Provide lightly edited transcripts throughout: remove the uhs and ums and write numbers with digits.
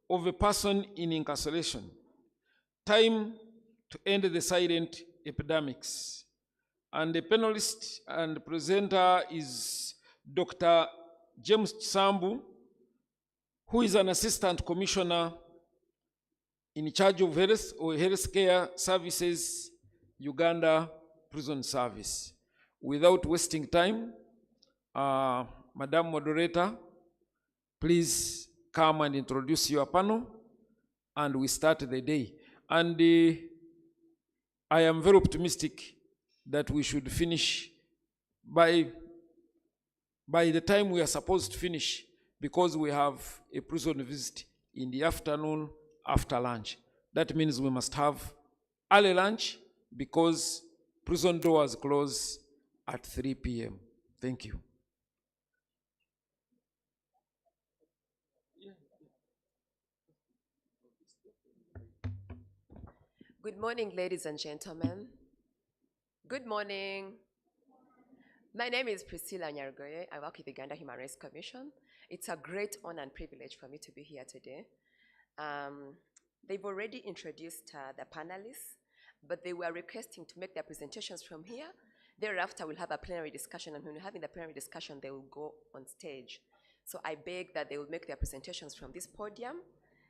of a person in incarceration, time to end the silent epidemics. And the panelist and presenter is Dr. James Sambu, who is an assistant commissioner in charge of health or healthcare services, Uganda Prison Service. Without wasting time, Madam Moderator, please come and introduce your panel, and we start the day. And I am very optimistic that we should finish by the time we are supposed to finish, because we have a prison visit in the afternoon after lunch. That means we must have early lunch, because prison doors close at 3 p.m. Thank you. Good morning, ladies and gentlemen. Good morning. My name is Priscilla Nyargoye. I work with the Uganda Human Rights Commission. It's a great honor and privilege for me to be here today. They've already introduced the panelists, but they were requesting to make their presentations from here. Thereafter, we'll have a plenary discussion, and when we're having the plenary discussion, they will go on stage. So I beg that they will make their presentations from this podium.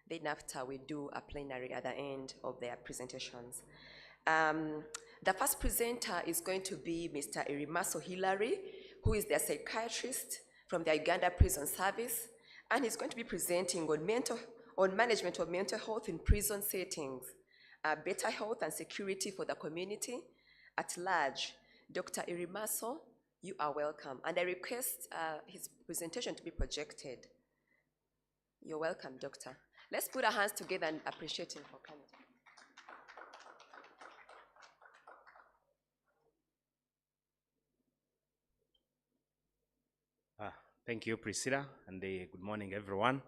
Then after, we do a plenary at the end of their presentations. The first presenter is going to be Mr. Irimaso Hilary, who is the psychiatrist from the Uganda Prison Service, and he's going to be presenting on management of mental health in prison settings, better health and security for the community at large. Dr. Irimaso, you are welcome, and I request his presentation to be projected. You're welcome, Doctor. Let's put our hands together and appreciate him for coming. Thank you, Priscilla, and good morning, everyone.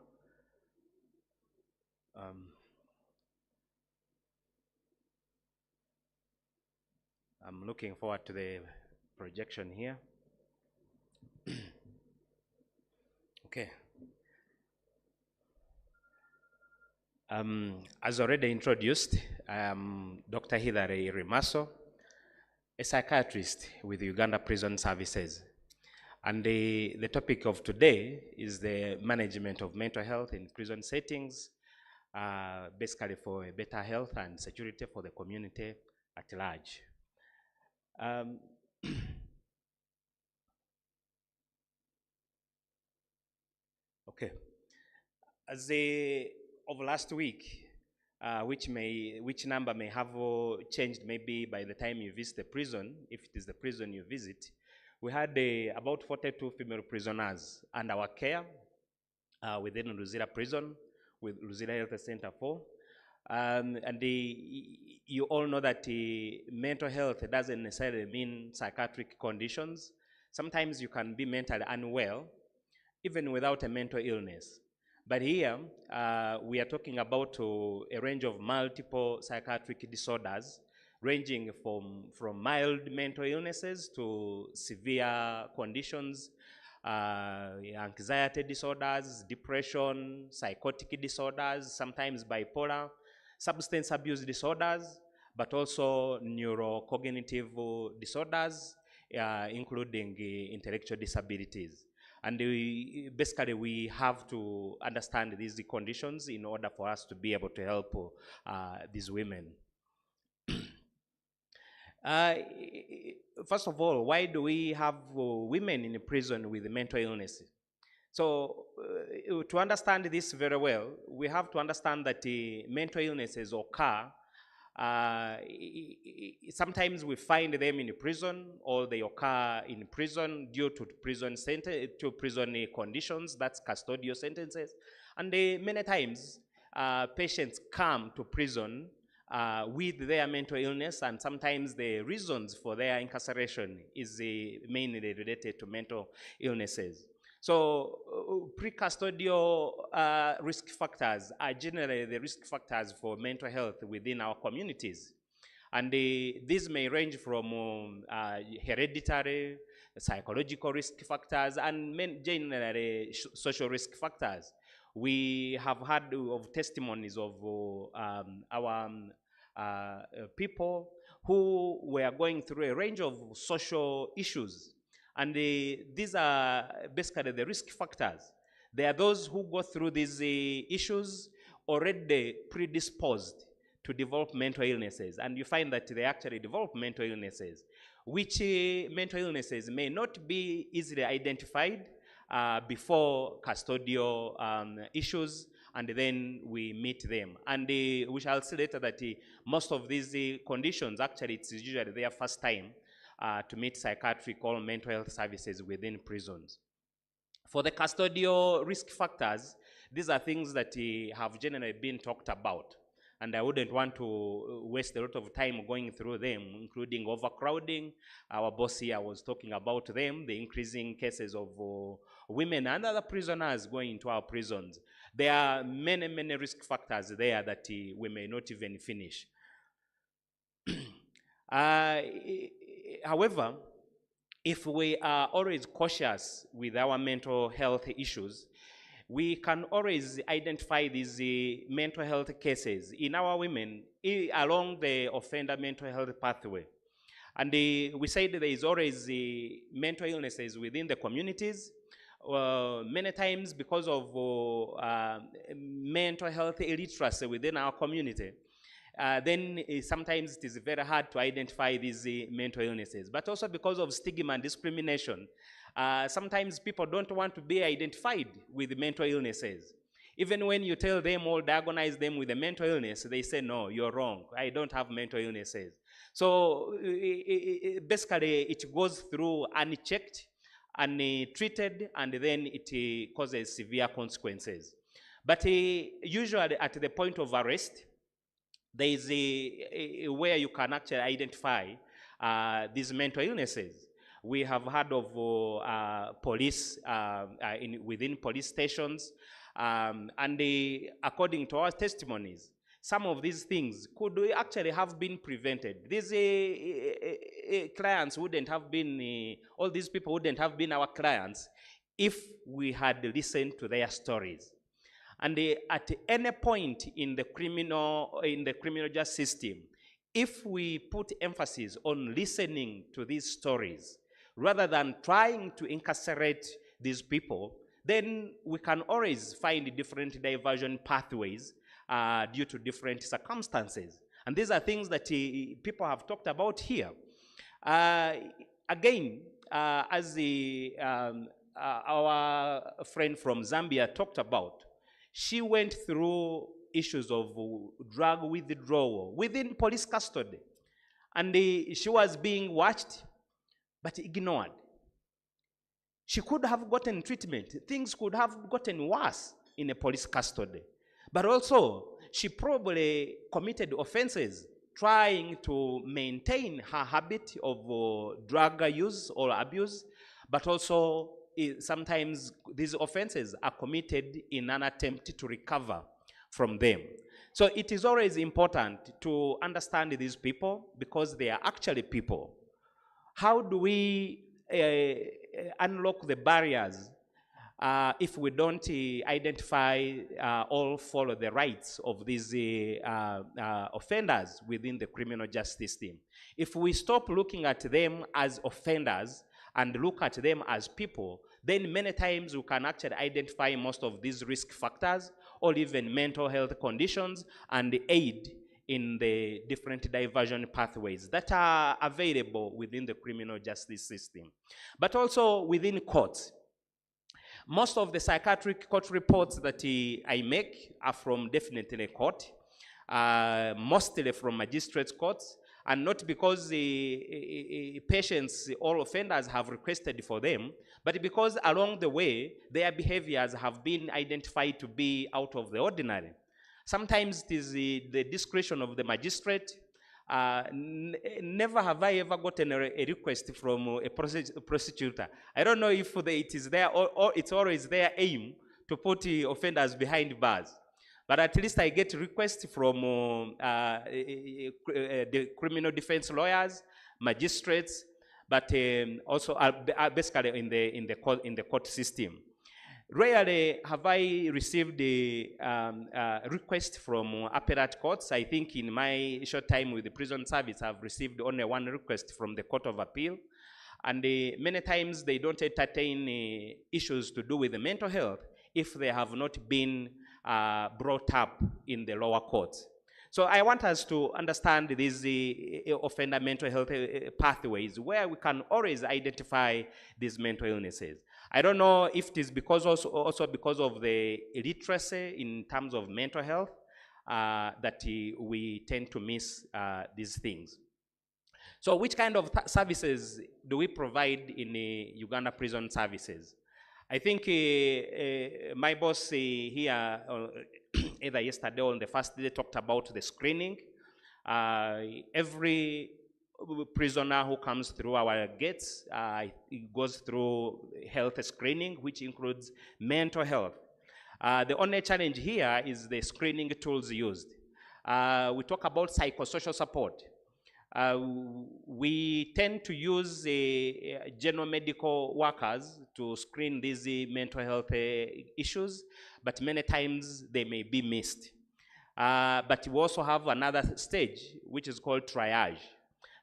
I'm looking forward to the projection here. Okay. As already introduced, I am Dr. Hilary Irimaso, a psychiatrist with Uganda Prison Services. And the topic of today is the management of mental health in prison settings, basically for a better health and security for the community at large. Okay. As of last week, which number may have changed maybe by the time you visit the prison, if it is the prison you visit. We had about 42 female prisoners under our care within Luzira Prison, with Luzira Health Center 4. And you all know that mental health doesn't necessarily mean psychiatric conditions. Sometimes you can be mentally unwell, even without a mental illness. But here, we are talking about a range of multiple psychiatric disorders, ranging from mild mental illnesses to severe conditions, anxiety disorders, depression, psychotic disorders, sometimes bipolar, substance abuse disorders, but also neurocognitive disorders, including intellectual disabilities. And basically, we have to understand these conditions in order for us to be able to help these women. First of all, why do we have women in prison with mental illness? So to understand this very well, we have to understand that mental illnesses occur. Sometimes we find them in prison, or they occur in prison due to prison conditions, that's custodial sentences. And many times, patients come to prison with their mental illness, and sometimes the reasons for their incarceration is mainly related to mental illnesses. So pre-custodial risk factors are generally the risk factors for mental health within our communities. And these may range from hereditary, psychological risk factors, and generally social risk factors. we have heard of testimonies of our people who were going through a range of social issues. And these are basically the risk factors. There are those who go through these issues already predisposed to develop mental illnesses, and you find that they actually develop mental illnesses, which mental illnesses may not be easily identified before custodial issues, and then we meet them. And we shall see later that most of these conditions, actually it's usually their first time to meet psychiatric or mental health services within prisons. For the custodial risk factors, these are things that have generally been talked about, and I wouldn't want to waste a lot of time going through them, including overcrowding. Our boss here was talking about them, the increasing cases of women and other prisoners going into our prisons. There are many, many risk factors there that we may not even finish. However, if we are always cautious with our mental health issues, we can always identify these mental health cases in our women along the offender mental health pathway. And we said there is always mental illnesses within the communities. Many times because of mental health illiteracy within our community, then sometimes it is very hard to identify these mental illnesses. But also because of stigma and discrimination, sometimes people don't want to be identified with mental illnesses. Even when you tell them or diagnose them with a mental illness, they say, no, you're wrong. I don't have mental illnesses. So basically, it goes through unchecked, untreated, and then it causes severe consequences. But usually at the point of arrest, there is where you can actually identify these mental illnesses. We have heard of police within police stations, and according to our testimonies, some of these things could actually have been prevented. These clients wouldn't have been, all these people wouldn't have been our clients if we had listened to their stories. And at any point in the criminal justice system, if we put emphasis on listening to these stories rather than trying to incarcerate these people, then we can always find different diversion pathways due to different circumstances. And these are things that people have talked about here. Again, as our friend from Zambia talked about, she went through issues of drug withdrawal within police custody. And she was being watched, but ignored. She could have gotten treatment. Things could have gotten worse in a police custody. But also, she probably committed offenses trying to maintain her habit of drug use or abuse, but also sometimes these offenses are committed in an attempt to recover from them. So it is always important to understand these people because they are actually people. How do we unlock the barriers if we don't identify or follow the rights of these offenders within the criminal justice system? If we stop looking at them as offenders and look at them as people, then many times we can actually identify most of these risk factors or even mental health conditions and aid in the different diversion pathways that are available within the criminal justice system. But also within courts. Most of the psychiatric court reports that I make are from definitely court, mostly from magistrates' courts, and not because the patients or offenders have requested for them, but because along the way, their behaviors have been identified to be out of the ordinary. Sometimes it is the discretion of the magistrate. Never have I ever gotten a request from a prosecutor. I don't know if it is there or it's always their aim to put offenders behind bars. But at least I get requests from the criminal defense lawyers, magistrates, but also basically in the court system. Rarely have I received a request from appellate courts. I think in my short time with the prison service, I've received only one request from the Court of Appeal. And many times they don't entertain issues to do with the mental health if they have not been brought up in the lower courts. So I want us to understand these offender mental health pathways where we can always identify these mental illnesses. I don't know if it is because also because of the illiteracy in terms of mental health that we tend to miss these things. So which kind of services do we provide in Uganda Prison Services? I think my boss here, either yesterday or on the first day, talked about the screening. Every prisoner who comes through our gates goes through health screening, which includes mental health. The only challenge here is the screening tools used. We talk about psychosocial support. We tend to use general medical workers to screen these mental health issues, but many times they may be missed. But we also have another stage, which is called triage.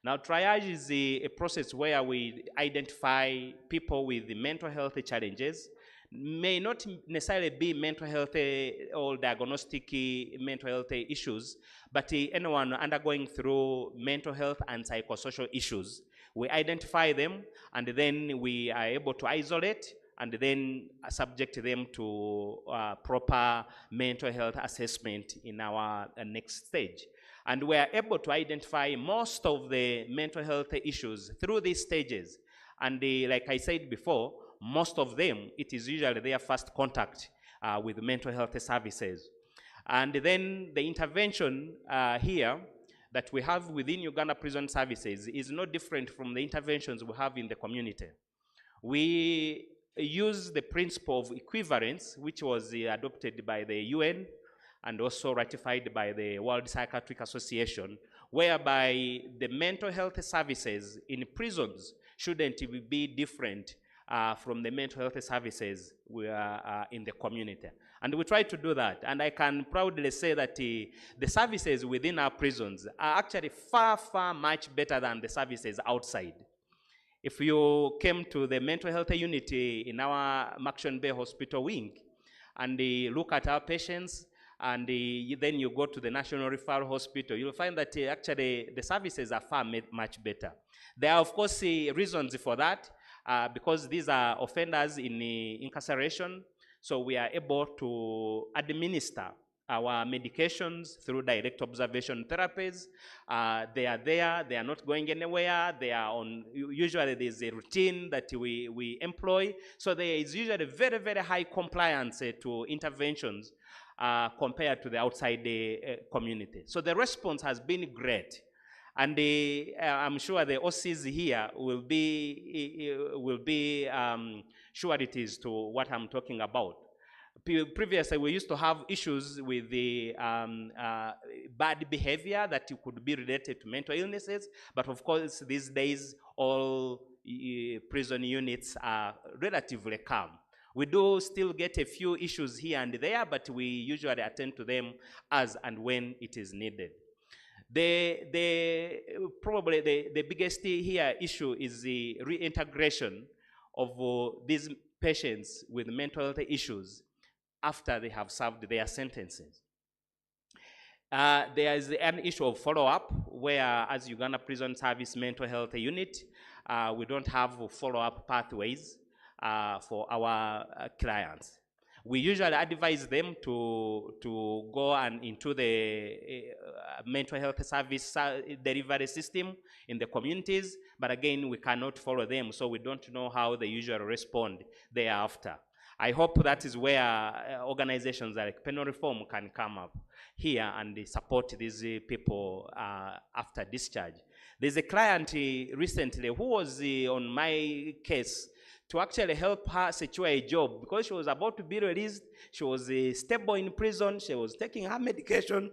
Now, triage is a process where we identify people with the mental health challenges, may not necessarily be mental health or diagnostic mental health issues, but anyone undergoing through mental health and psychosocial issues. We identify them, and then we are able to isolate and then subject them to proper mental health assessment in our next stage. And we are able to identify most of the mental health issues through these stages. And like I said before, most of them, it is usually their first contact with mental health services. And then the intervention here that we have within Uganda Prison Services is no different from the interventions we have in the community. We use the principle of equivalence, which was adopted by the UN and also ratified by the World Psychiatric Association, whereby the mental health services in prisons shouldn't be different from the mental health services we are in the community. And we try to do that. And I can proudly say that the services within our prisons are actually far, far much better than the services outside. If you came to the mental health unit in our Maction Bay Hospital wing and look at our patients, and then you go to the National Referral Hospital, you'll find that actually the services are far much better. There are, of course, reasons for that, because these are offenders in incarceration, so we are able to administer our medications through direct observation therapies. They are there, they are not going anywhere, they are on, usually there's a routine that we employ, so there is usually very, very high compliance to interventions compared to the outside community. So the response has been great. And I'm sure the OCs here will be sureties to what I'm talking about. Previously, we used to have issues with the bad behavior that could be related to mental illnesses, but of course, these days, all prison units are relatively calm. We do still get a few issues here and there, but we usually attend to them as and when it is needed. Probably the biggest here issue is the reintegration of these patients with mental health issues after they have served their sentences. There is an issue of follow-up where, as Uganda Prison Service Mental Health Unit, we don't have follow-up pathways for our clients. We usually advise them to go and into the mental health service delivery system in the communities, but again, we cannot follow them, so we don't know how they usually respond thereafter. I hope that is where organizations like Penal Reform can come up here and support these people after discharge. There's a client recently who was on my case to actually help her secure a job because she was about to be released. She was stable in prison. She was taking her medication,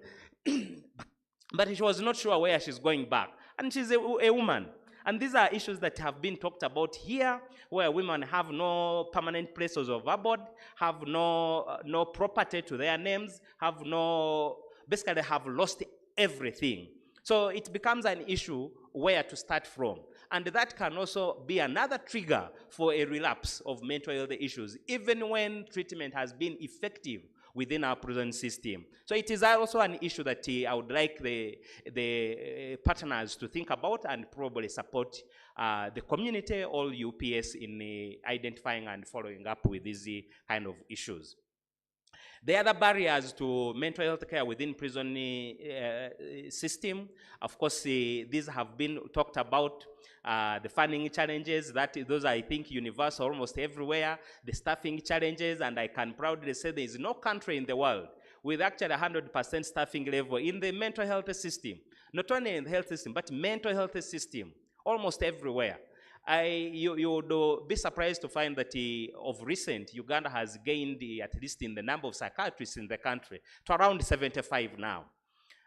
but she was not sure where she's going back. And she's a woman. And these are issues that have been talked about here, where women have no permanent places of abode, have no property to their names, basically have lost everything. So it becomes an issue where to start from. And that can also be another trigger for a relapse of mental health issues, even when treatment has been effective within our prison system. So it is also an issue that I would like the partners to think about and probably support the community or UPS in identifying and following up with these kind of issues. The other barriers to mental health care within prison system, of course, these have been talked about. The funding challenges, those are, I think, universal almost everywhere. The staffing challenges, and I can proudly say there is no country in the world with actually 100% staffing level in the mental health system. Not only in the health system, but mental health system, almost everywhere. You would be surprised to find that of recent, Uganda has gained, at least in the number of psychiatrists in the country, to around 75 now.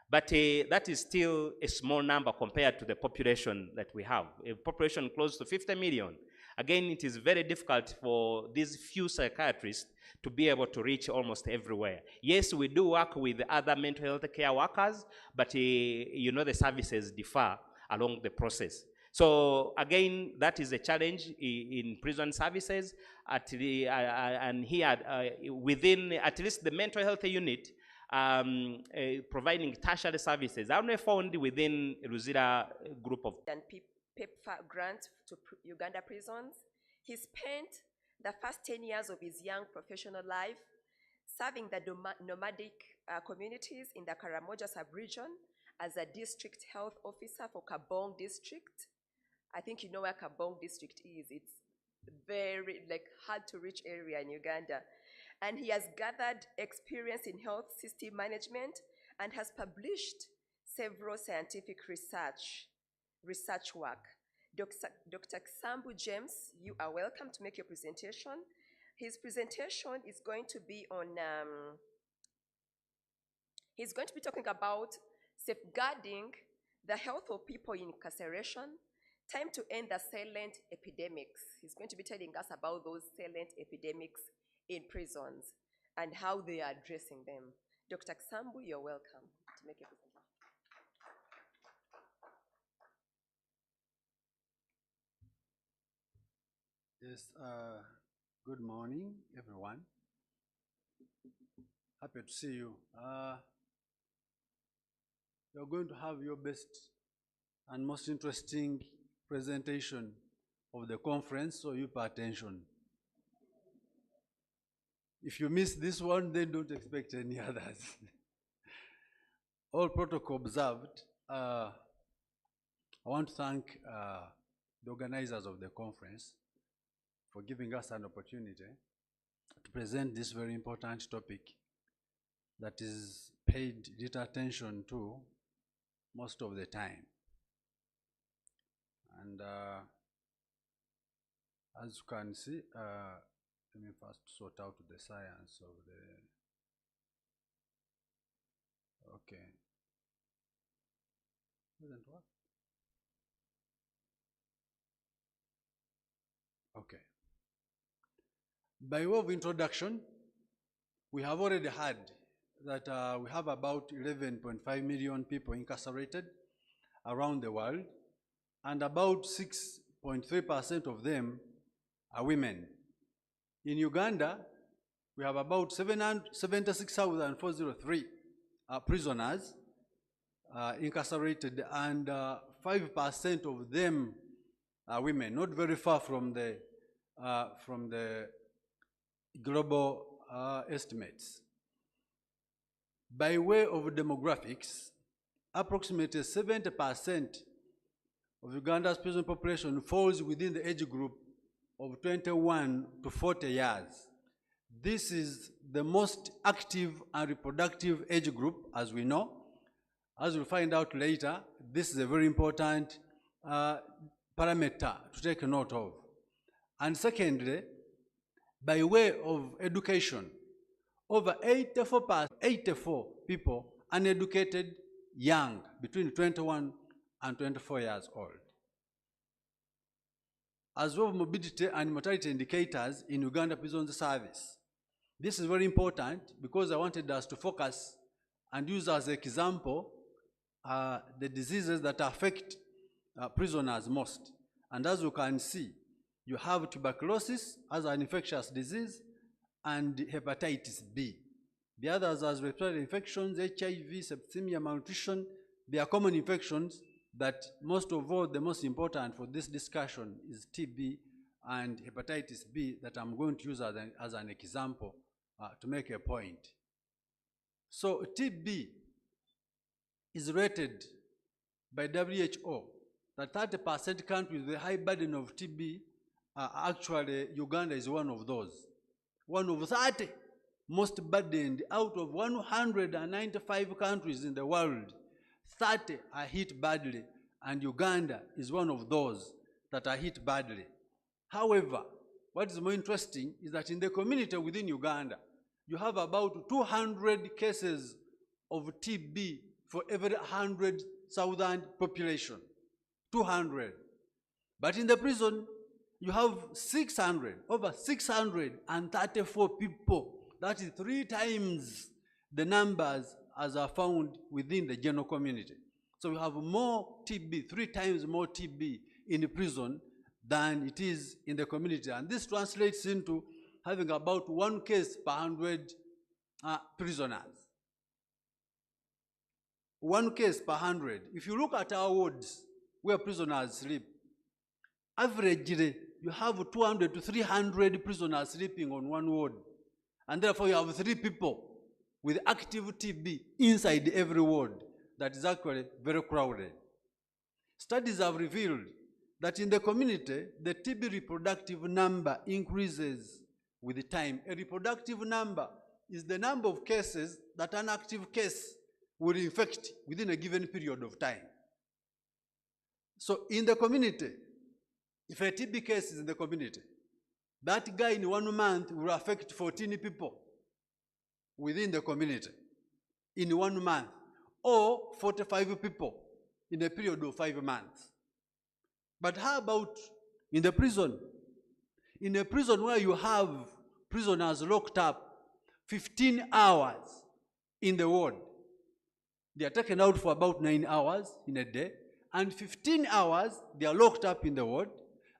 But that is still a small number compared to the population that we have, a population close to 50 million. Again, it is very difficult for these few psychiatrists to be able to reach almost everywhere. Yes, we do work with other mental health care workers, but the services differ along the process. So again, that is a challenge in prison services. And here, within at least the mental health unit, providing tertiary services. I only found within Luzira group of... And PEPFAR grant to Uganda prisons. He spent the first 10 years of his young professional life serving the nomadic communities in the Karamoja sub-region as a district health officer for Kabong district. I think you know where Kabong district is. It's very hard to reach area in Uganda. And he has gathered experience in health system management and has published several scientific research work. Dr. Kisambu James, you are welcome to make your presentation. His presentation is going to be on, he's going to be talking about safeguarding the health of people in incarceration, time to end the silent epidemics. He's going to be telling us about those silent epidemics in prisons and how they are addressing them. Dr. Kisambu, you're welcome to make a presentation. Yes, good morning, everyone. Happy to see you. You're going to have your best and most interesting presentation of the conference, so you pay attention. If you miss this one, then don't expect any others. All protocol observed. I want to thank the organizers of the conference for giving us an opportunity to present this very important topic that is paid little attention to most of the time. And as you can see, let me first sort out the science of the... Okay. Doesn't work? Okay. By way of introduction, we have already heard that we have about 11.5 million people incarcerated around the world, and about 6.3% of them are women. In Uganda, we have about 76,403 prisoners incarcerated, and 5% of them are women, not very far from the global estimates. By way of demographics, approximately 70% of Uganda's prison population falls within the age group of 21 to 40 years. This is the most active and reproductive age group, as we know. As we'll find out later, this is a very important parameter to take note of. And secondly, by way of education, over 84 people uneducated young, between 21 and 24 years old. as well as morbidity and mortality indicators in Uganda Prison Service. This is very important because I wanted us to focus and use as an example the diseases that affect prisoners most. And as you can see, you have tuberculosis as an infectious disease and hepatitis B. The others as respiratory infections, HIV, septicemia, malnutrition. They are common infections, but most of all, the most important for this discussion is TB and hepatitis B that I'm going to use as an example to make a point. So TB is rated by WHO that 30% countries with a high burden of TB, actually Uganda is one of those. One of 30 most burdened out of 195 countries in the world. 30 are hit badly, and Uganda is one of those that are hit badly. However, what is more interesting is that in the community within Uganda, you have about 200 cases of TB for every 100,000 population. 200. But in the prison, you have 600, over 634 people. That is 3 times the numbers as are found within the general community. So we have more TB, 3 times more TB in the prison than it is in the community. And this translates into having about 1 case per 100 prisoners. 1 case per 100. If you look at our wards where prisoners sleep, averagely you have 200 to 300 prisoners sleeping on one ward. And therefore you have 3 people with active TB inside every ward. That is actually very crowded. Studies have revealed that in the community, the TB reproductive number increases with time. A reproductive number is the number of cases that an active case will infect within a given period of time. So in the community, if a TB case is in the community, that guy in 1 month will affect 14 people within the community in 1 month, or 45 people in a period of 5 months. But how about in the prison? In a prison where you have prisoners locked up 15 hours in the ward, they are taken out for about 9 hours in a day, and 15 hours they are locked up in the ward.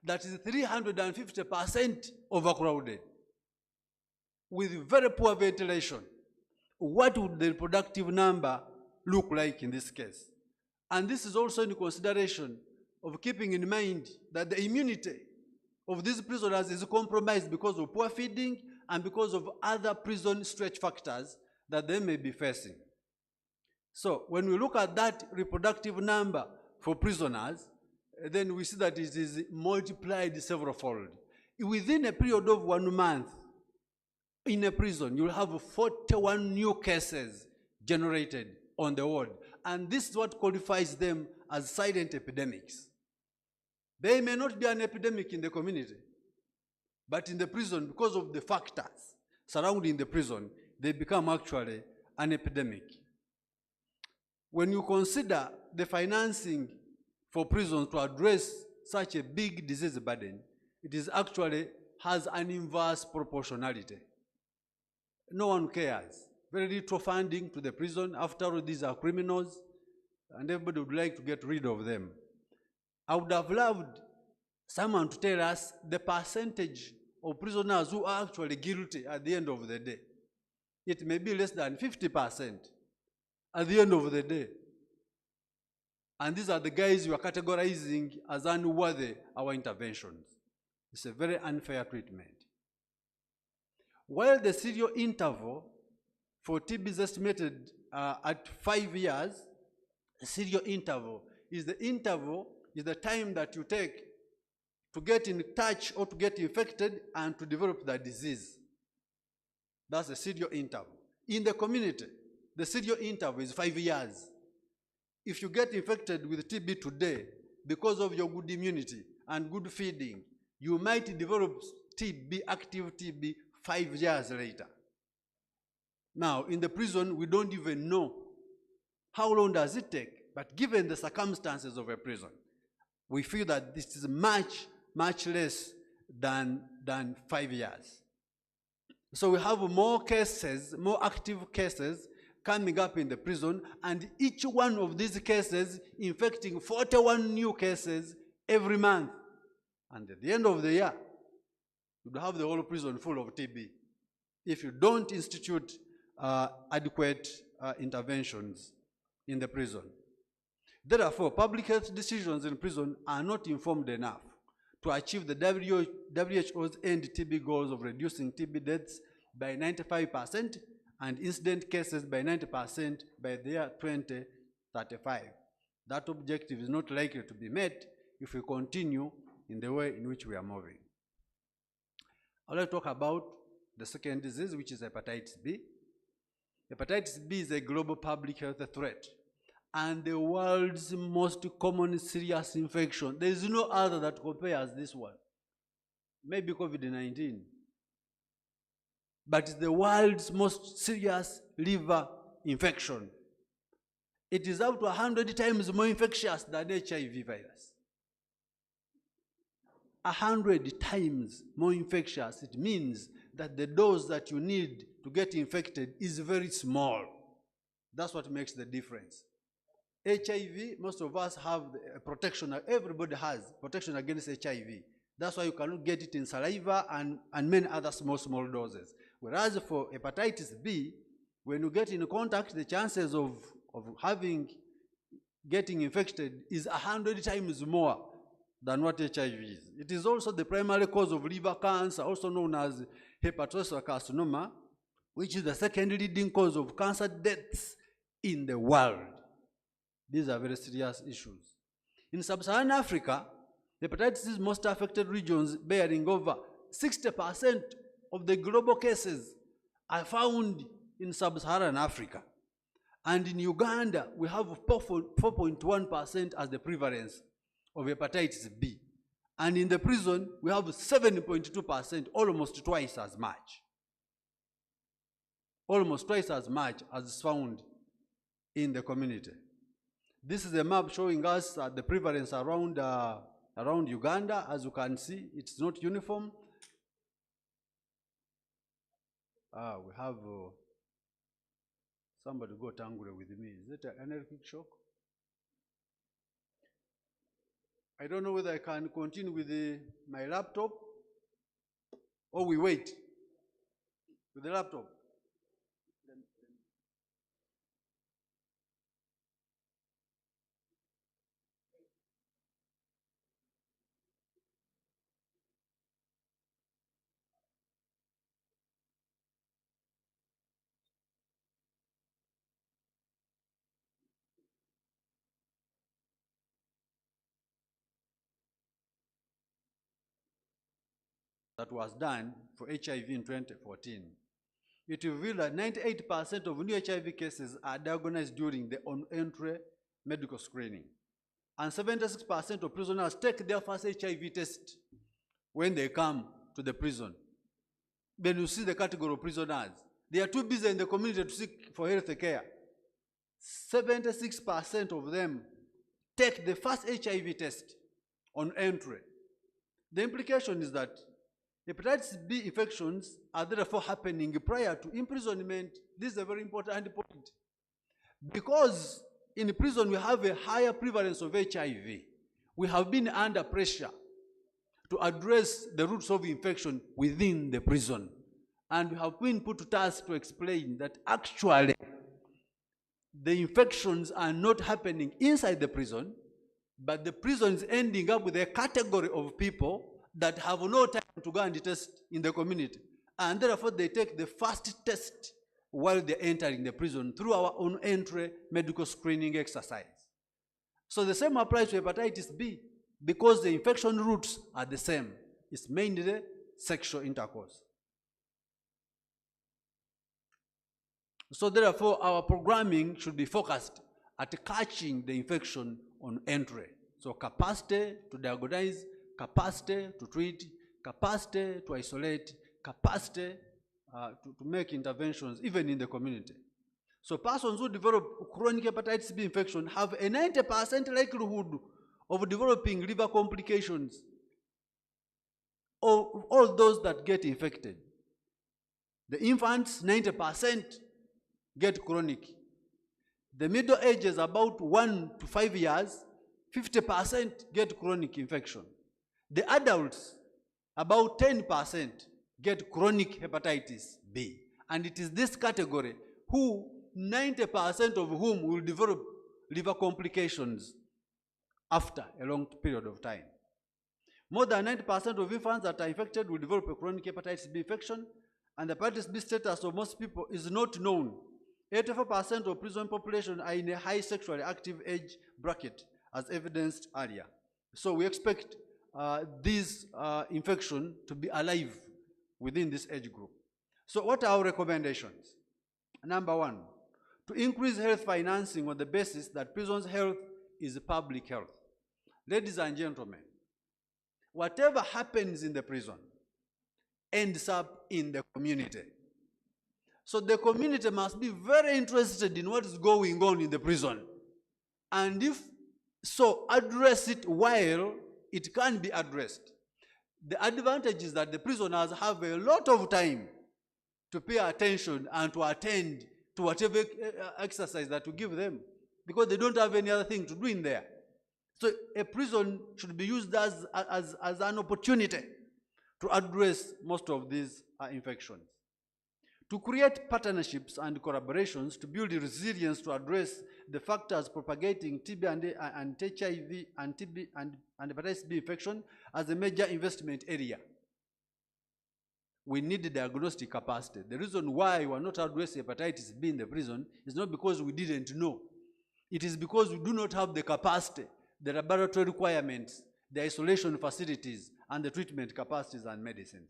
That is 350% overcrowded with very poor ventilation. What would the reproductive number look like in this case? And this is also in consideration of keeping in mind that the immunity of these prisoners is compromised because of poor feeding and because of other prison stretch factors that they may be facing. So when we look at that reproductive number for prisoners, then we see that it is multiplied several-fold. Within a period of 1 month, in a prison, you'll have 41 new cases generated on the ward. And this is what qualifies them as silent epidemics. They may not be an epidemic in the community, but in the prison, because of the factors surrounding the prison, they become actually an epidemic. When you consider the financing for prisons to address such a big disease burden, it is actually has an inverse proportionality. No one cares. Very little funding to the prison. After all, these are criminals, and everybody would like to get rid of them. I would have loved someone to tell us the percentage of prisoners who are actually guilty at the end of the day. It may be less than 50% at the end of the day. And these are the guys you are categorizing as unworthy our interventions. It's a very unfair treatment. While the serial interval for TB is estimated at 5 years, the serial interval is the time that you take to get in touch or to get infected and to develop the disease. That's the serial interval. In the community, the serial interval is 5 years. If you get infected with TB today, because of your good immunity and good feeding, you might develop TB, active TB, 5 years later. Now, in the prison, we don't even know how long does it take, but given the circumstances of a prison, we feel that this is much much less than 5 years. So we have more cases, more active cases coming up in the prison, and each one of these cases infecting 41 new cases every month. And at the end of the year, you'd have the whole prison full of TB if you don't institute adequate interventions in the prison. Therefore, public health decisions in prison are not informed enough to achieve the WHO's end TB goals of reducing TB deaths by 95% and incident cases by 90% by the year 2035. That objective is not likely to be met if we continue in the way in which we are moving. I will talk about the second disease, which is hepatitis B. Hepatitis B is a global public health threat and the world's most common serious infection. There is no other that compares this one. Maybe COVID-19. But it's the world's most serious liver infection. It is up to 100 times more infectious than HIV virus. 100 times more infectious. It means that the dose that you need to get infected is very small. That's what makes the difference. HIV, most of us have protection, everybody has protection against HIV. That's why you cannot get it in saliva and many other small doses. Whereas for hepatitis B, when you get in contact, the chances of getting infected is 100 times more than what HIV is. It is also the primary cause of liver cancer, also known as hepatocellular carcinoma, which is the second leading cause of cancer deaths in the world. These are very serious issues. In sub-Saharan Africa, hepatitis is most affected regions, bearing over 60% of the global cases are found in sub-Saharan Africa. And in Uganda, we have 4.1% as the prevalence of hepatitis B. And in the prison, we have 7.2%, almost twice as much. Almost twice as much as is found in the community. This is a map showing us the prevalence around Uganda. As you can see, it's not uniform. We have somebody got angry with me. Is it an electric shock? I don't know whether I can continue with my laptop or we wait with the laptop. That was done for HIV in 2014. It revealed that 98% of new HIV cases are diagnosed during the on-entry medical screening. And 76% of prisoners take their first HIV test when they come to the prison. Then you see the category of prisoners. They are too busy in the community to seek for health care. 76% of them take the first HIV test on entry. The implication is that hepatitis B infections are therefore happening prior to imprisonment. This is a very important point. Because in prison we have a higher prevalence of HIV, we have been under pressure to address the roots of infection within the prison. And we have been put to task to explain that actually the infections are not happening inside the prison, but the prison is ending up with a category of people that have no time to go and test in the community. And therefore they take the first test while they're entering the prison through our own entry medical screening exercise. So the same applies to hepatitis B because the infection routes are the same. It's mainly sexual intercourse. So therefore our programming should be focused at catching the infection on entry. So capacity to diagnose, capacity to treat, capacity to isolate, capacity to make interventions even in the community. So persons who develop chronic hepatitis B infection have a 90% likelihood of developing liver complications of all those that get infected. The infants, 90% get chronic. The middle ages, about 1 to 5 years, 50% get chronic infection. The adults, about 10% get chronic hepatitis B. And it is this category who 90% of whom will develop liver complications after a long period of time. More than 90% of infants that are infected will develop a chronic hepatitis B infection, and the hepatitis B status of most people is not known. 84% of prison population are in a high sexually active age bracket, as evidenced earlier. So we expect this infection to be alive within this age group. So what are our recommendations? Number one, to increase health financing on the basis that prisons' health is public health. Ladies and gentlemen, whatever happens in the prison ends up in the community. So the community must be very interested in what is going on in the prison. And if so, address it while it can be addressed. The advantage is that the prisoners have a lot of time to pay attention and to attend to whatever exercise that we give them, because they don't have any other thing to do in there. So a prison should be used as an opportunity to address most of these infections. To create partnerships and collaborations to build resilience to address the factors propagating TB and HIV and TB and hepatitis B infection as a major investment area. We need diagnostic capacity. The reason why we are not addressing hepatitis B in the prison is not because we didn't know. It is because we do not have the capacity, the laboratory requirements, the isolation facilities, and the treatment capacities and medicines.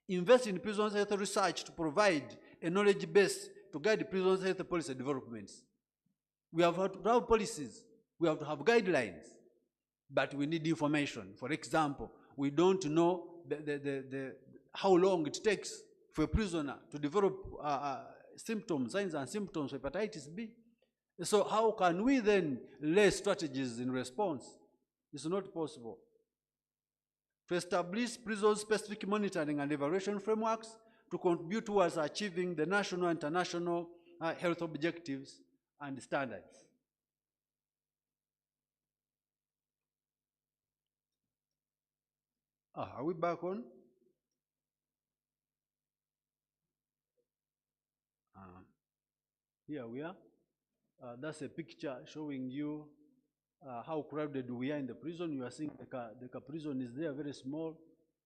Invest in prisons health research to provide a knowledge base to guide prisons health policy developments. We have to have policies, we have to have guidelines, but we need information. For example, we don't know how long it takes for a prisoner to develop symptoms, signs and symptoms of hepatitis B. So how can we then lay strategies in response? It's not possible. To establish prison-specific monitoring and evaluation frameworks to contribute towards achieving the national and international health objectives and standards. Are we back on? Here we are. That's a picture showing you how crowded we are in the prison. You are seeing the prison is there, very small,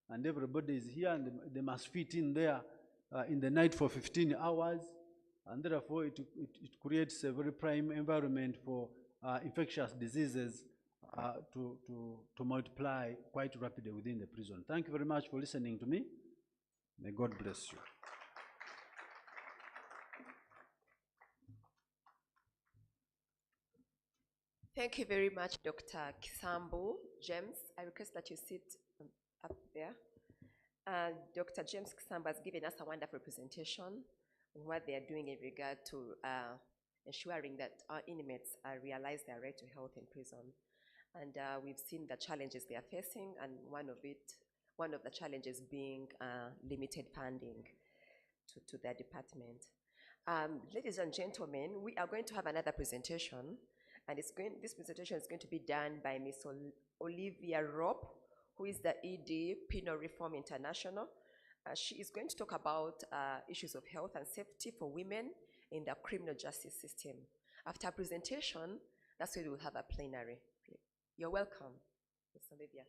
and everybody is here, and they must fit in there in the night for 15 hours, and therefore it creates a very prime environment for infectious diseases to multiply quite rapidly within the prison. Thank you very much for listening to me. May God bless you. Thank you very much, Dr. Kisambu. James, I request that you sit up there. Dr. James Kisambu has given us a wonderful presentation on what they are doing in regard to ensuring that our inmates realize their right to health in prison. And we've seen the challenges they are facing, and one of the challenges being limited funding to their department. Ladies and gentlemen, we are going to have another presentation. And this presentation is going to be done by Ms. Olivia Ropp, who is the ED, Penal Reform International. She is going to talk about issues of health and safety for women in the criminal justice system. After our presentation, that's when we'll have a plenary. You're welcome, Ms. Olivia.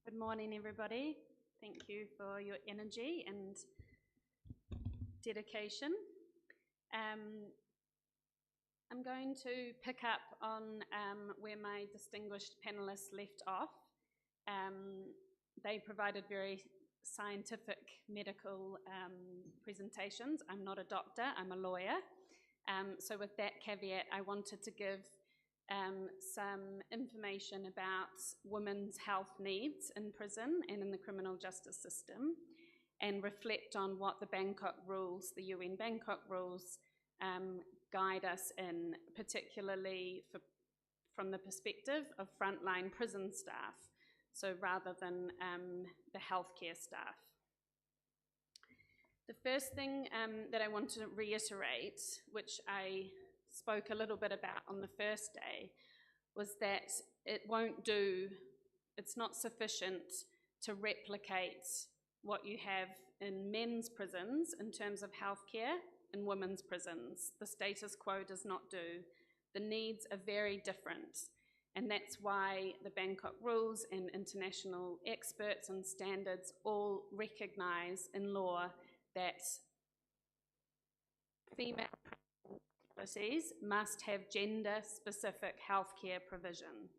Good morning, everybody. Thank you for your energy and dedication. I'm going to pick up on where my distinguished panelists left off. They provided very scientific medical presentations. I'm not a doctor, I'm a lawyer. So with that caveat, I wanted to give some information about women's health needs in prison and in the criminal justice system. and reflect on what the Bangkok rules, the UN Bangkok rules, guide us in, particularly from the perspective of frontline prison staff, so rather than the healthcare staff. The first thing that I want to reiterate, which I spoke a little bit about on the first day, was that it's not sufficient to replicate what you have in men's prisons in terms of healthcare in women's prisons. The status quo does not do. The needs are very different, and that's why the Bangkok rules and international experts and standards all recognize in law that female facilities must have gender-specific healthcare provision.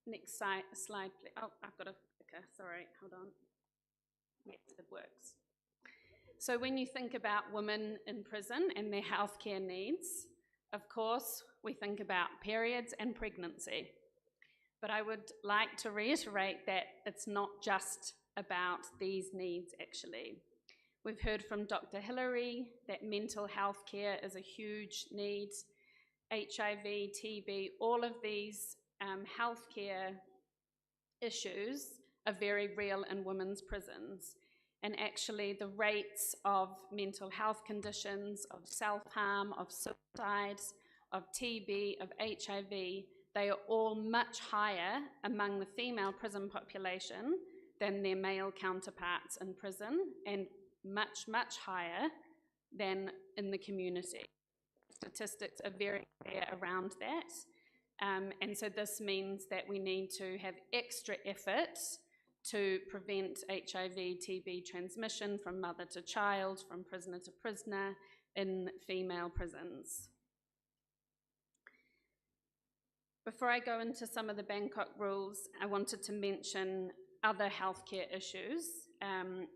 Next slide, please. Oh, I've got a clicker, sorry, hold on. Yes, it works. So when you think about women in prison and their healthcare needs, of course, we think about periods and pregnancy. But I would like to reiterate that it's not just about these needs, actually. We've heard from Dr. Hillary that mental health care is a huge need. HIV, TB, all of these healthcare issues are very real in women's prisons. And actually the rates of mental health conditions, of self-harm, of suicides, of TB, of HIV, they are all much higher among the female prison population than their male counterparts in prison, and much, much higher than in the community. Statistics are very clear around that. And so this means that we need to have extra effort to prevent HIV, TB transmission from mother to child, from prisoner to prisoner in female prisons. Before I go into some of the Bangkok rules, I wanted to mention other healthcare issues.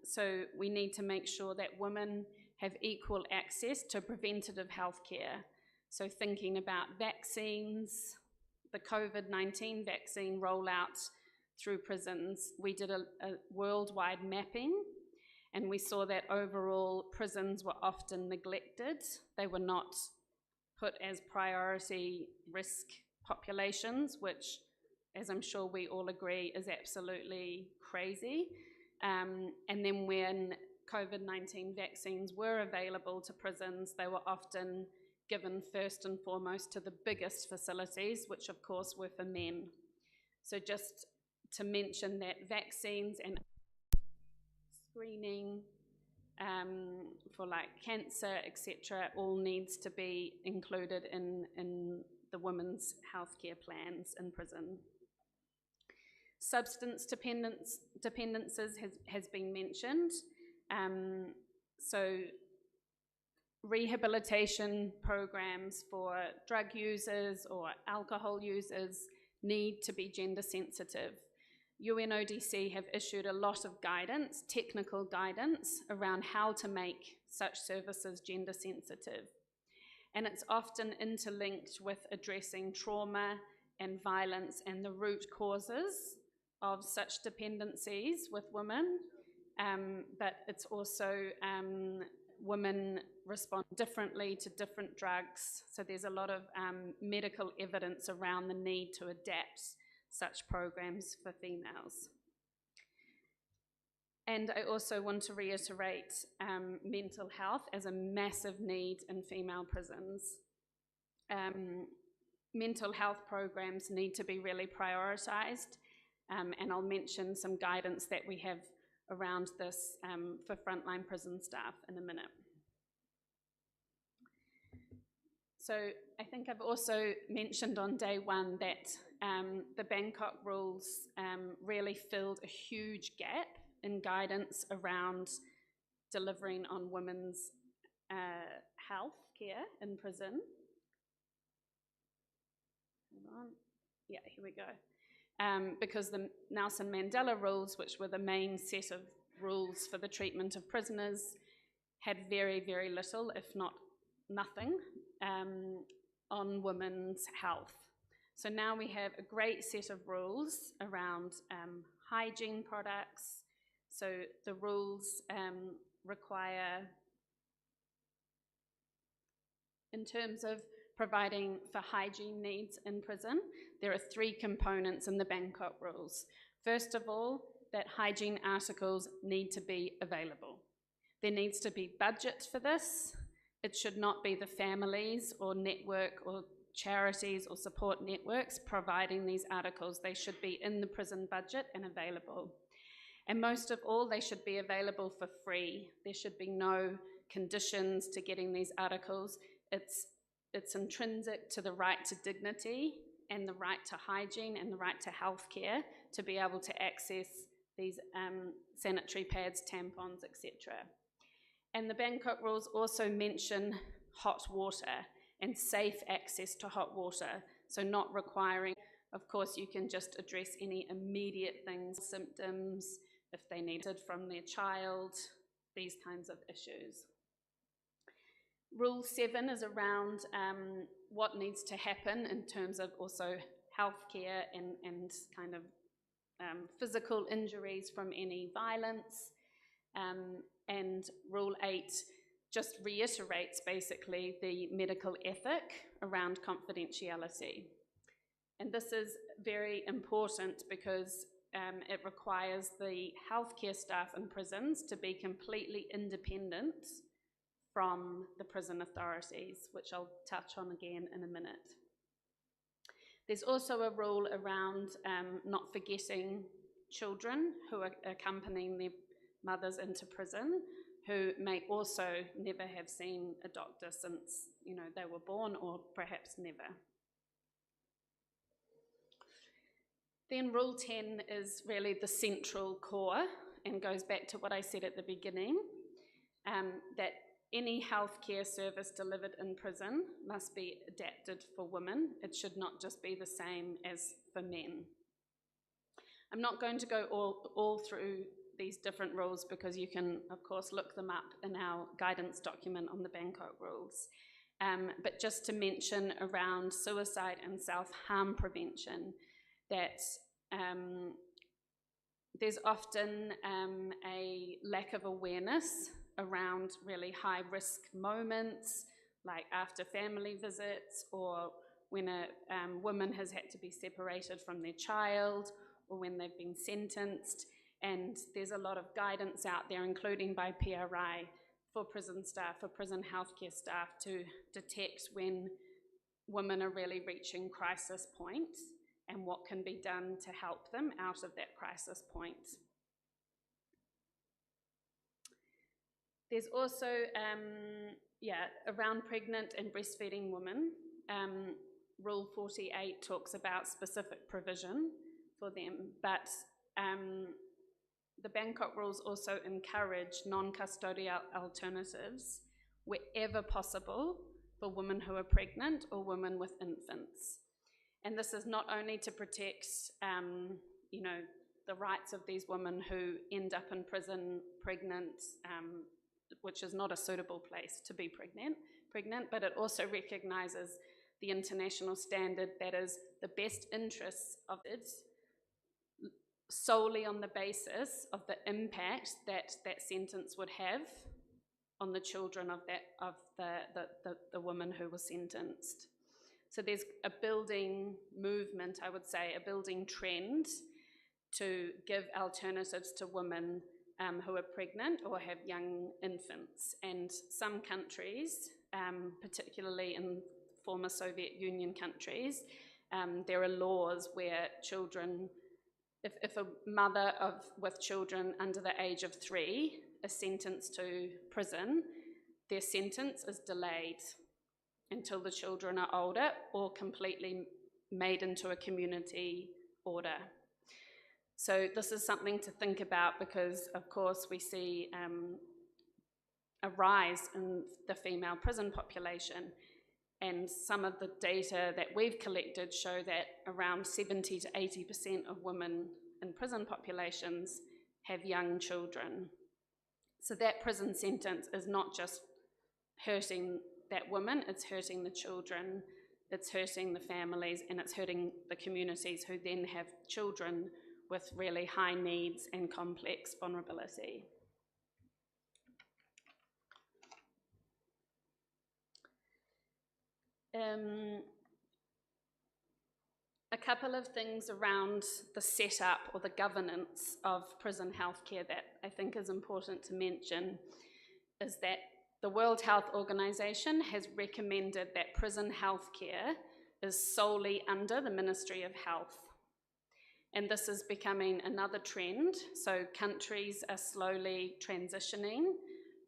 So we need to make sure that women have equal access to preventative healthcare. So thinking about vaccines, the COVID-19 vaccine rollout through prisons, we did a worldwide mapping, and we saw that overall prisons were often neglected. They were not put as priority risk populations, which, as I'm sure we all agree, is absolutely crazy. And then when COVID-19 vaccines were available to prisons, they were often given first and foremost to the biggest facilities, which of course were for men. So just to mention that vaccines and screening for like cancer, etc., all needs to be included in the women's healthcare plans in prison. Substance dependencies has been mentioned. So rehabilitation programs for drug users or alcohol users need to be gender sensitive. UNODC have issued a lot of guidance, technical guidance, around how to make such services gender sensitive. And it's often interlinked with addressing trauma and violence and the root causes of such dependencies with women, but it's also women respond differently to different drugs, so there's a lot of medical evidence around the need to adapt such programs for females. And I also want to reiterate mental health as a massive need in female prisons. Mental health programs need to be really prioritized, and I'll mention some guidance that we have around this for frontline prison staff in a minute. So I think I've also mentioned on day one that the Bangkok rules really filled a huge gap in guidance around delivering on women's health care in prison. Hold on. Yeah, here we go. Because the Nelson Mandela rules, which were the main set of rules for the treatment of prisoners, had very, very little, if not nothing, on women's health. So now we have a great set of rules around hygiene products. So the rules require, in terms of providing for hygiene needs in prison, there are 3 components in the Bangkok rules. First of all, that hygiene articles need to be available. There needs to be budget for this. It should not be the families or network or charities or support networks providing these articles. They should be in the prison budget and available. And most of all, they should be available for free. There should be no conditions to getting these articles. It's intrinsic to the right to dignity and the right to hygiene and the right to healthcare to be able to access these sanitary pads, tampons, etc. And the Bangkok rules also mention hot water and safe access to hot water, so not requiring, of course, you can just address any immediate things, symptoms, if they needed from their child, these kinds of issues. Rule 7 is around what needs to happen in terms of also healthcare and kind of physical injuries from any violence. And Rule 8 just reiterates basically the medical ethic around confidentiality. And this is very important because it requires the healthcare staff in prisons to be completely independent from the prison authorities, which I'll touch on again in a minute. There's also a rule around not forgetting children who are accompanying their mothers into prison, who may also never have seen a doctor since, you know, they were born, or perhaps never. Then Rule 10 is really the central core and goes back to what I said at the beginning, that any healthcare service delivered in prison must be adapted for women. It should not just be the same as for men. I'm not going to go all through these different rules because you can, of course, look them up in our guidance document on the Bangkok rules. But just to mention around suicide and self-harm prevention, that there's often a lack of awareness around really high-risk moments, like after family visits, or when a woman has had to be separated from their child, or when they've been sentenced. And there's a lot of guidance out there, including by PRI, for prison staff, for prison healthcare staff, to detect when women are really reaching crisis points and what can be done to help them out of that crisis point. There's also, around pregnant and breastfeeding women, Rule 48 talks about specific provision for them, but the Bangkok rules also encourage non-custodial alternatives wherever possible for women who are pregnant or women with infants. And this is not only to protect, the rights of these women who end up in prison pregnant, which is not a suitable place to be pregnant, but it also recognises the international standard that is the best interests of it, solely on the basis of the impact that that sentence would have on the children of the woman who was sentenced. So there's a building movement, I would say, a building trend to give alternatives to women who are pregnant or have young infants. And some countries, particularly in former Soviet Union countries, there are laws where children, if a mother with children under the age of 3 is sentenced to prison, their sentence is delayed until the children are older or completely made into a community order. So this is something to think about because, of course, we see a rise in the female prison population, and some of the data that we've collected show that around 70 to 80% of women in prison populations have young children. So that prison sentence is not just hurting that woman, it's hurting the children it's hurting the families and it's hurting the communities who then have children with really high needs and complex vulnerability. A couple of things around the setup or the governance of prison healthcare that I think is important to mention is that the World Health Organization has recommended that prison healthcare is solely under the Ministry of Health. And this is becoming another trend. So countries are slowly transitioning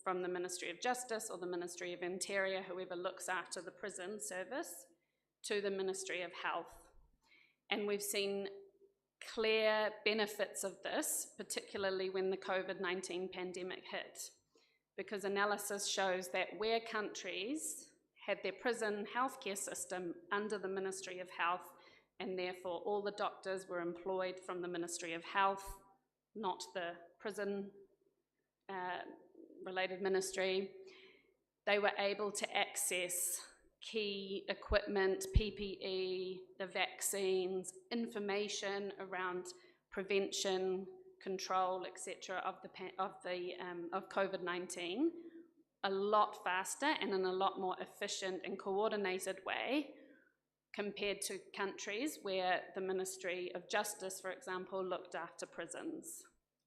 from the Ministry of Justice or the Ministry of Interior, whoever looks after the prison service, to the Ministry of Health. And we've seen clear benefits of this, particularly when the COVID-19 pandemic hit, because analysis shows that where countries had their prison healthcare system under the Ministry of Health, and therefore all the doctors were employed from the Ministry of Health, not the prison related ministry, they were able to access key equipment, PPE, the vaccines, information around prevention, control, etc. of COVID-19 a lot faster and in a lot more efficient and coordinated way compared to countries where the Ministry of Justice, for example, looked after prisons.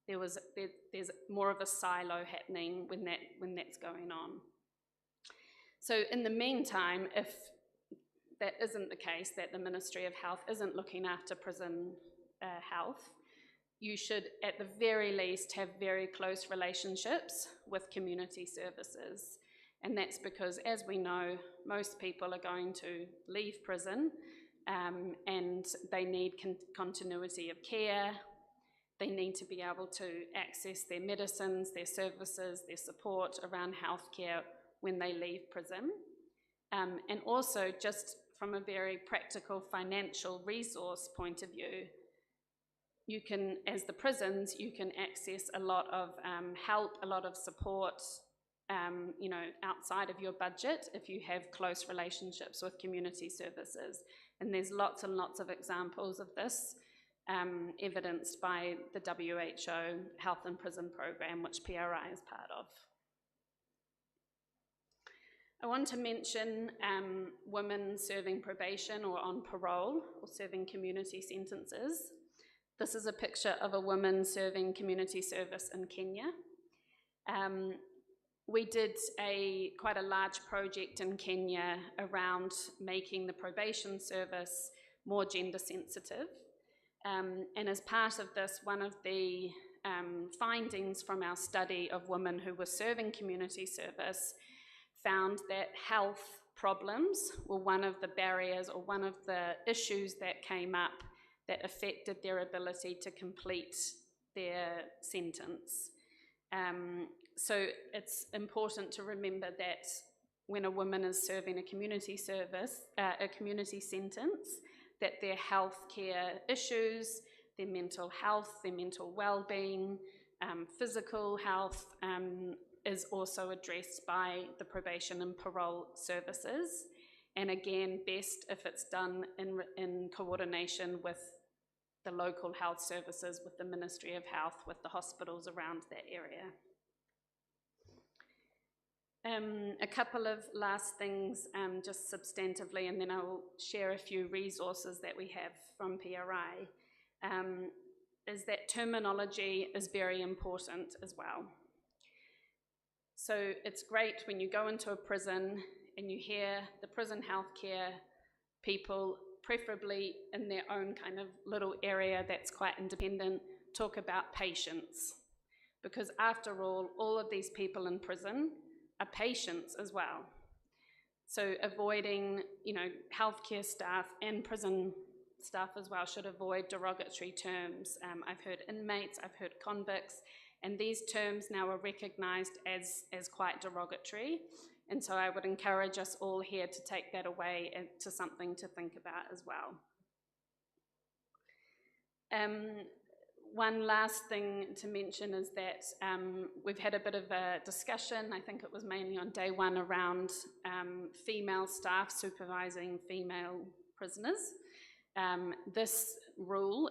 There's more of a silo happening when that's going on. So in the meantime, if that isn't the case, that the Ministry of Health isn't looking after prison health, you should at the very least have very close relationships with community services. And that's because, as we know, most people are going to leave prison and they need continuity of care. They need to be able to access their medicines, their services, their support around healthcare when they leave prison. And also, just from a very practical financial resource point of view, you can, as the prisons, you can access a lot of help, a lot of support, outside of your budget if you have close relationships with community services. And there's lots and lots of examples of this, evidenced by the WHO Health and Prison Program, which PRI is part of. I want to mention women serving probation or on parole or serving community sentences. This is a picture of a woman serving community service in Kenya. We did quite a large project in Kenya around making the probation service more gender sensitive. And as part of this, one of the findings from our study of women who were serving community service found that health problems were one of the barriers or one of the issues that came up that affected their ability to complete their sentence. So it's important to remember that when a woman is serving a community service, a community sentence, that their healthcare issues, their mental health, their mental well-being, physical health is also addressed by the probation and parole services. And again, best if it's done in coordination with the local health services, with the Ministry of Health, with the hospitals around that area. A couple of last things, just substantively, and then I will share a few resources that we have from PRI, is that terminology is very important as well. So it's great when you go into a prison and you hear the prison healthcare people, preferably in their own kind of little area that's quite independent, talk about patients. Because after all of these people in prison are patients as well. So avoiding, healthcare staff and prison staff as well should avoid derogatory terms. I've heard inmates, I've heard convicts, and these terms now are recognised as quite derogatory. And so I would encourage us all here to take that away to something to think about as well. One last thing to mention is that we've had a bit of a discussion, I think it was mainly on day one, around female staff supervising female prisoners. This rule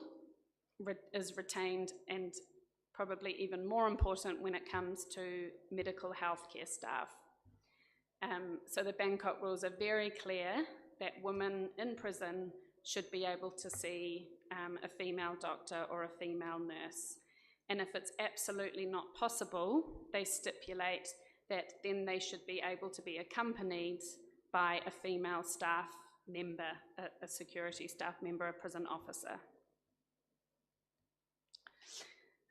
is retained, and probably even more important when it comes to medical healthcare staff. So the Bangkok rules are very clear that women in prison should be able to see a female doctor or a female nurse. And if it's absolutely not possible, they stipulate that then they should be able to be accompanied by a female staff member, a security staff member, a prison officer.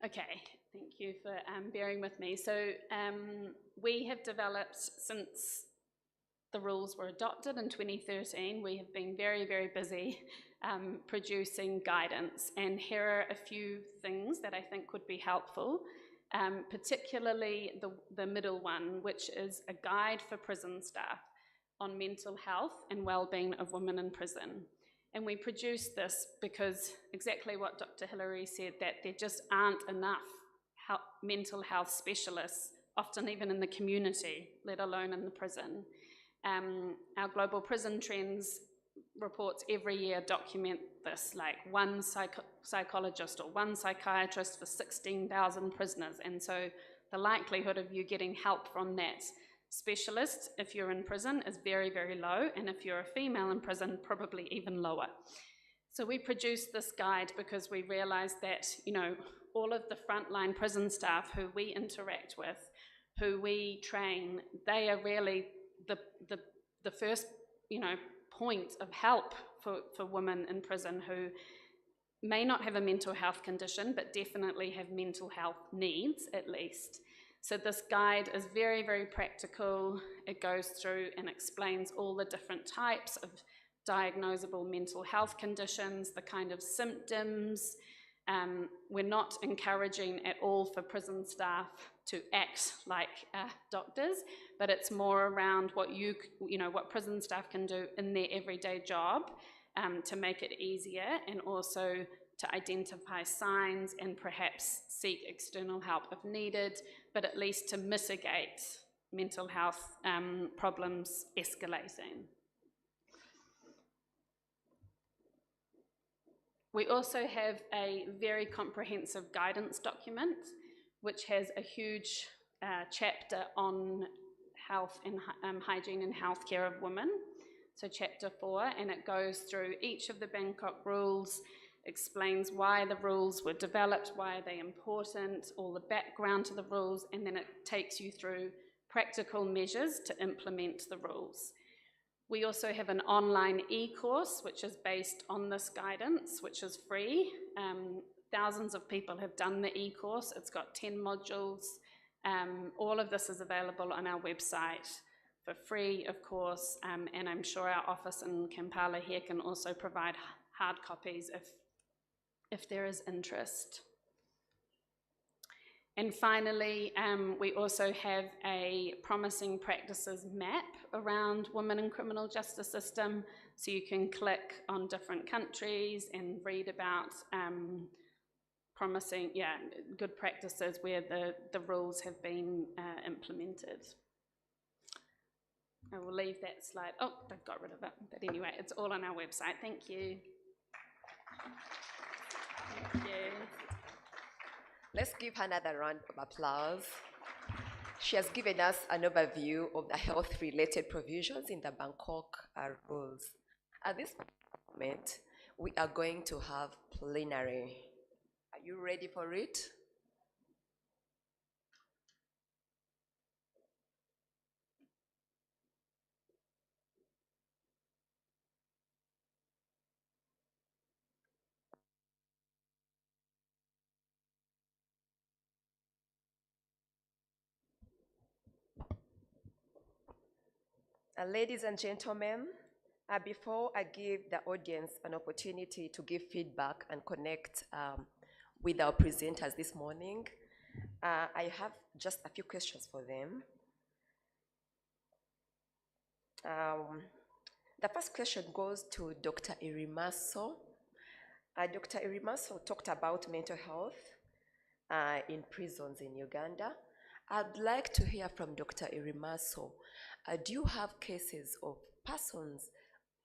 Okay, thank you for bearing with me. So we have developed, since the rules were adopted in 2013, we have been very, very busy producing guidance, and here are a few things that I think would be helpful, particularly the middle one, which is a guide for prison staff on mental health and well-being of women in prison. And we produced this because exactly what Dr. Hillary said, that there just aren't enough mental health specialists, often even in the community, let alone in the prison. Our Global Prison Trends reports every year document this, like one psychologist or one psychiatrist for 16,000 prisoners. And so the likelihood of you getting help from that specialist, if you're in prison, is very, very low. And if you're a female in prison, probably even lower. So we produced this guide because we realized that, you know, all of the frontline prison staff who we interact with, who we train, they are really the first, you know, point of help for women in prison who may not have a mental health condition, but definitely have mental health needs, at least. So this guide is very, very practical. It goes through and explains all the different types of diagnosable mental health conditions, the kind of symptoms. We're not encouraging at all for prison staff to act like doctors, but it's more around what what prison staff can do in their everyday job to make it easier, and also to identify signs and perhaps seek external help if needed, but at least to mitigate mental health problems escalating. We also have a very comprehensive guidance document, which has a huge chapter on health and hygiene and healthcare of women. So chapter 4, and it goes through each of the Bangkok rules, explains why the rules were developed, why are they important, all the background to the rules, and then it takes you through practical measures to implement the rules. We also have an online e-course, which is based on this guidance, which is free. Thousands of people have done the e-course. It's got 10 modules. All of this is available on our website for free, of course, and I'm sure our office in Kampala here can also provide hard copies if there is interest. And finally, we also have a promising practices map around women in criminal justice system, so you can click on different countries and read about promising, good practices where the rules have been implemented. I will leave that slide. Oh, they've got rid of it. But anyway, it's all on our website. Thank you. Thank you. Let's give her another round of applause. She has given us an overview of the health-related provisions in the Bangkok rules. At this moment, we are going to have plenary. Are you ready for it? Ladies and gentlemen, before I give the audience an opportunity to give feedback and connect with our presenters this morning, I have just a few questions for them. The first question goes to Dr. Irimaso. Dr. Irimaso talked about mental health in prisons in Uganda. I'd like to hear from Dr. Irimaso. Do you have cases of persons,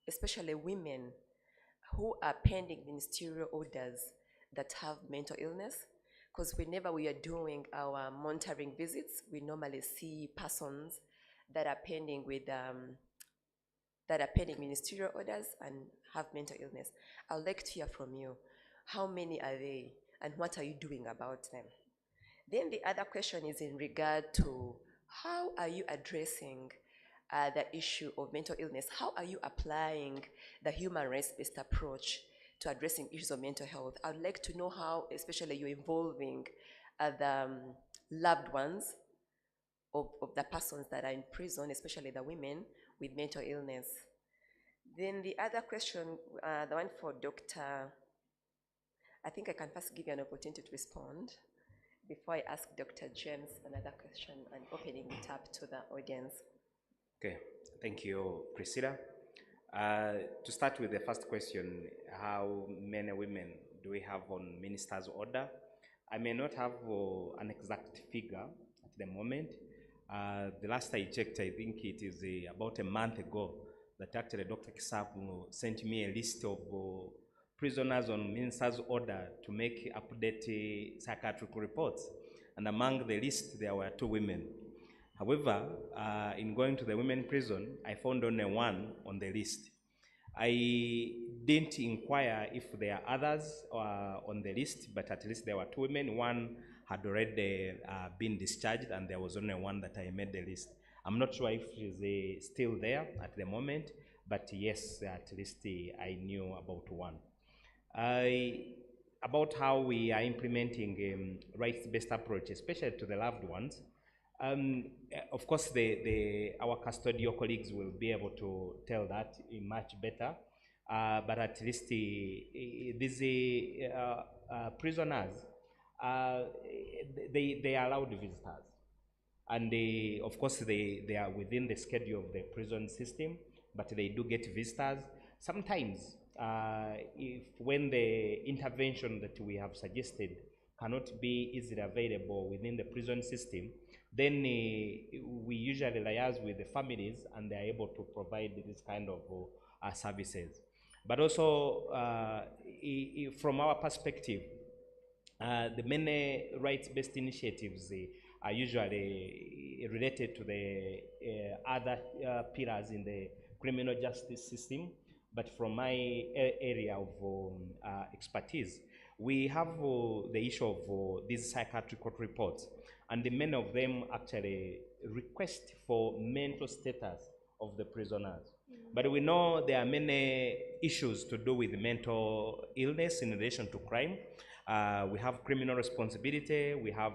especially women, who are pending ministerial orders that have mental illness? Because whenever we are doing our monitoring visits, we normally see persons that are pending with ministerial orders and have mental illness. I'd like to hear from you. How many are they, and what are you doing about them? Then the other question is in regard to how are you addressing the issue of mental illness? How are you applying the human rights-based approach to addressing issues of mental health? I'd like to know how, especially you're involving the loved ones of the persons that are in prison, especially the women with mental illness. Then the other question, the one for Dr. I think I can first give you an opportunity to respond before I ask Dr. James another question and opening it up to the audience. Okay, thank you, Priscilla. To start with the first question, how many women do we have on minister's order? I may not have an exact figure at the moment. The last I checked, I think it is about a month ago that actually Dr. Kisapu sent me a list of prisoners on minister's order to make update psychiatric reports. And among the list, there were 2 women. However, in going to the women prison, I found only 1 on the list. I didn't inquire if there are others on the list, but at least there were 2 women. 1 had already been discharged, and there was only 1 that I made the list. I'm not sure if she's still there at the moment, but yes, at least I knew about 1. About how we are implementing rights-based approach, especially to the loved ones. Of course, our custodial colleagues will be able to tell that much better, but at least these prisoners, they are allowed visitors. And of course, they are within the schedule of the prison system, but they do get visitors. Sometimes, when the intervention that we have suggested cannot be easily available within the prison system, then we usually liaise with the families, and they are able to provide this kind of services. But also, from our perspective, the many rights-based initiatives are usually related to the other pillars in the criminal justice system. But from my area of expertise, we have the issue of these psychiatric court reports, and many of them actually request for mental status of the prisoners. But we know there are many issues to do with mental illness in relation to crime. We have criminal responsibility, we have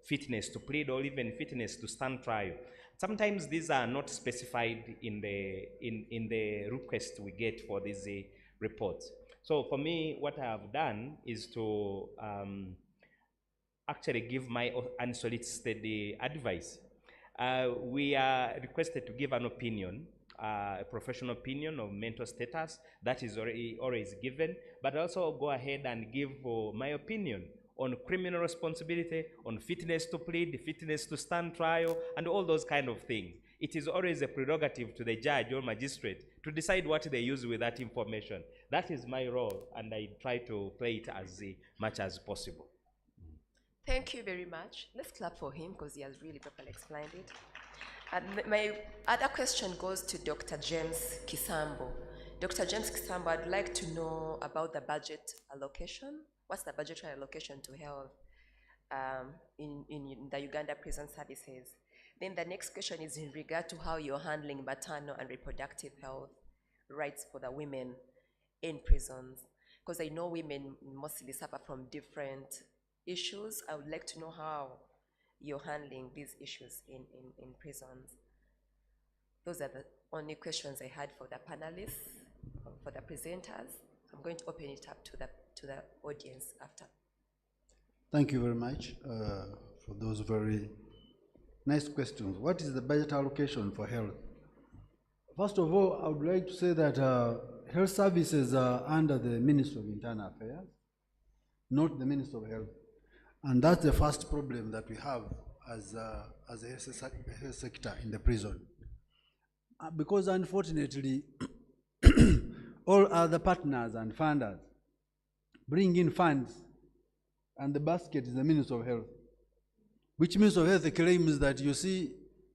fitness to plead, or even fitness to stand trial. Sometimes these are not specified in the request we get for these reports. So for me, what I have done is to actually give my unsolicited advice. We are requested to give an opinion, a professional opinion of mental status. That is always given, but also go ahead and give my opinion on criminal responsibility, on fitness to plead, fitness to stand trial, and all those kind of things. It is always a prerogative to the judge or magistrate to decide what they use with that information. That is my role, and I try to play it as much as possible. Thank you very much. Let's clap for him because he has really properly explained it. My other question goes to Dr. James Kisambo. Dr. James Kisambo, I'd like to know about the budget allocation. What's the budgetary allocation to health in the Uganda prison services? Then the next question is in regard to how you're handling maternal and reproductive health rights for the women in prisons. Because I know women mostly suffer from different issues. I would like to know how you're handling these issues in prisons. Those are the only questions I had for the panelists, for the presenters. I'm going to open it up to the audience after. Thank you very much for those very nice questions. What is the budget allocation for health? First of all, I would like to say that health services are under the Ministry of Internal Affairs, not the Ministry of Health. And that's the first problem that we have as a health sector in the prison. Because unfortunately, all other partners and funders bring in funds, and the basket is the Ministry of Health, which Ministry of Health claims that, you see,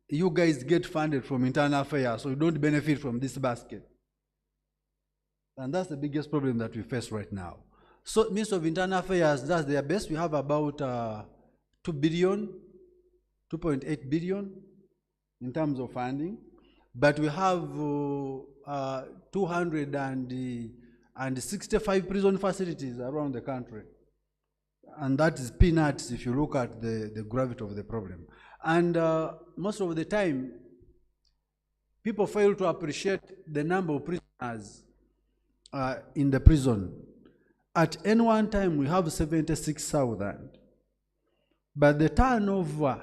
you guys get funded from Internal Affairs, so you don't benefit from this basket. And that's the biggest problem that we face right now. So Ministry of Internal Affairs does their best. We have about 2.8 billion in terms of funding, but we have 265 prison facilities around the country. And that is peanuts if you look at the gravity of the problem. And most of the time, people fail to appreciate the number of prisoners in the prison. At any one time, we have 76,000. But the turnover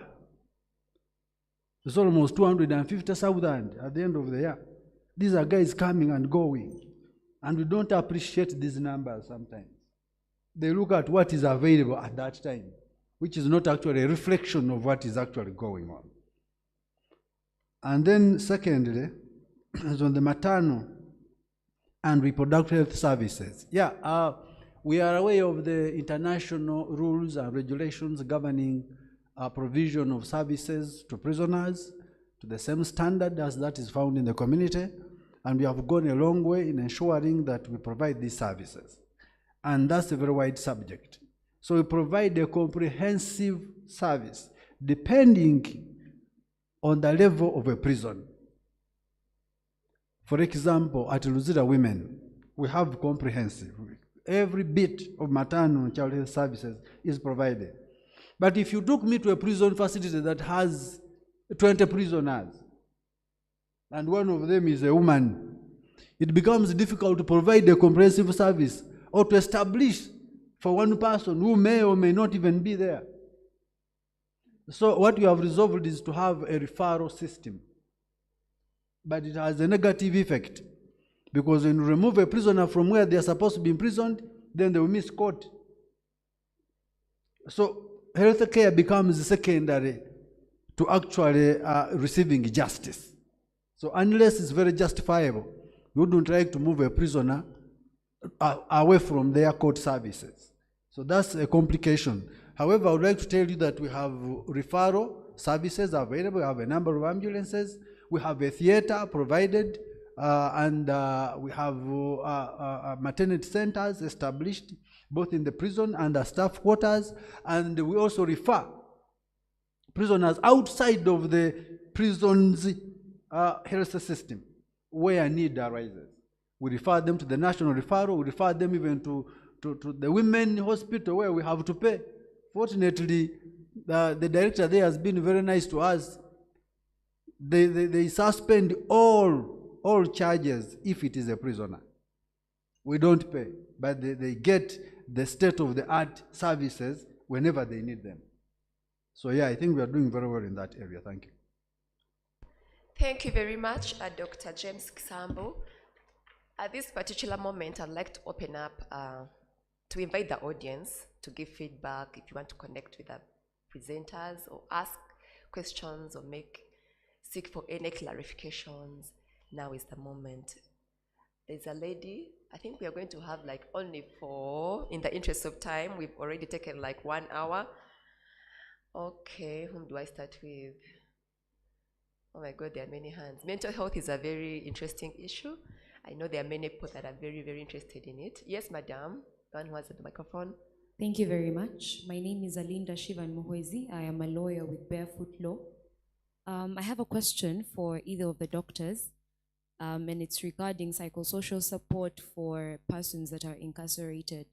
is almost 250,000 at the end of the year. These are guys coming and going. And we don't appreciate these numbers sometimes. They look at what is available at that time, which is not actually a reflection of what is actually going on. And then secondly, is on the maternal and reproductive health services. We are aware of the international rules and regulations governing provision of services to prisoners to the same standard as that is found in the community, and we have gone a long way in ensuring that we provide these services. And that's a very wide subject. So we provide a comprehensive service depending on the level of a prison. For example, at Luzira Women, we have comprehensive. Every bit of maternal and child health services is provided. But if you took me to a prison facility that has 20 prisoners, and one of them is a woman, it becomes difficult to provide a comprehensive service or to establish for one person who may or may not even be there. So what you have resolved is to have a referral system. But it has a negative effect, because when you remove a prisoner from where they are supposed to be imprisoned, then they will miss court. So health care becomes secondary to actually receiving justice. So unless it's very justifiable, you wouldn't like to move a prisoner away from their court services. So that's a complication. However, I would like to tell you that we have referral services available. We have a number of ambulances. We have a theater provided, and we have maternity centers established both in the prison and the staff quarters. And we also refer prisoners outside of the prison's health system where need arises. We refer them to the national referral. We refer them even to the women hospital where we have to pay. Fortunately, the director there has been very nice to us. They suspend all charges if it is a prisoner. We don't pay, but they get the state-of-the-art services whenever they need them. So yeah, I think we are doing very well in that area. Thank you. Thank you very much, Dr. James Kisambo. At this particular moment, I'd like to open up to invite the audience to give feedback if you want to connect with the presenters or ask questions or seek for any clarifications. Now is the moment. There's a lady. I think we are going to have like only 4 in the interest of time. We've already taken like 1 hour. Okay, whom do I start with? Oh my God, there are many hands. Mental health is a very interesting issue. I know there are many people that are very, very interested in it. Yes, madam, the one who has the microphone. Thank you very much. My name is Alinda Shivan Muhwezi. I am a lawyer with Barefoot Law. I have a question for either of the doctors, and it's regarding psychosocial support for persons that are incarcerated.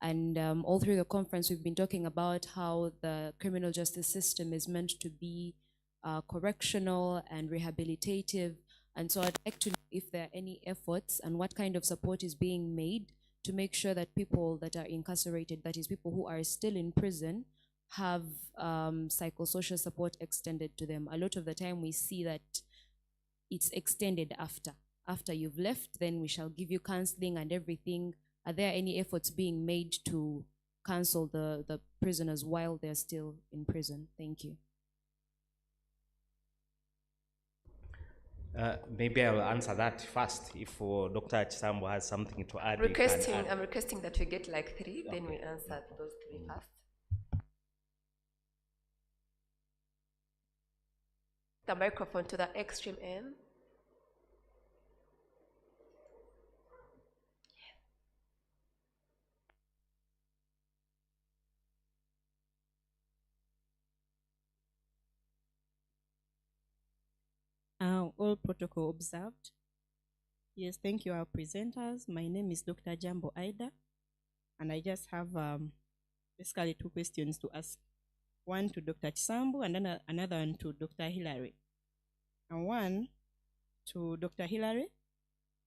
And all through the conference, we've been talking about how the criminal justice system is meant to be correctional and rehabilitative. And so I'd like to know if there are any efforts and what kind of support is being made to make sure that people that are incarcerated, that is people who are still in prison, have psychosocial support extended to them. A lot of the time we see that it's extended after after you've left, then we shall give you counseling and everything. Are there any efforts being made to counsel the prisoners while they're still in prison? Thank you. Maybe I will answer that first. If Dr. Chisambo has something to add, he can add. I'm requesting that we get like 3, then we answer those 3 first. The microphone to the extreme end. All protocol observed. Yes, thank you, our presenters. My name is Dr. Jambo Aida, and I just have basically 2 questions to ask. One to Dr. Chisambo and then another one to Dr. Hillary. And one to Dr. Hillary,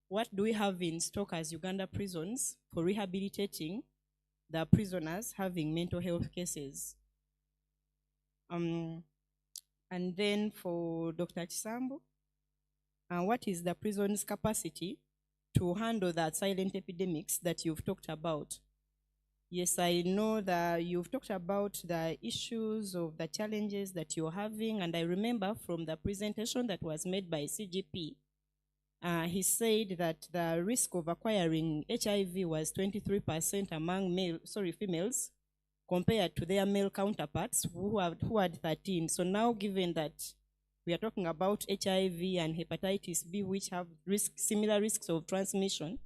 what do we have in stock as Uganda prisons for rehabilitating the prisoners having mental health cases? And then for Dr. Chisambo, what is the prison's capacity to handle that silent epidemics that you've talked about? Yes, I know that you've talked about the issues of the challenges that you're having, and I remember from the presentation that was made by CGP, he said that the risk of acquiring HIV was 23% among females, compared to their male counterparts who had 13. So now, given that we are talking about HIV and hepatitis B, which have similar risks of transmission,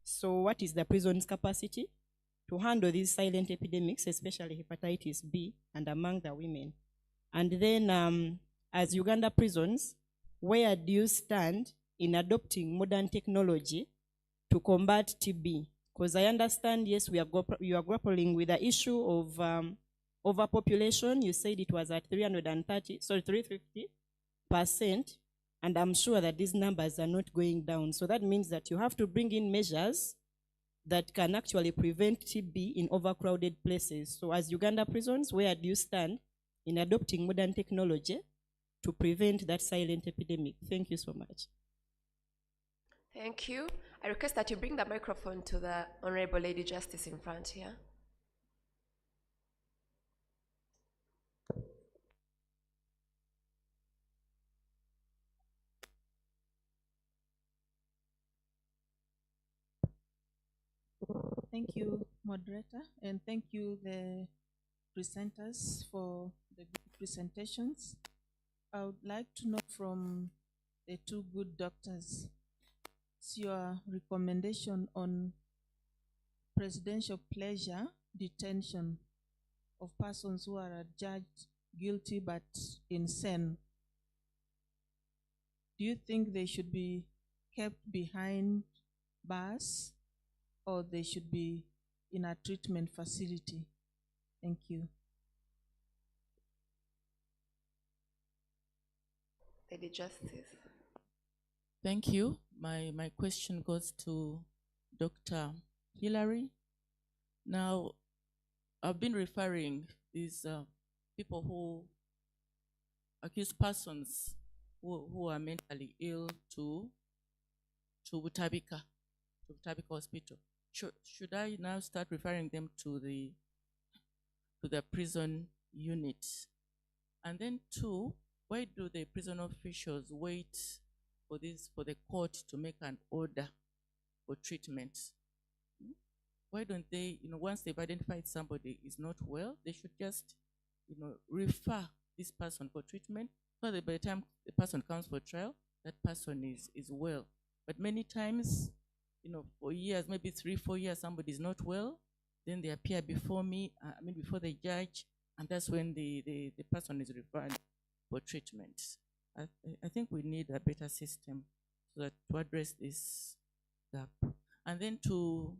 so what is the prison's capacity to handle these silent epidemics, especially hepatitis B, and among the women? And then, as Uganda prisons, where do you stand in adopting modern technology to combat TB? Because I understand, yes, you are grappling with the issue of overpopulation. You said it was at 350%, and I'm sure that these numbers are not going down. So that means that you have to bring in measures that can actually prevent TB in overcrowded places. So as Uganda prisons, where do you stand in adopting modern technology to prevent that silent epidemic? Thank you so much. Thank you. I request that you bring the microphone to the Honorable Lady Justice in front here. Thank you, moderator, and thank you, the presenters, for the good presentations. I would like to know from the 2 good doctors your recommendation on presidential pleasure detention of persons who are judged guilty but insane. Do you think they should be kept behind bars, or they should be in a treatment facility? Thank you. Lady Justice. Thank you. My question goes to Dr. Hillary. Now, I've been referring these people who accused persons who are mentally ill to Butabika Hospital. Should I now start referring them to the prison unit? And then 2, why do the prison officials wait for the court to make an order for treatment? Why don't they, once they've identified somebody is not well, they should just, refer this person for treatment, so that by the time the person comes for trial, that person is well. But many times, for years, maybe 3-4 years, somebody is not well, then they appear before me, before the judge, and that's when the person is referred for treatment. I think we need a better system so that to address this gap. And then to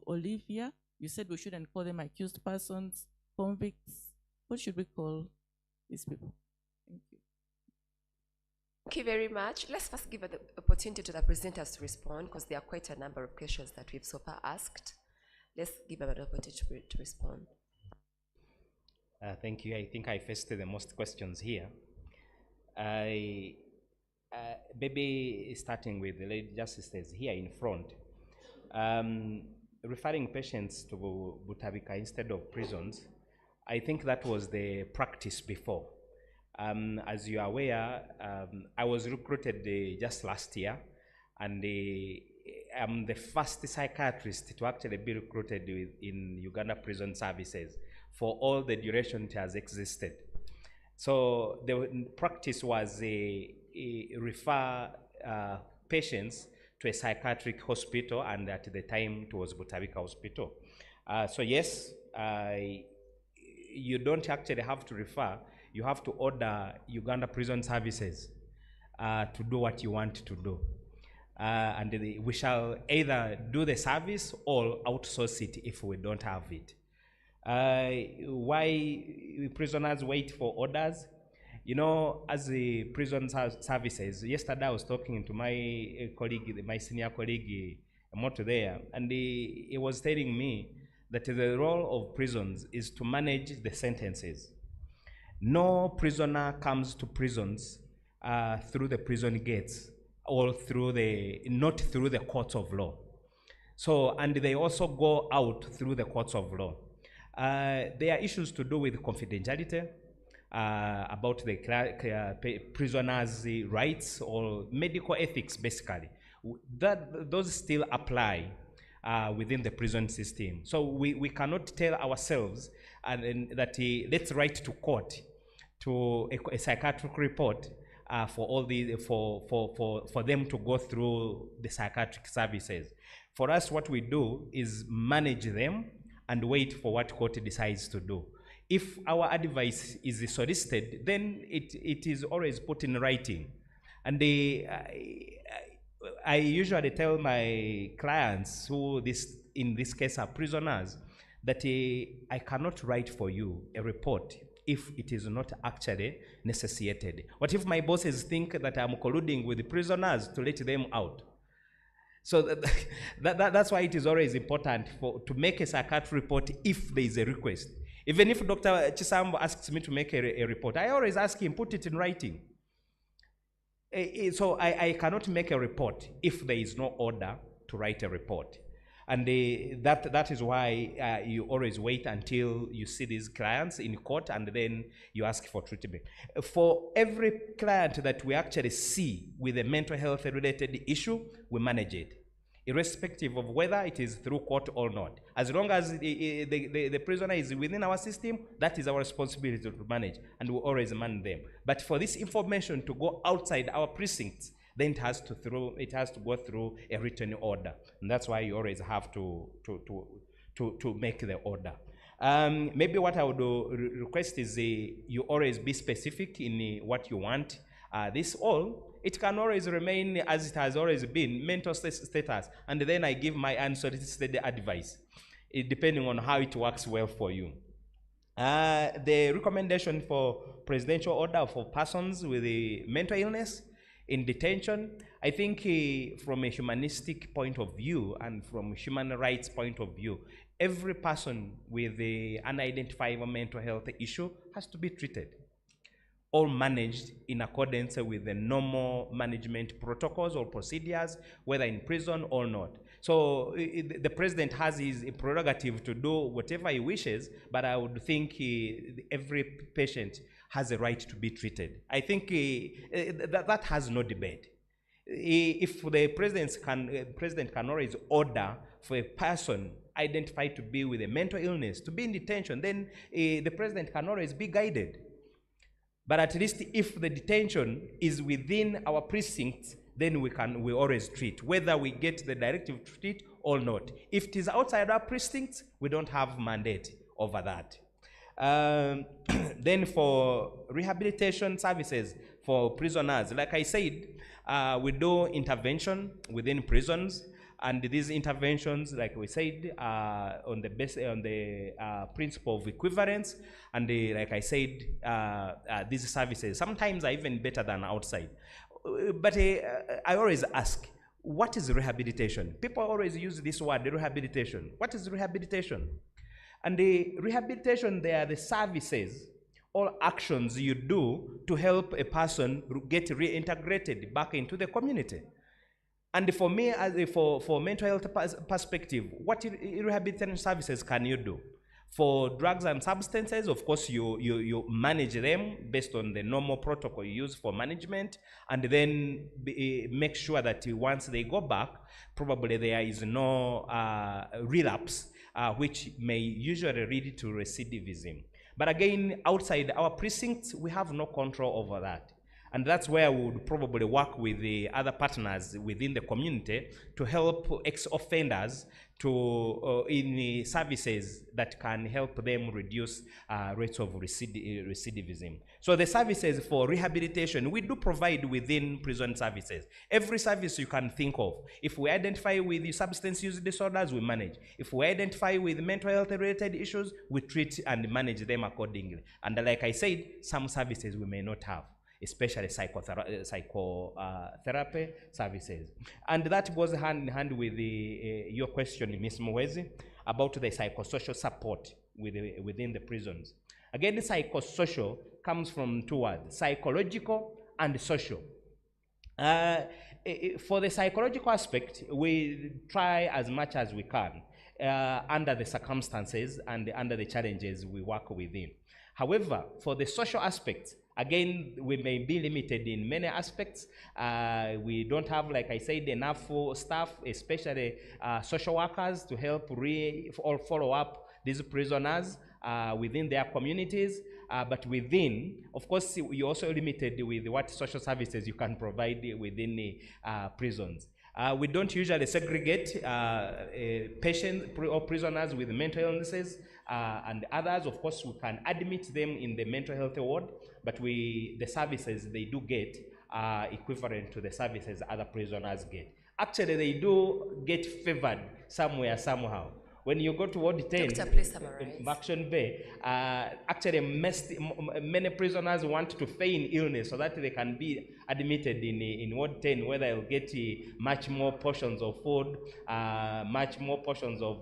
Olivia, you said we shouldn't call them accused persons, convicts. What should we call these people? Thank you. Thank you very much. Let's first give the opportunity to the presenters to respond, because there are quite a number of questions that we've so far asked. Let's give them an opportunity to respond. Thank you. I think I faced the most questions here. I maybe starting with the lady justices here in front, referring patients to Butabika instead of prisons, I think that was the practice before. As you are aware, I was recruited just last year, and I'm the first psychiatrist to actually be recruited in Uganda Prison Services for all the duration it has existed. So the practice was refer patients to a psychiatric hospital, and at the time it was Butabika Hospital. So yes, you don't actually have to refer, you have to order Uganda Prison Services to do what you want to do. And we shall either do the service or outsource it if we don't have it. Why prisoners wait for orders? You know, as the prison services, yesterday I was talking to my colleague, my senior colleague, Moto there, and he was telling me that the role of prisons is to manage the sentences. No prisoner comes to prisons through the prison gates or not through the courts of law. So, and they also go out through the courts of law. There are issues to do with confidentiality, about the prisoners' rights or medical ethics, basically. Those still apply within the prison system. So we cannot tell ourselves that let's write to court to a psychiatric report for them to go through the psychiatric services. For us, what we do is manage them and wait for what court decides to do. If our advice is solicited, then it is always put in writing. And I usually tell my clients, who in this case are prisoners, that I cannot write for you a report if it is not actually necessitated. What if my bosses think that I'm colluding with the prisoners to let them out? So that's why it is always important to make a psychiatric report if there is a request. Even if Dr. Chisambo asks me to make a report, I always ask him, put it in writing. So I cannot make a report if there is no order to write a report. And that is why you always wait until you see these clients in court, and then you ask for treatment. For every client that we actually see with a mental health related issue, we manage it, irrespective of whether it is through court or not. As long as the prisoner is within our system, that is our responsibility to manage, and we always manage them. But for this information to go outside our precincts, then it has to go through a written order, and that's why you always have to make the order. Maybe what I would request is you always be specific in what you want. It can always remain as it has always been, mental status, and then I give my unsolicited advice, depending on how it works well for you. The recommendation for presidential order for persons with a mental illness in detention, I think from a humanistic point of view and from a human rights point of view, every person with an unidentifiable mental health issue has to be treated, all managed in accordance with the normal management protocols or procedures, whether in prison or not. So the president has his prerogative to do whatever he wishes, but I would think every patient has a right to be treated. I think that has no debate. If the president can always order for a person identified to be with a mental illness to be in detention, then the president can always be guided. But at least if the detention is within our precincts, then we always treat, whether we get the directive to treat or not. If it is outside our precincts, we don't have mandate over that. Then for rehabilitation services for prisoners, like I said, we do intervention within prisons, and these interventions, like we said, on the principle of equivalence, and like I said, these services sometimes are even better than outside. But I always ask, what is rehabilitation? People always use this word, rehabilitation. What is rehabilitation? And the rehabilitation, they are the services all actions you do to help a person get reintegrated back into the community. And for me, for mental health perspective, what rehabilitation services can you do? For drugs and substances, of course, you manage them based on the normal protocol you use for management, and then make sure that once they go back, probably there is no relapse, which may usually lead to recidivism. But again, outside our precincts, we have no control over that. And that's where we would probably work with the other partners within the community to help ex-offenders to in the services that can help them reduce rates of recidivism. So the services for rehabilitation, we do provide within prison services. Every service you can think of. If we identify with the substance use disorders, we manage. If we identify with mental health related issues, we treat and manage them accordingly. And like I said, some services we may not have, especially psychotherapy services. And that goes hand in hand with your question, Ms. Muhwezi, about the psychosocial support within the prisons. Again, the psychosocial comes from two words, psychological and social. For the psychological aspect, we try as much as we can under the circumstances and under the challenges we work within. However, for the social aspect, again, we may be limited in many aspects. We don't have, like I said, enough staff, especially social workers, to help or follow up these prisoners within their communities. But within, of course, you're also limited with what social services you can provide within the prisons. We don't usually segregate patients or prisoners with mental illnesses and others. Of course, we can admit them in the mental health ward, but the services they do get are equivalent to the services other prisoners get. Actually, they do get favored somewhere, somehow. When you go to Ward 10, Doctor, please summarize. Action Bay, actually many prisoners want to feign illness so that they can be admitted in Ward 10, where they'll get much more portions of food, much more portions of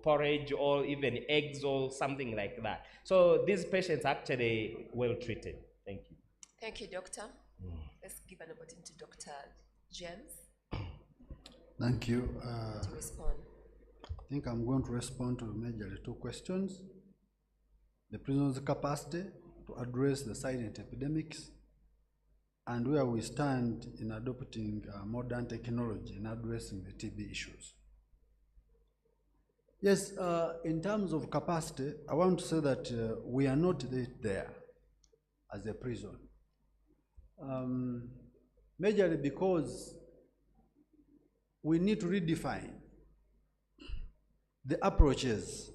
porridge, or even eggs or something like that. So these patients are actually well treated. Thank you. Thank you, Doctor. Let's give an opportunity to Dr. James Thank you. to respond. I think I'm going to respond to majorly two questions. The prison's capacity to address the silent epidemics and where we stand in adopting modern technology in addressing the TB issues. Yes, in terms of capacity, I want to say that we are not there as a prison. Majorly because we need to redefine the approaches,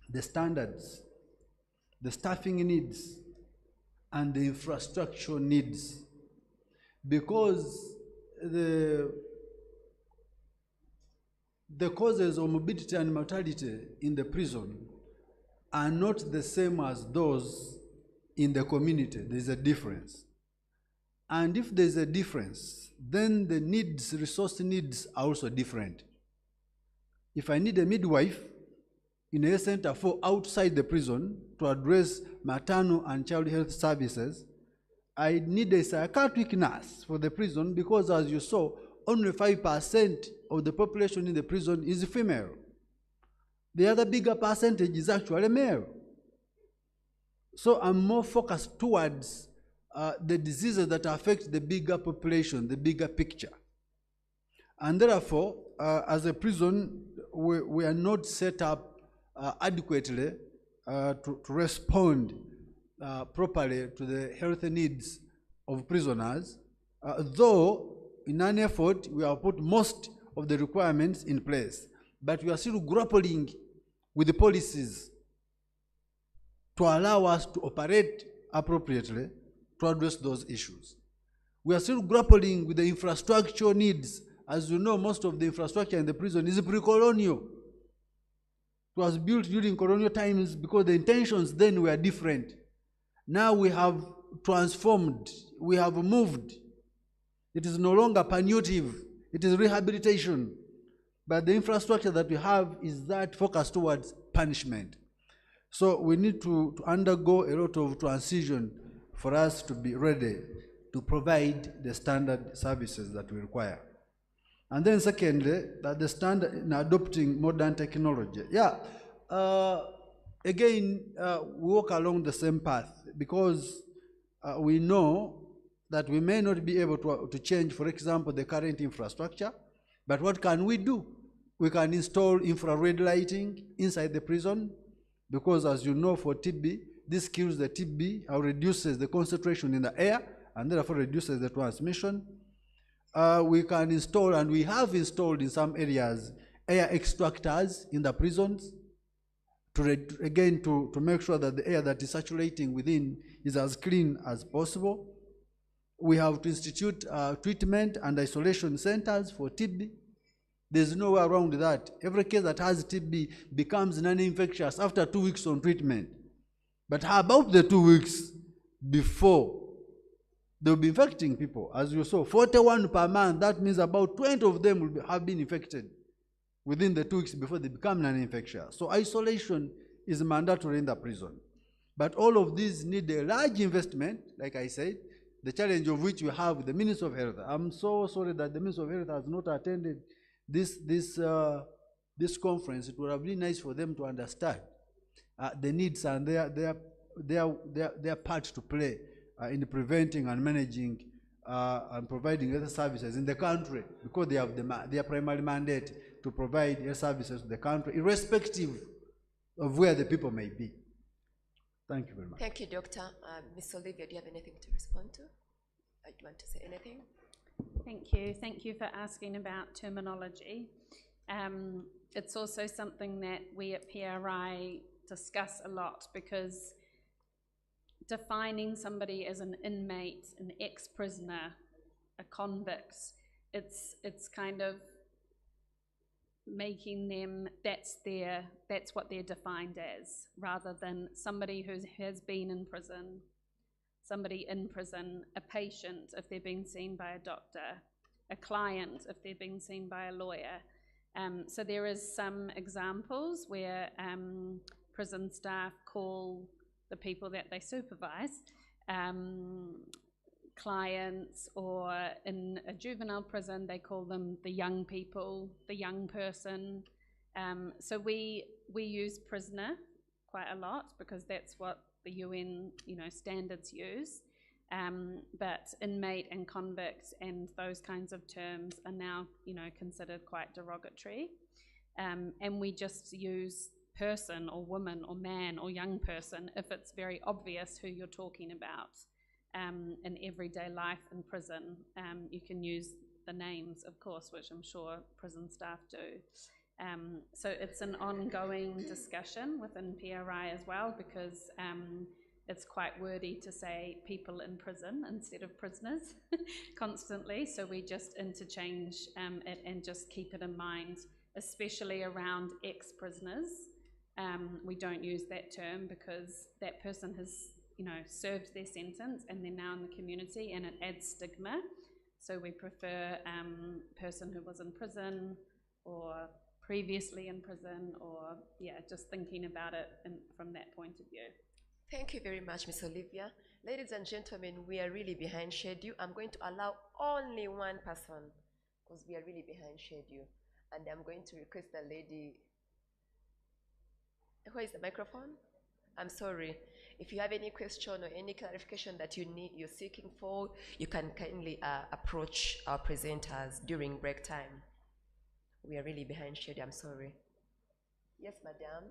the standards, the staffing needs, and the infrastructure needs, because the causes of morbidity and mortality in the prison are not the same as those in the community. There's a difference. And if there's a difference, then the needs, resource needs are also different. If I need a midwife in a center for outside the prison to address maternal and child health services, I need a psychiatric nurse for the prison because, as you saw, only 5% of the population in the prison is female. The other bigger percentage is actually male. So I'm more focused towards the diseases that affect the bigger population, the bigger picture. And therefore, as a prison, we are not set up adequately to respond properly to the health needs of prisoners, though in an effort we have put most of the requirements in place, but we are still grappling with the policies to allow us to operate appropriately to address those issues. We are still grappling with the infrastructure needs. As you know, most of the infrastructure in the prison is pre-colonial. It was built during colonial times because the intentions then were different. Now we have transformed, we have moved. It is no longer palliative, it is rehabilitation. But the infrastructure that we have is that focused towards punishment. So we need to undergo a lot of transition for us to be ready to provide the standard services that we require. And then secondly, that the standard in adopting modern technology. Again, we walk along the same path because we know that we may not be able to change, for example, the current infrastructure, but what can we do? We can install infrared lighting inside the prison because, as you know, for TB, this kills the TB or reduces the concentration in the air and therefore reduces the transmission. We can install, and we have installed in some areas, air extractors in the prisons to make sure that the air that is circulating within is as clean as possible. We have to institute treatment and isolation centers for TB. There's no way around that. Every case that has TB becomes non-infectious after 2 weeks on treatment. But how about the 2 weeks before? They'll be infecting people. As you saw, 41 per month, that means about 20 of them will have been infected within the 2 weeks before they become non-infectious. So isolation is mandatory in the prison. But all of these need a large investment, like I said, the challenge of which we have with the Ministry of Health. I'm so sorry that the Ministry of Health has not attended this conference. It would have been nice for them to understand the needs and their part to play in preventing and managing and providing health services in the country, because they have their primary mandate to provide health services to the country, irrespective of where the people may be. Thank you very much. Thank you, Doctor. Ms. Olivia, do you have anything to respond to? Do you want to say anything? Thank you. Thank you for asking about terminology. It's also something that we at PRI discuss a lot, because defining somebody as an inmate, an ex-prisoner, a convict, it's kind of making them, that's what they're defined as, rather than somebody who has been in prison, somebody in prison, a patient if they're being seen by a doctor, a client if they're being seen by a lawyer. So there is some examples where prison staff call the people that they supervise clients, or in a juvenile prison they call them the young people, the young person. So we use prisoner quite a lot because that's what the UN standards use, but inmate and convict and those kinds of terms are now considered quite derogatory, and we just use person or woman or man or young person if it's very obvious who you're talking about. In everyday life in prison, you can use the names, of course, which I'm sure prison staff do. So it's an ongoing discussion within PRI as well, because it's quite wordy to say people in prison instead of prisoners constantly. So we just interchange it and just keep it in mind, especially around ex-prisoners. We don't use that term because that person has served their sentence and they're now in the community, and it adds stigma. So we prefer person who was in prison or previously in prison, or just thinking about it from that point of view. Thank you very much, Ms. Olivia. Ladies and gentlemen, we are really behind schedule. I'm going to allow only one person because we are really behind schedule. And I'm going to request the lady. Where is the microphone? I'm sorry. If you have any question or any clarification that you're seeking for, you can kindly approach our presenters during break time. We are really behind schedule. I'm sorry. Yes, madam.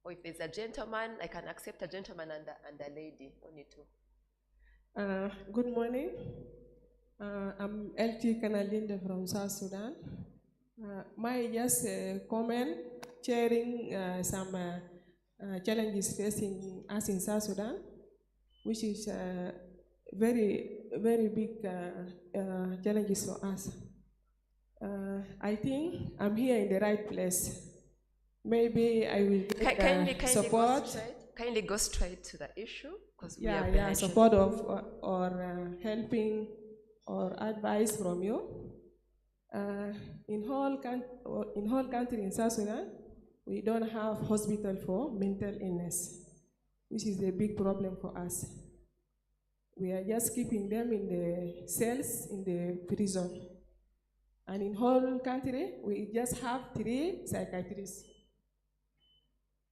Or if there's a gentleman, I can accept a gentleman and a lady. Only two. Good morning. I'm LT Kanalinde from South Sudan. My just comment, sharing some challenges facing us in South Sudan, which is very, very big challenges for us. I think I'm here in the right place. Maybe I will get support. Kindly go straight to the issue, because support of or helping or advice from you. In whole country in South Sudan, we don't have hospital for mental illness, which is a big problem for us. We are just keeping them in the cells in the prison. And in whole country, we just have 3 psychiatrists.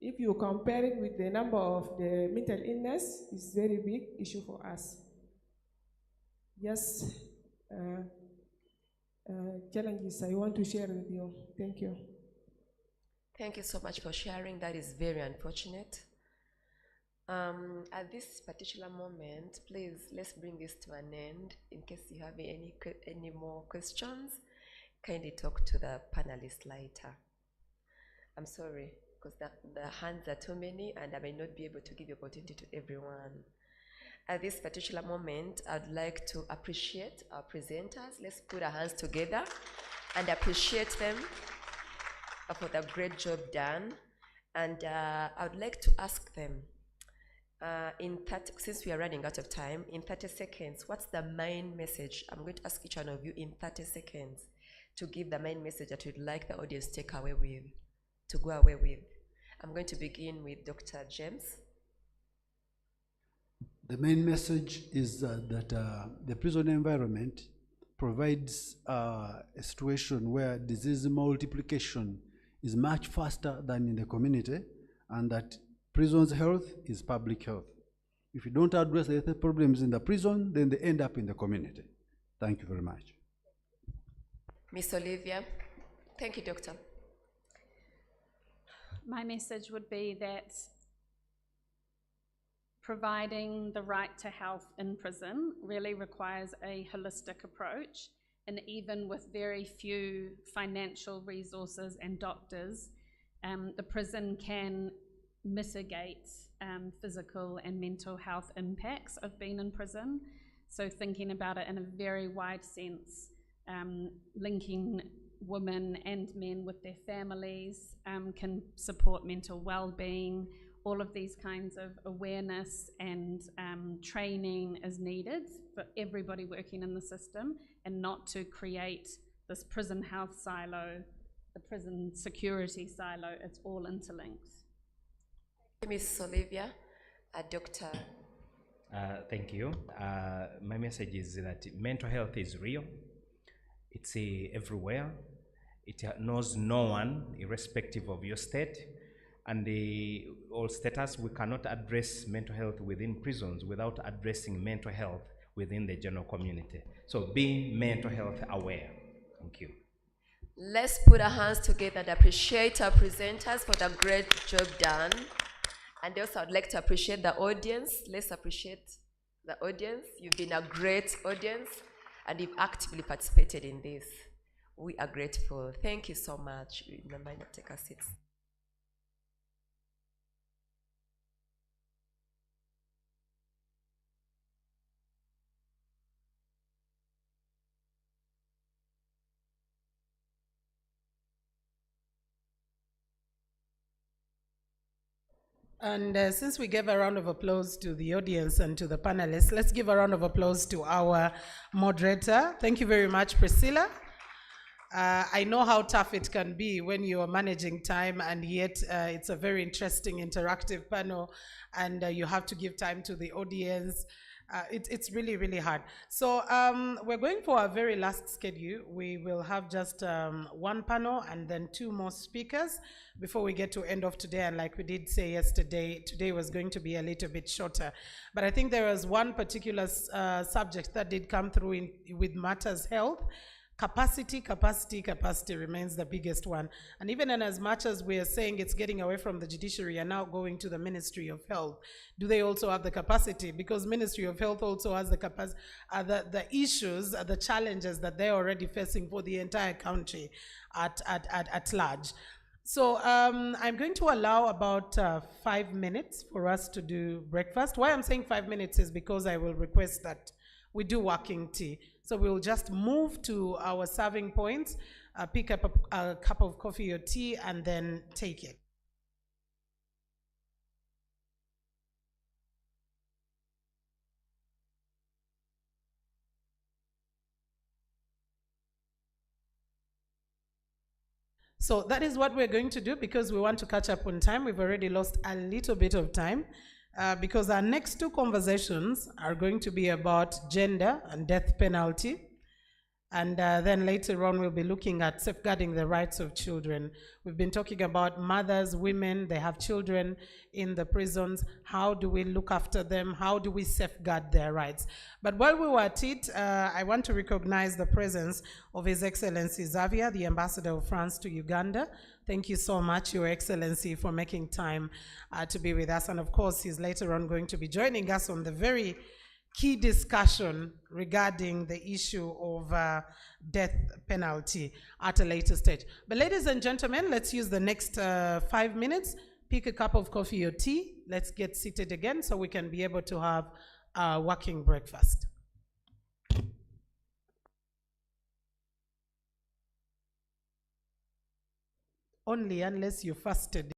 If you compare it with the number of the mental illness, it's very big issue for us. Just challenges I want to share with you. Thank you. Thank you so much for sharing. That is very unfortunate. At this particular moment, please, let's bring this to an end. In case you have any more questions, kindly talk to the panelists later. I'm sorry, because the hands are too many and I may not be able to give the opportunity to everyone. At this particular moment, I'd like to appreciate our presenters. Let's put our hands together and appreciate them for the great job done. And I would like to ask them, since we are running out of time, in 30 seconds, what's the main message? I'm going to ask each one of you in 30 seconds to give the main message that you'd like the audience to go away with. I'm going to begin with Dr. James. The main message is that the prison environment provides a situation where disease multiplication is much faster than in the community, and that prison's health is public health. If you don't address the health problems in the prison, then they end up in the community. Thank you very much. Miss Olivia. Thank you, Doctor. My message would be that providing the right to health in prison really requires a holistic approach, and even with very few financial resources and doctors, the prison can mitigate physical and mental health impacts of being in prison. So thinking about it in a very wide sense, linking women and men with their families can support mental well-being. All of these kinds of awareness and training is needed for everybody working in the system, and not to create this prison health silo, the prison security silo. It's all interlinked. Ms. Olivia, a doctor. Thank you. My message is that mental health is real. It's everywhere. It knows no one, irrespective of your state and all status. We cannot address mental health within prisons without addressing mental health within the general community. So be mental health aware. Thank you. Let's put our hands together and appreciate our presenters for the great job done. And also I'd like to appreciate the audience. Let's appreciate the audience. You've been a great audience and you've actively participated in this. We are grateful. Thank you so much. Remember to take our seats. And since we gave a round of applause to the audience and to the panelists, let's give a round of applause to our moderator. Thank you very much, Priscilla. I know how tough it can be when you are managing time, and yet it's a very interesting interactive panel, and you have to give time to the audience. It's really, really hard. So we're going for our very last schedule. We will have just one panel and then 2 more speakers before we get to end of today. And like we did say yesterday, today was going to be a little bit shorter. But I think there was one particular subject that did come through with matters health. Capacity remains the biggest one. And even in as much as we are saying it's getting away from the judiciary and now going to the Ministry of Health, do they also have the capacity? Because Ministry of Health also has the capacity, the issues, the challenges that they're already facing for the entire country at large. So I'm going to allow about 5 minutes for us to do breakfast. Why I'm saying 5 minutes is because I will request that we do working tea. So we'll just move to our serving points, pick up a cup of coffee or tea, and then take it. So that is what we're going to do because we want to catch up on time. We've already lost a little bit of time because our next two conversations are going to be about gender and death penalty. And then later on, we'll be looking at safeguarding the rights of children. We've been talking about mothers, women, they have children in the prisons. How do we look after them? How do we safeguard their rights? But while we were at it, I want to recognize the presence of His Excellency Xavier, the Ambassador of France to Uganda. Thank you so much, Your Excellency, for making time to be with us. And of course, he's later on going to be joining us on the very key discussion regarding the issue of death penalty at a later stage. But ladies and gentlemen, let's use the next 5 minutes, pick a cup of coffee or tea, let's get seated again so we can be able to have a working breakfast. Only unless you fasted.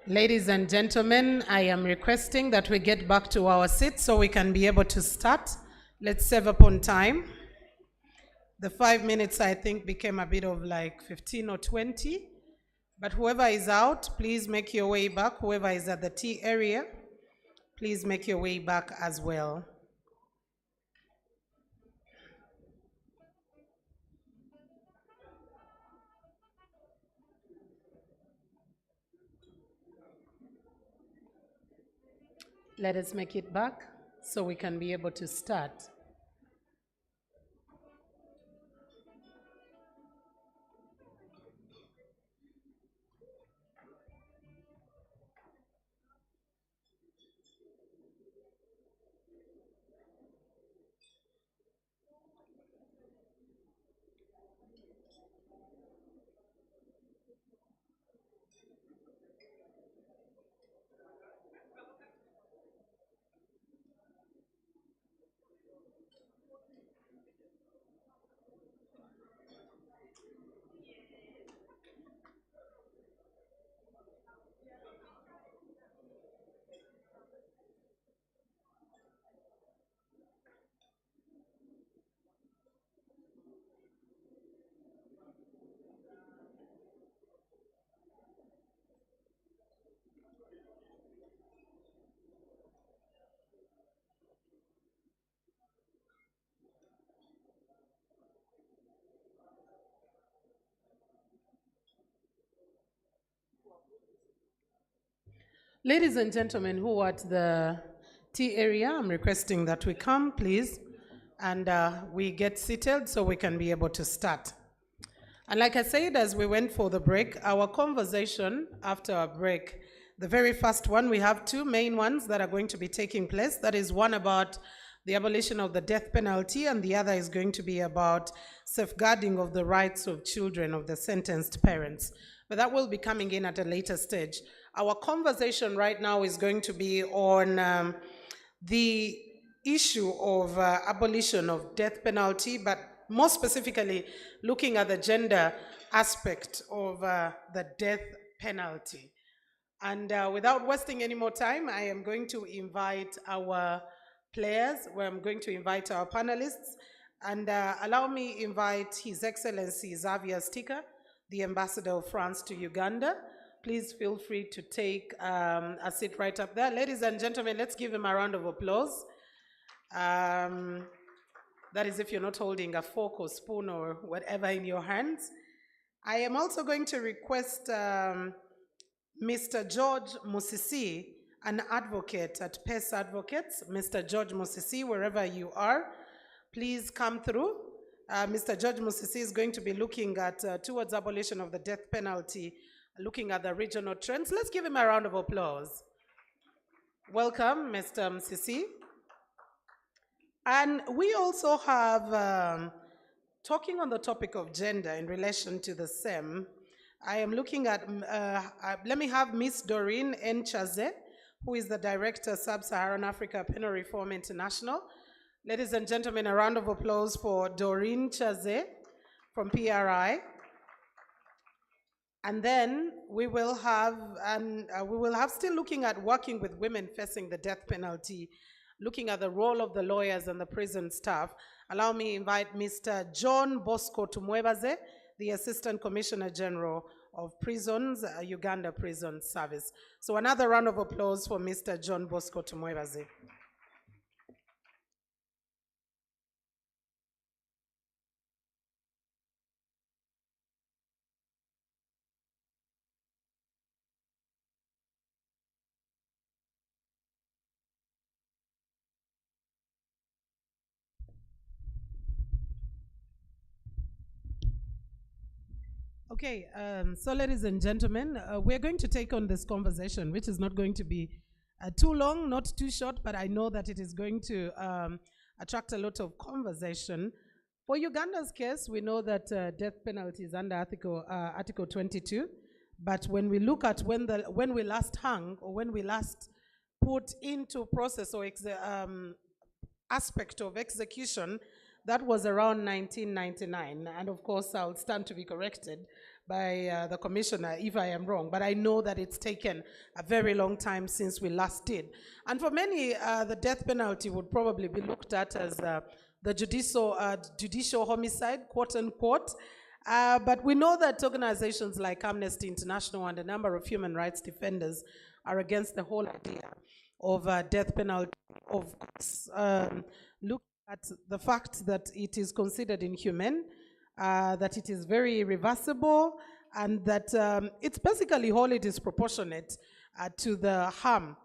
Ladies and gentlemen, I am requesting that we get back to our seats so we can be able to start. Let's save upon time. The 5 minutes, I think, became a bit of like 15 or 20. But whoever is out, please make your way back. Whoever is at the tea area, please make your way back as well. Let us make it back so we can be able to start. Ladies and gentlemen who are at the tea area, I'm requesting that we come, please, and we get seated so we can be able to start. And like I said, as we went for the break, our conversation after our break, the very first one, we have two main ones that are going to be taking place. That is one about the abolition of the death penalty, and the other is going to be about safeguarding of the rights of children of the sentenced parents. But that will be coming in at a later stage. Our conversation right now is going to be on the issue of abolition of death penalty, but more specifically looking at the gender aspect of the death penalty. And without wasting any more time, I am going to invite our players, where I'm going to invite our panelists, and allow me invite His Excellency Xavier Stika, the Ambassador of France to Uganda. Please feel free to take a seat right up there. Ladies and gentlemen, let's give him a round of applause. That is if you're not holding a fork or spoon or whatever in your hands. I am also going to request Mr. George Musisi, an advocate at PES Advocates. Mr. George Musisi, wherever you are, please come through. Mr. George Musisi is going to be looking at towards abolition of the death penalty, looking at the regional trends. Let's give him a round of applause. Welcome, Mr. Musisi. And we also have, talking on the topic of gender in relation to the same, I am looking at, let me have Miss Doreen Nchaze, who is the Director, Sub-Saharan Africa Penal Reform International. Ladies and gentlemen, a round of applause for Doreen Chaze from PRI. And then we will have still looking at working with women facing the death penalty, looking at the role of the lawyers and the prison staff. Allow me to invite Mr. John Bosco Tumwebaze, the Assistant Commissioner General of Prisons, Uganda Prison Service. So another round of applause for Mr. John Bosco Tumwebaze. Okay, so ladies and gentlemen, we're going to take on this conversation, which is not going to be too long, not too short, but I know that it is going to attract a lot of conversation. For Uganda's case, we know that death penalty is under Article 22, but when we look at when we last hung, or when we last put into process or aspect of execution, that was around 1999, and of course I'll stand to be corrected, by the commissioner, if I am wrong, but I know that it's taken a very long time since we last did. And for many, the death penalty would probably be looked at as the judicial homicide, quote unquote. But we know that organizations like Amnesty International and a number of human rights defenders are against the whole idea of death penalty. Of course, look at the fact that it is considered inhumane, that it is very irreversible, and that it's basically wholly disproportionate to the harm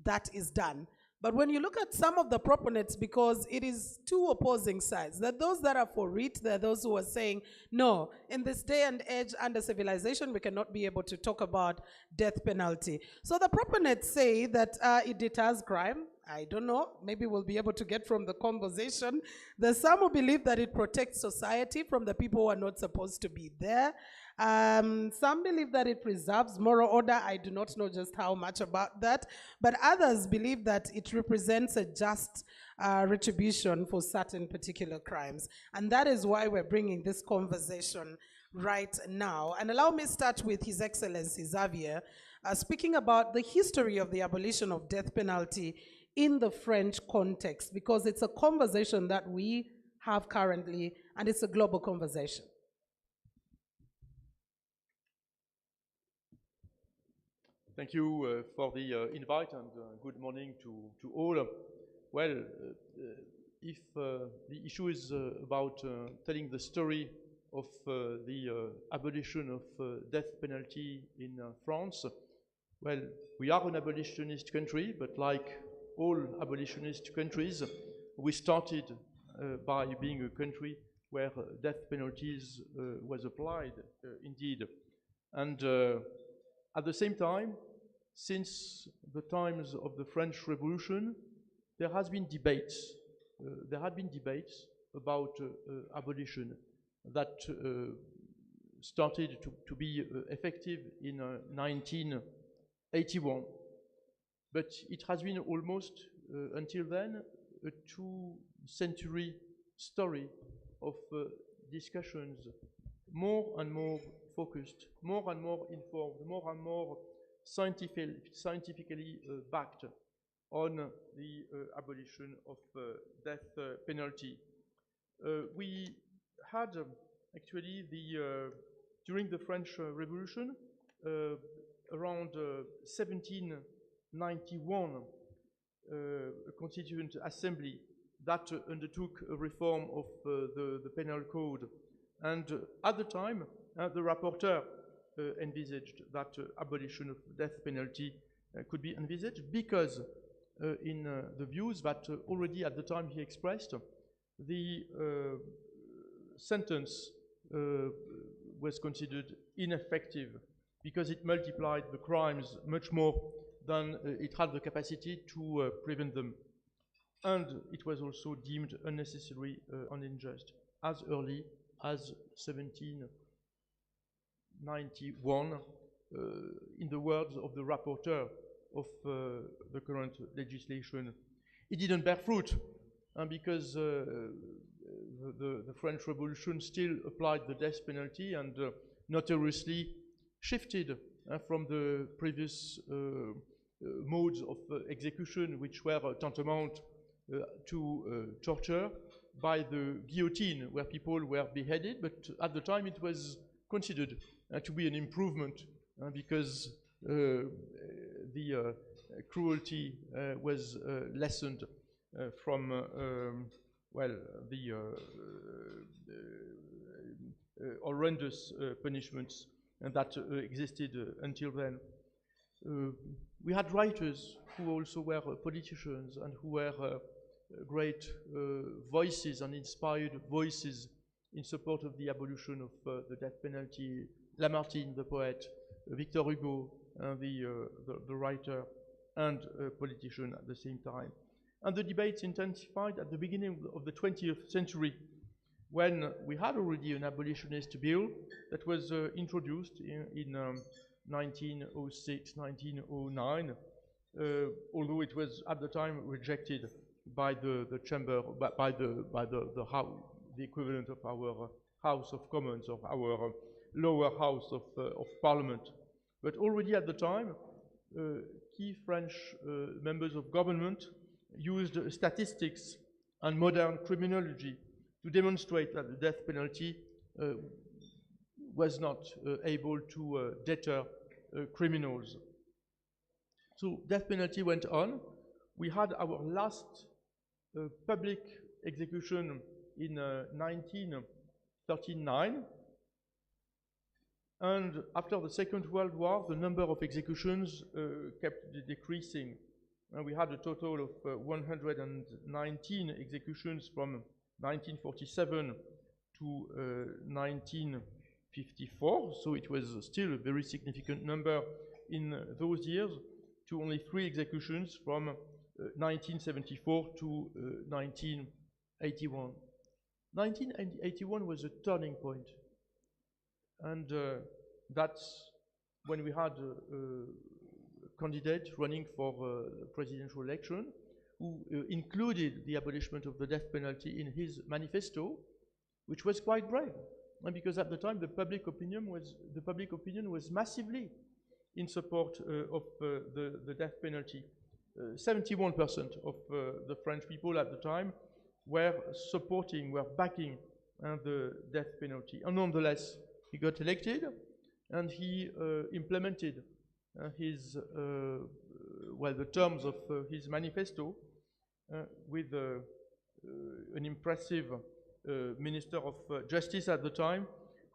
that is done. But when you look at some of the proponents, because it is two opposing sides, there are those that are for it, there are those who are saying, no, in this day and age under civilization, we cannot be able to talk about death penalty. So the proponents say that it deters crime. I don't know, maybe we'll be able to get from the conversation. There's some who believe that it protects society from the people who are not supposed to be there. Some believe that it preserves moral order. I do not know just how much about that. But others believe that it represents a just retribution for certain particular crimes. And that is why we're bringing this conversation right now. And allow me to start with His Excellency Xavier, speaking about the history of the abolition of death penalty in the French context, because it's a conversation that we have currently, and it's a global conversation. Thank you for the invite, and good morning to all. Well, if the issue is about telling the story of the abolition of death penalty in France, well, we are an abolitionist country, but like all abolitionist countries, we started by being a country where death penalties was applied, indeed. And at the same time, since the times of the French Revolution, there has been debates. There had been debates about abolition that started to be effective in 1981. But it has been almost, until then, a 2-century story of discussions, more and more focused, more and more informed, more and more scientifically backed on the abolition of death penalty. We had actually during the French Revolution, around 1791, a Constituent Assembly that undertook a reform of the penal code. And at the time, the rapporteur envisaged that abolition of death penalty could be envisaged because in the views that already at the time he expressed, the sentence was considered ineffective because it multiplied the crimes much more than it had the capacity to prevent them. And it was also deemed unnecessary and unjust as early as 1791, in the words of the rapporteur of the current legislation. It didn't bear fruit, because the French Revolution still applied the death penalty and notoriously shifted from the previous modes of execution, which were tantamount to torture, by the guillotine, where people were beheaded. But at the time it was considered to be an improvement because the cruelty was lessened from the horrendous punishments that existed until then. We had writers who also were politicians and who were great voices and inspired voices in support of the abolition of the death penalty. Lamartine, the poet, Victor Hugo, the writer, and politician at the same time. And the debates intensified at the beginning of the 20th century, when we had already an abolitionist bill that was introduced in 1906, 1909, although it was at the time rejected by the chamber, by the House, the equivalent of our House of Commons, of our lower house of parliament. But already at the time, key French members of government used statistics and modern criminology to demonstrate that the death penalty was not able to deter criminals. So death penalty went on. We had our last public execution in 1939. And after the Second World War, the number of executions kept decreasing. And we had a total of 119 executions from 1947 to 1954. So it was still a very significant number in those years, to only 3 executions from 1974 to 1981. 1981 was a turning point. And that's when we had a candidate running for the presidential election who included the abolishment of the death penalty in his manifesto, which was quite brave. And because at the time the public opinion was massively in support of the death penalty. 71% of the French people at the time were backing the death penalty. And nonetheless, he got elected, and he implemented the terms of his manifesto with an impressive Minister of Justice at the time,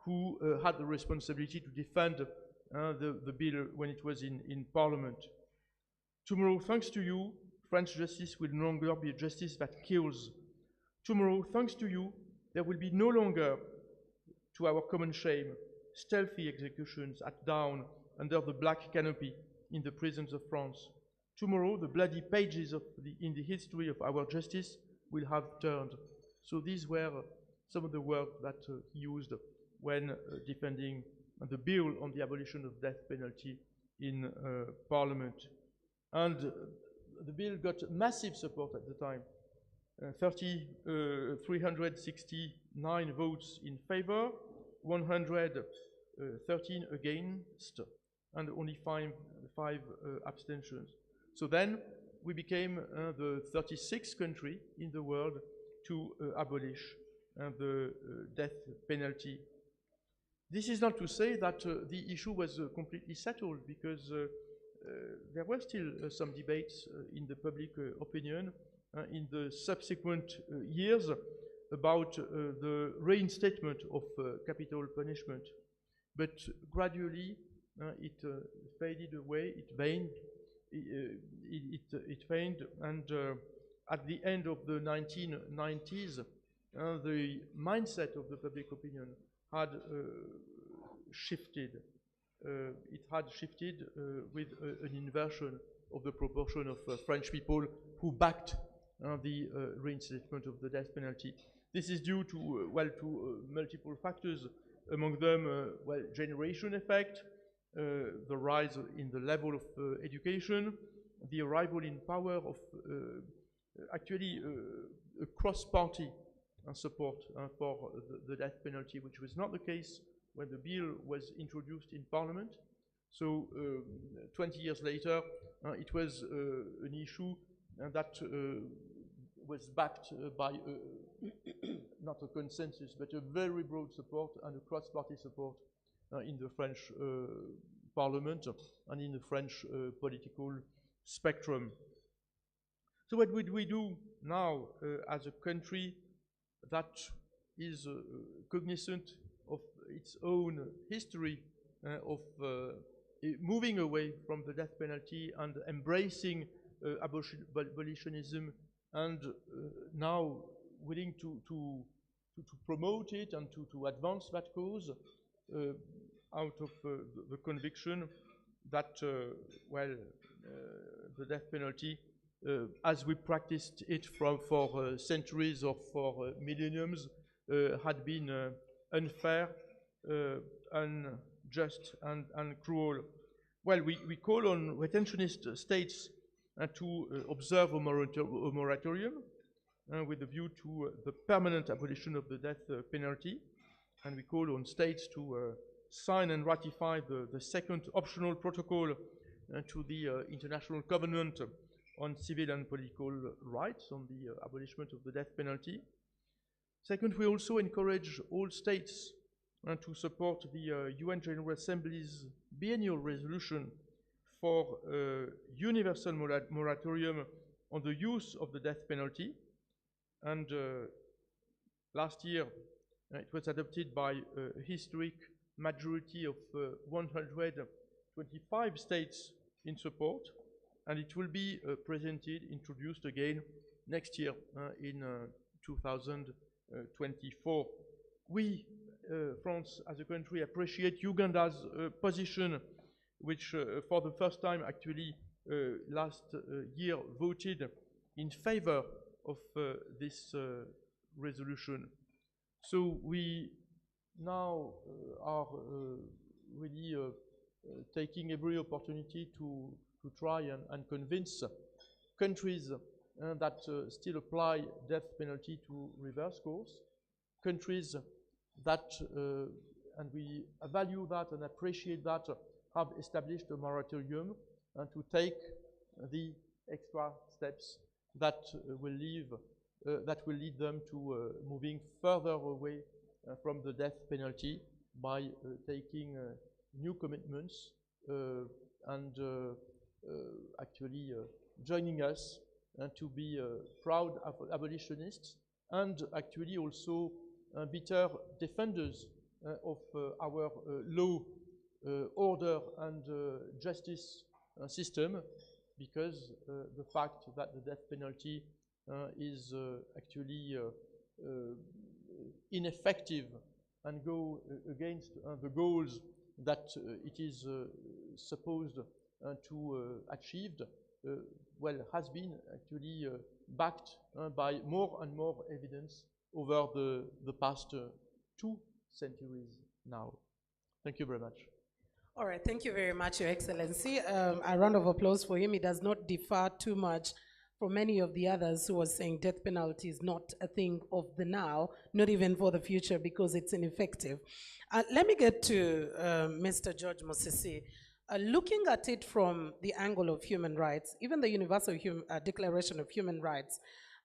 who had the responsibility to defend the bill when it was in Parliament. Tomorrow, thanks to you, French justice will no longer be a justice that kills. Tomorrow, thanks to you, there will be no longer, to our common shame, stealthy executions at dawn under the black canopy in the prisons of France. Tomorrow, the bloody pages in the history of our justice will have turned. So these were some of the words that he used when defending the bill on the abolition of death penalty in Parliament. And the bill got massive support at the time. 369 votes in favor, 113 against, and only five abstentions. So then we became the 36th country in the world to abolish the death penalty. This is not to say that the issue was completely settled, because there were still some debates in the public opinion in the subsequent years about the reinstatement of capital punishment. But gradually it faded away, it waned, and at the end of the 1990s, the mindset of the public opinion had shifted. It had shifted with an inversion of the proportion of French people who backed the reinstatement of the death penalty. This is due to multiple factors, among them generation effect, the rise in the level of education, the arrival in power of actually a cross-party support for the death penalty, which was not the case when the bill was introduced in Parliament. So 20 years later, it was an issue that was backed by not a consensus, but a very broad support and a cross-party support in the French Parliament and in the French political spectrum. So what would we do now as a country that is cognizant of its own history of moving away from the death penalty and embracing abolitionism, and now willing to promote it and to advance that cause out of the conviction that, the death penalty, as we practiced it for centuries or for millenniums, had been unfair, unjust, and cruel. Well, we call on retentionist states to observe a moratorium with a view to the permanent abolition of the death penalty, and we call on states to signed and ratified the second optional protocol to the International Covenant on Civil and Political Rights on the abolishment of the death penalty. Second, we also encourage all states to support the UN General Assembly's biennial resolution for a universal moratorium on the use of the death penalty. And last year, it was adopted by a historic majority of 125 states in support, and it will be introduced again next year in 2024. We, France as a country, appreciate Uganda's position, which for the first time actually last year voted in favor of this resolution. So we now are really taking every opportunity to try and convince countries that still apply death penalty to reverse course, countries that, and we value that and appreciate that, have established a moratorium, and to take the extra steps that will lead them to moving further away from the death penalty by taking new commitments and actually joining us to be proud abolitionists and actually also bitter defenders of our law, order and justice system, because the fact that the death penalty is actually ineffective and go against the goals that it is supposed to achieve, well, has been actually backed by more and more evidence over the past 2 centuries now. Thank you very much. All right, thank you very much, Your Excellency. A round of applause for him. He does not differ too much from many of the others who are saying death penalty is not a thing of the now, not even for the future, because it's ineffective. Let me get to Mr. George Mosisi. Looking at it from the angle of human rights, even the Universal Declaration of Human Rights,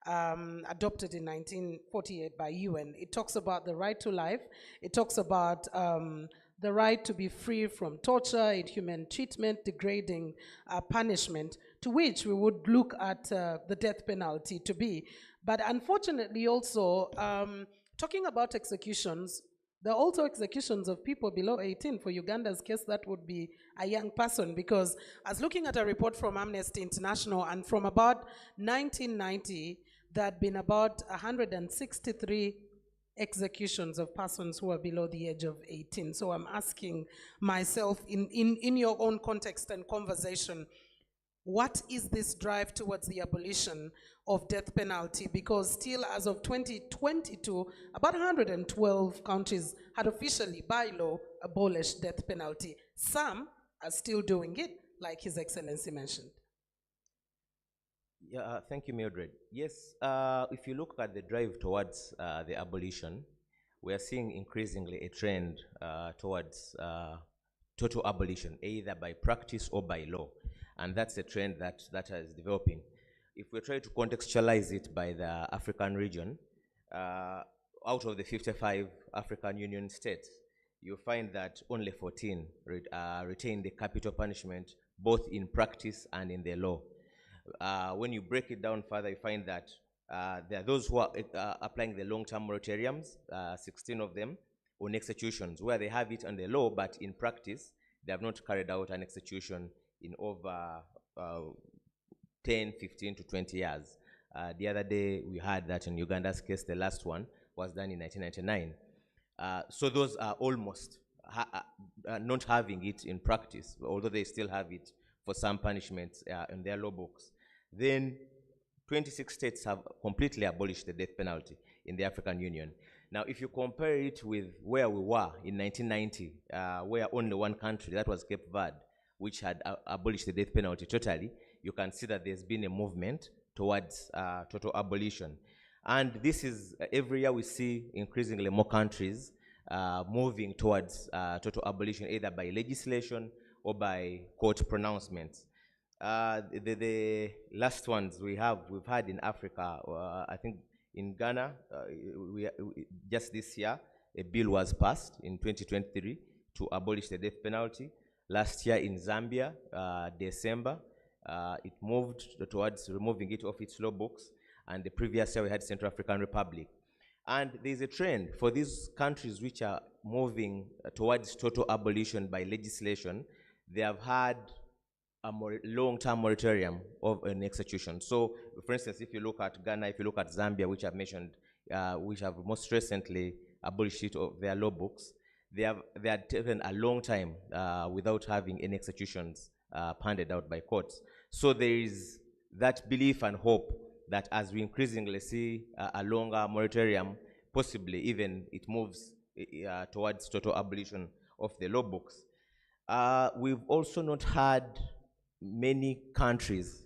adopted in 1948 by UN, it talks about the right to life, it talks about the right to be free from torture, inhuman treatment, degrading punishment, to which we would look at the death penalty to be. But unfortunately also, talking about executions, there are also executions of people below 18. For Uganda's case, that would be a young person, because as looking at a report from Amnesty International, and from about 1990, there had been about 163 executions of persons who are below the age of 18. So I'm asking myself, in your own context and conversation, what is this drive towards the abolition of death penalty? Because still, as of 2022, about 112 countries had officially, by law, abolished death penalty. Some are still doing it, like His Excellency mentioned. Yeah, thank you, Mildred. Yes, if you look at the drive towards the abolition, we are seeing increasingly a trend towards total abolition, either by practice or by law. And that's a trend that is developing. If we try to contextualize it by the African region, out of the 55 African Union states, you find that only 14 retain the capital punishment, both in practice and in the law. When you break it down further, you find that there are those who are applying the long-term moratoriums, 16 of them, on executions, where they have it on the law, but in practice, they have not carried out an execution in over 10, 15 to 20 years. The other day, we heard that in Uganda's case, the last one was done in 1999. So those are almost not having it in practice, although they still have it for some punishments in their law books. Then 26 states have completely abolished the death penalty in the African Union. Now, if you compare it with where we were in 1990, where only one country, that was Cape Verde, which had abolished the death penalty totally, you can see that there's been a movement towards total abolition. And this is, every year we see increasingly more countries moving towards total abolition, either by legislation or by court pronouncements. The last ones we've had in Africa, I think in Ghana, just this year, a bill was passed in 2023 to abolish the death penalty. Last year in Zambia, December, it moved towards removing it off its law books. And the previous year we had Central African Republic. And there's a trend for these countries which are moving towards total abolition by legislation. They have had a long-term moratorium of an execution. So, for instance, if you look at Ghana, if you look at Zambia, which I've mentioned, which have most recently abolished it of their law books, they had taken a long time without having any executions handed out by courts. So there is that belief and hope that as we increasingly see a longer moratorium, possibly even it moves towards total abolition of the law books. We've also not had many countries,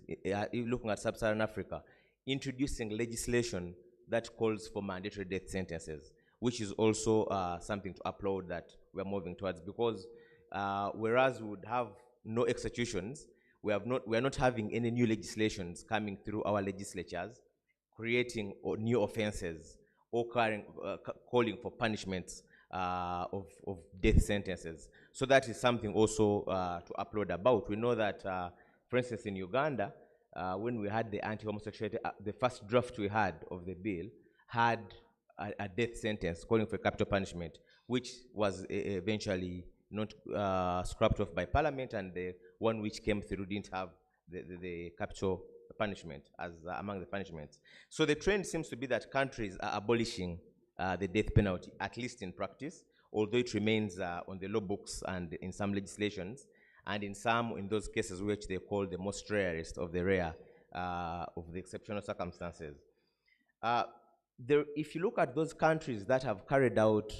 looking at sub-Saharan Africa, introducing legislation that calls for mandatory death sentences, which is also something to applaud that we're moving towards, because whereas we would have no executions, we are not having any new legislations coming through our legislatures, creating new offenses or calling for punishments of death sentences. So that is something also to applaud about. We know that, for instance, in Uganda, when we had the anti-homosexuality, the first draft we had of the bill had a death sentence calling for capital punishment, which was eventually not scrapped off by Parliament, and the one which came through didn't have the capital punishment as among the punishments. So the trend seems to be that countries are abolishing the death penalty, at least in practice, although it remains on the law books and in some legislations, and in those cases which they call the most rarest of the rare of the exceptional circumstances. If you look at those countries that have carried out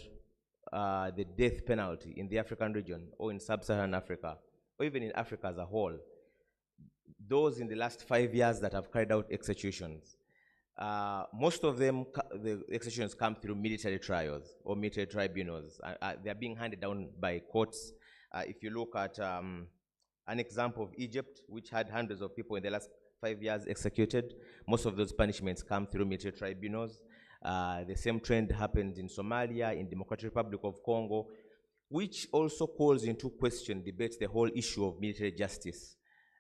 the death penalty in the African region or in sub-Saharan Africa, or even in Africa as a whole, those in the last 5 years that have carried out executions, most of them, the executions come through military trials or military tribunals. They're being handed down by courts. If you look at an example of Egypt, which had hundreds of people in the last 5 years executed, most of those punishments come through military tribunals. The same trend happened in Somalia, in Democratic Republic of Congo, which also calls into question, debates the whole issue of military justice.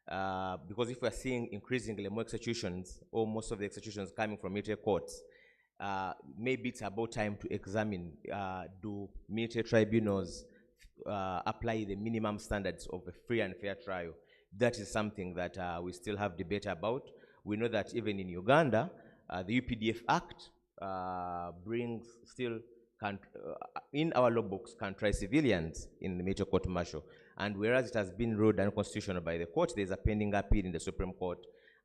Because if we're seeing increasingly more executions, or most of the executions coming from military courts, maybe it's about time to examine, do military tribunals apply the minimum standards of a free and fair trial? That is something that we still have debate about. We know that even in Uganda, the UPDF Act in our law books, can try civilians in the military court martial. And whereas it has been ruled unconstitutional by the court, there's a pending appeal in the Supreme Court.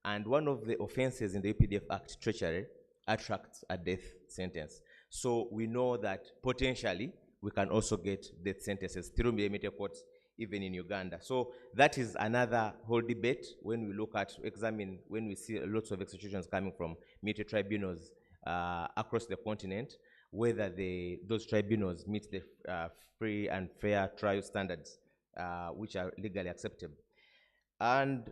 And one of the offenses in the UPDF Act, treachery, attracts a death sentence. So we know that potentially we can also get death sentences through the military courts, even in Uganda. So that is another whole debate when we look at, when we see lots of executions coming from military tribunals across the continent, whether those tribunals meet the free and fair trial standards which are legally acceptable. And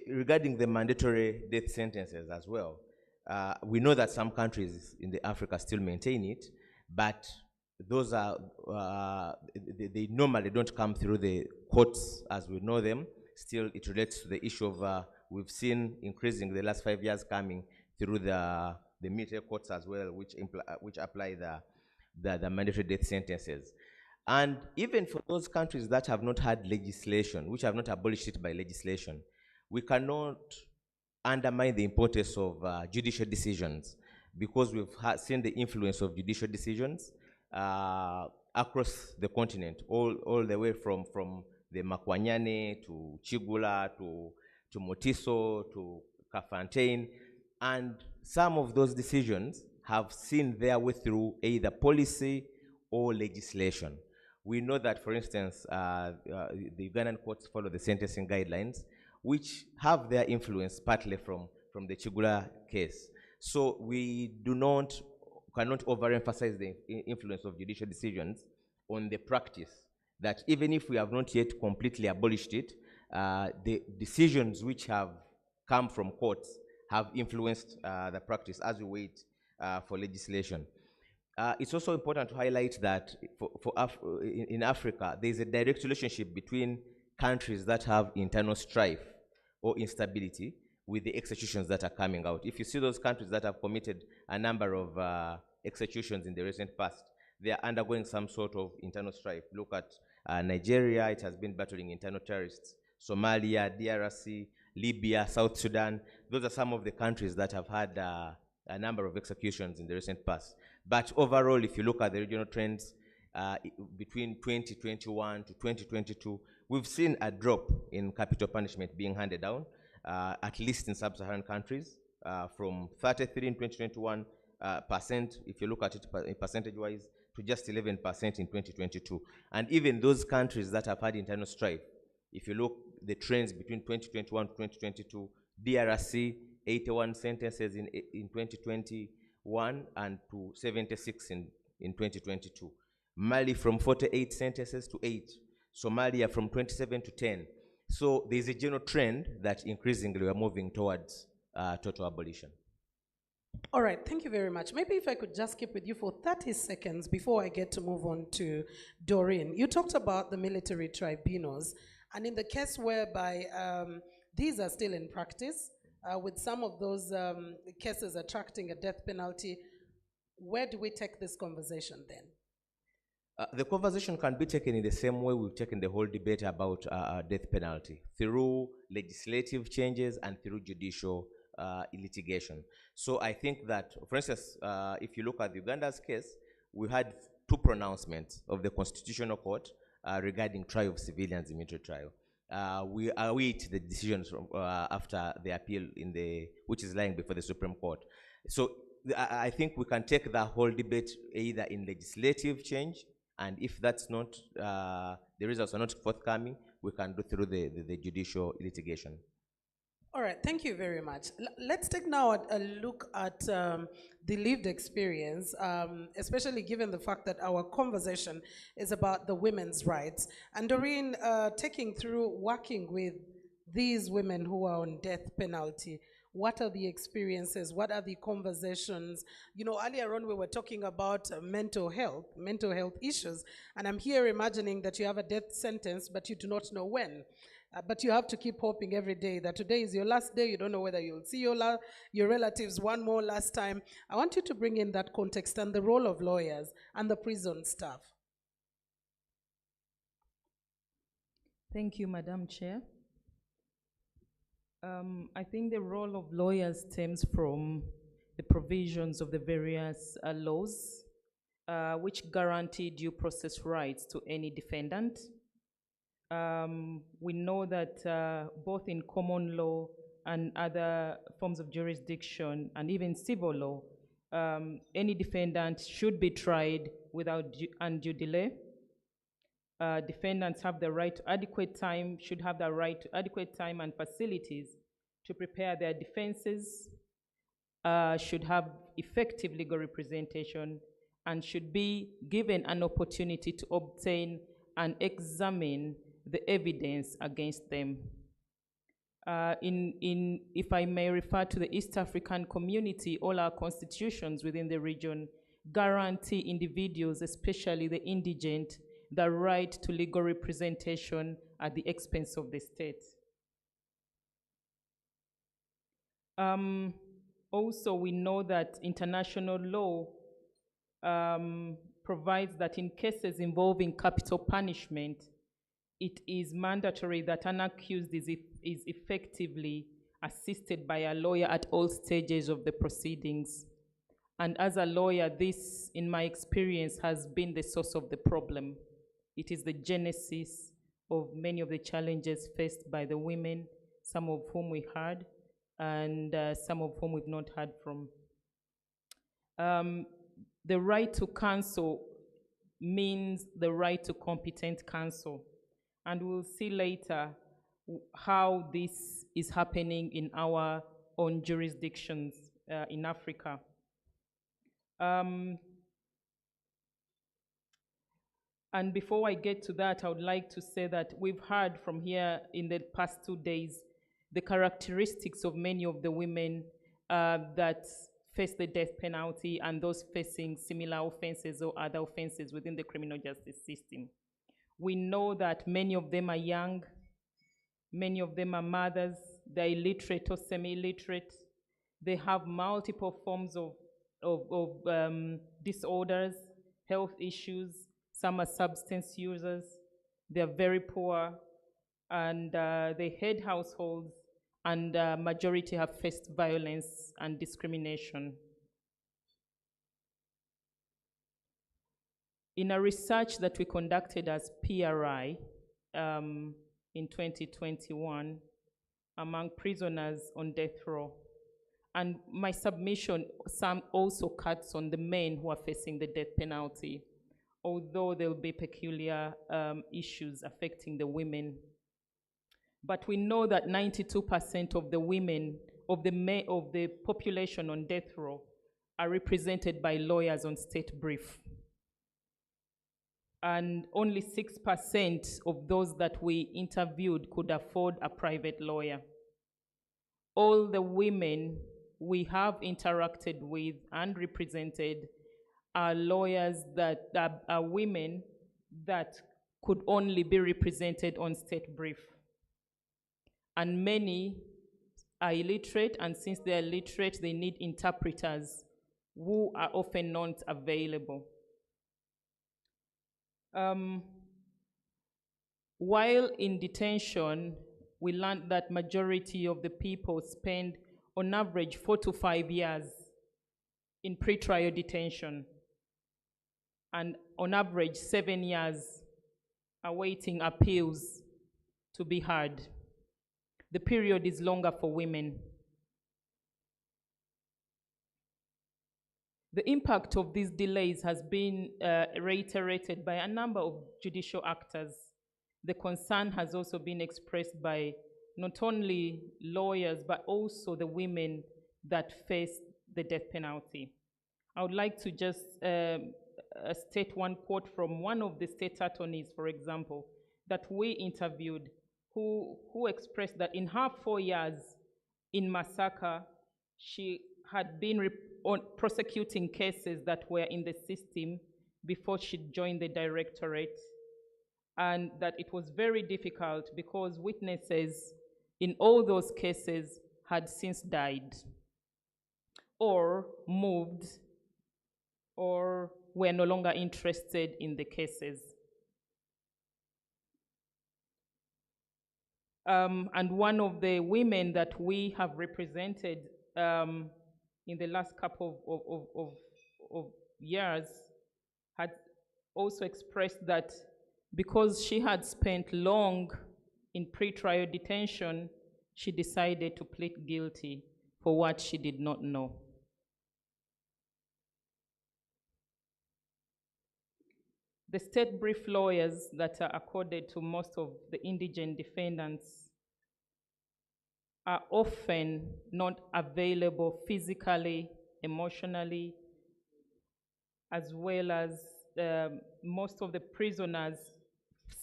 regarding the mandatory death sentences as well, we know that some countries in Africa still maintain it, but those are, they normally don't come through the courts as we know them. Still, it relates to the issue of, we've seen increasing the last 5 years coming through the military courts as well, which apply the mandatory death sentences. And even for those countries that have not had legislation, which have not abolished it by legislation, we cannot undermine the importance of judicial decisions, because we've seen the influence of judicial decisions across the continent, all the way from the Makwanyane to Chigula to Motiso to Kafantein. And some of those decisions have seen their way through either policy or legislation. We know that, for instance, the Ugandan courts follow the sentencing guidelines, which have their influence partly from the Chigula case. So we do not cannot overemphasize the influence of judicial decisions on the practice, that even if we have not yet completely abolished it, the decisions which have come from courts have influenced the practice as we wait for legislation. It's also important to highlight that in Africa, there's a direct relationship between countries that have internal strife or instability with the executions that are coming out. If you see those countries that have committed a number of executions in the recent past, they are undergoing some sort of internal strife. Look at Nigeria, it has been battling internal terrorists. Somalia, DRC, Libya, South Sudan, those are some of the countries that have had a number of executions in the recent past. But overall, if you look at the regional trends, between 2021 to 2022, we've seen a drop in capital punishment being handed down, at least in sub-Saharan countries, from 33 in 2021 percent, if you look at it percentage-wise, to just 11% in 2022. And even those countries that have had internal strife, if you look the trends between 2021 to 2022, DRC, 81 sentences in 2021 and to 76 in 2022. Mali from 48 sentences to 8. Somalia from 27 to 10. So there's a general trend that increasingly we're moving towards total abolition. All right, thank you very much. Maybe if I could just keep with you for 30 seconds before I get to move on to Doreen. You talked about the military tribunals, and in the case whereby these are still in practice, with some of those cases attracting a death penalty, where do we take this conversation then? The conversation can be taken in the same way we've taken the whole debate about death penalty, through legislative changes and through judicial litigation. So I think that, for instance, if you look at Uganda's case, we had two pronouncements of the Constitutional Court regarding trial of civilians in military trial. We await the decisions from, after the appeal which is lying before the Supreme Court. So I think we can take the whole debate either in legislative change, and if that's not, the results are not forthcoming, we can go through the judicial litigation. All right, thank you very much. Let's take now a look at the lived experience, especially given the fact that our conversation is about the women's rights. And Doreen, taking through working with these women who are on death penalty, what are the experiences? What are the conversations? You know, earlier on we were talking about mental health issues, and I'm here imagining that you have a death sentence, but you do not know when. But you have to keep hoping every day that today is your last day. You don't know whether you'll see your relatives one more last time. I want you to bring in that context and the role of lawyers and the prison staff. Thank you, Madam Chair. I think the role of lawyers stems from the provisions of the various laws which guarantee due process rights to any defendant. We know that both in common law and other forms of jurisdiction and even civil law, any defendant should be tried without undue delay. Defendants have the right to adequate time, should have the right to adequate time and facilities to prepare their defenses, should have effective legal representation, and should be given an opportunity to obtain and examine the evidence against them. If I may refer to the East African community, all our constitutions within the region guarantee individuals, especially the indigent, the right to legal representation at the expense of the state. Also, we know that international law provides that in cases involving capital punishment, it is mandatory that an accused is effectively assisted by a lawyer at all stages of the proceedings. And as a lawyer, this, in my experience, has been the source of the problem. It is the genesis of many of the challenges faced by the women, some of whom we heard, and some of whom we've not heard from. The right to counsel means the right to competent counsel. And we'll see later how this is happening in our own jurisdictions in Africa. And before I get to that, I would like to say that we've heard from here in the past 2 days the characteristics of many of the women that face the death penalty and those facing similar offenses or other offenses within the criminal justice system. We know that many of them are young, many of them are mothers, they're illiterate or semi-illiterate, they have multiple forms of disorders, health issues, some are substance users, they're very poor, and they head households, and majority have faced violence and discrimination. In a research that we conducted as PRI in 2021 among prisoners on death row, and my submission some also cuts on the men who are facing the death penalty, although there will be peculiar issues affecting the women. But we know that 92% of the women, of the population on death row, are represented by lawyers on state brief. And only 6% of those that we interviewed could afford a private lawyer. All the women we have interacted with and represented are lawyers that are women that could only be represented on state brief. And many are illiterate, and since they are illiterate, they need interpreters who are often not available. While in detention, we learned that majority of the people spend on average 4 to 5 years in pretrial detention, and on average 7 years awaiting appeals to be heard. The period is longer for women. The impact of these delays has been reiterated by a number of judicial actors. The concern has also been expressed by not only lawyers, but also the women that face the death penalty. I would like to just state one quote from one of the state attorneys, for example, that we interviewed, who expressed that in her 4 years in Masaka, she had been prosecuting cases that were in the system before she joined the directorate, and that it was very difficult because witnesses in all those cases had since died or moved or were no longer interested in the cases. And one of the women that we have represented in the last couple of years had also expressed that because she had spent long in pretrial detention, she decided to plead guilty for what she did not know. The state brief lawyers that are accorded to most of the indigent defendants are often not available physically, emotionally, as well as most of the prisoners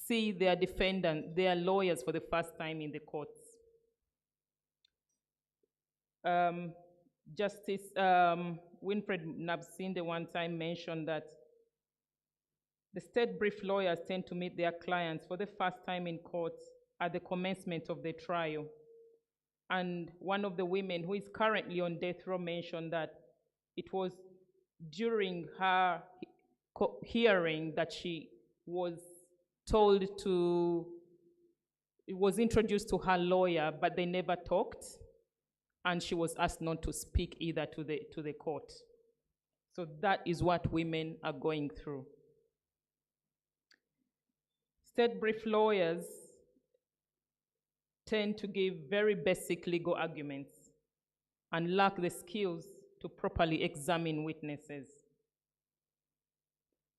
see their defendant, their lawyers for the first time in the courts. Justice Winfred Nabsinde one time mentioned that the state brief lawyers tend to meet their clients for the first time in court at the commencement of the trial. And one of the women who is currently on death row mentioned that it was during her hearing that she was told to, it was introduced to her lawyer, but they never talked, and she was asked not to speak either to the court. So that is what women are going through. State brief lawyers tend to give very basic legal arguments and lack the skills to properly examine witnesses.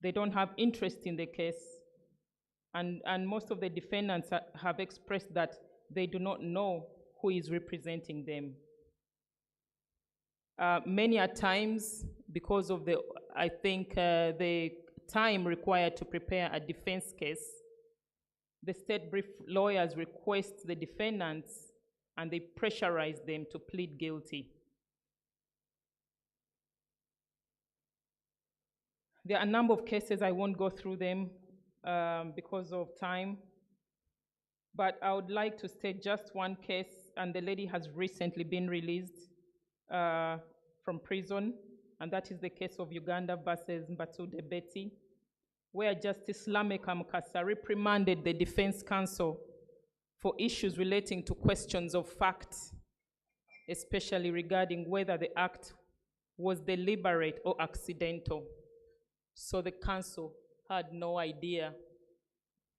They don't have interest in the case, and most of the defendants have expressed that they do not know who is representing them. Many a times, because of the, I think, the time required to prepare a defense case, the state brief lawyers request the defendants and they pressurize them to plead guilty. There are a number of cases, I won't go through them because of time, but I would like to state just one case, and the lady has recently been released from prison, and that is the case of Uganda versus Mbatude Betty, where Justice Lameka Mukasa reprimanded the defense counsel for issues relating to questions of fact, especially regarding whether the act was deliberate or accidental. So the counsel had no idea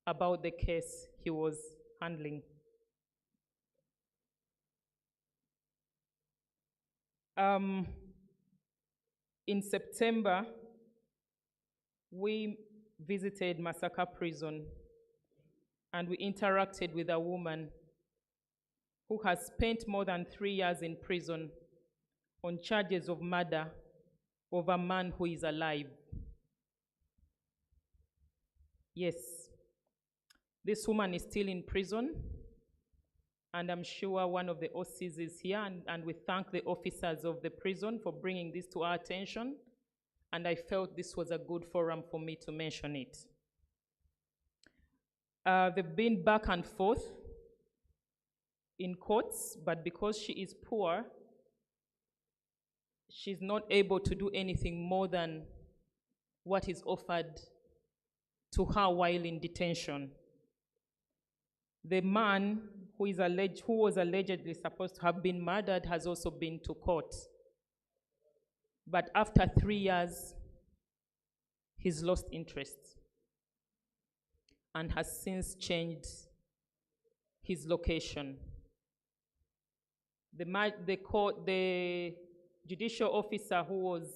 about the case he was handling. In September, we visited Masaka Prison and we interacted with a woman who has spent more than 3 years in prison on charges of murder of a man who is alive. Yes, this woman is still in prison, and I'm sure one of the OCs is here, and we thank the officers of the prison for bringing this to our attention, and I felt this was a good forum for me to mention it. They've been back and forth in courts, but because she is poor, she's not able to do anything more than what is offered to her while in detention. The man who was allegedly supposed to have been murdered has also been to court. But after 3 years, he's lost interest and has since changed his location. The judicial officer who was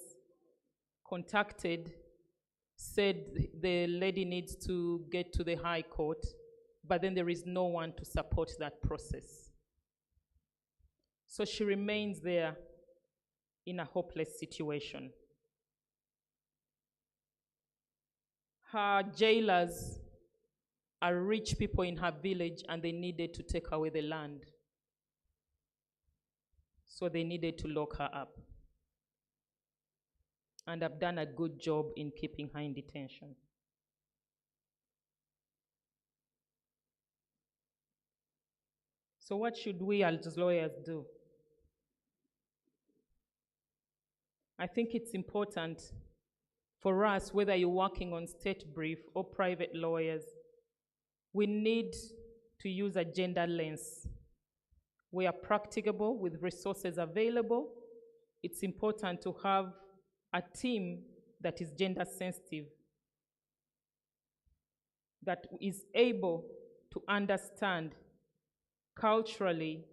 contacted said the lady needs to get to the High Court, but then there is no one to support that process. So she remains there in a hopeless situation. Her jailers are rich people in her village, and they needed to take away the land. So they needed to lock her up. And I've done a good job in keeping her in detention. So what should we as lawyers do? I think it's important for us, whether you're working on state brief or private lawyers, we need to use a gender lens. We are practicable with resources available. It's important to have a team that is gender sensitive, that is able to understand culturally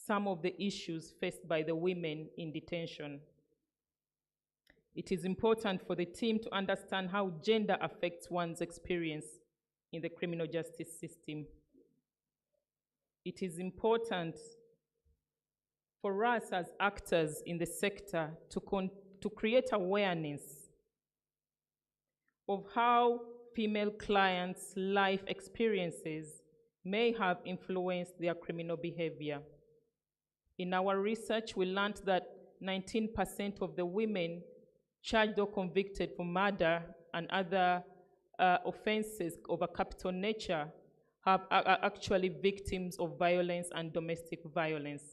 some of the issues faced by the women in detention. It is important for the team to understand how gender affects one's experience in the criminal justice system. It is important for us as actors in the sector to create awareness of how female clients' life experiences may have influenced their criminal behavior. In our research, we learned that 19% of the women charged or convicted for murder and other offenses of a capital nature are actually victims of violence and domestic violence.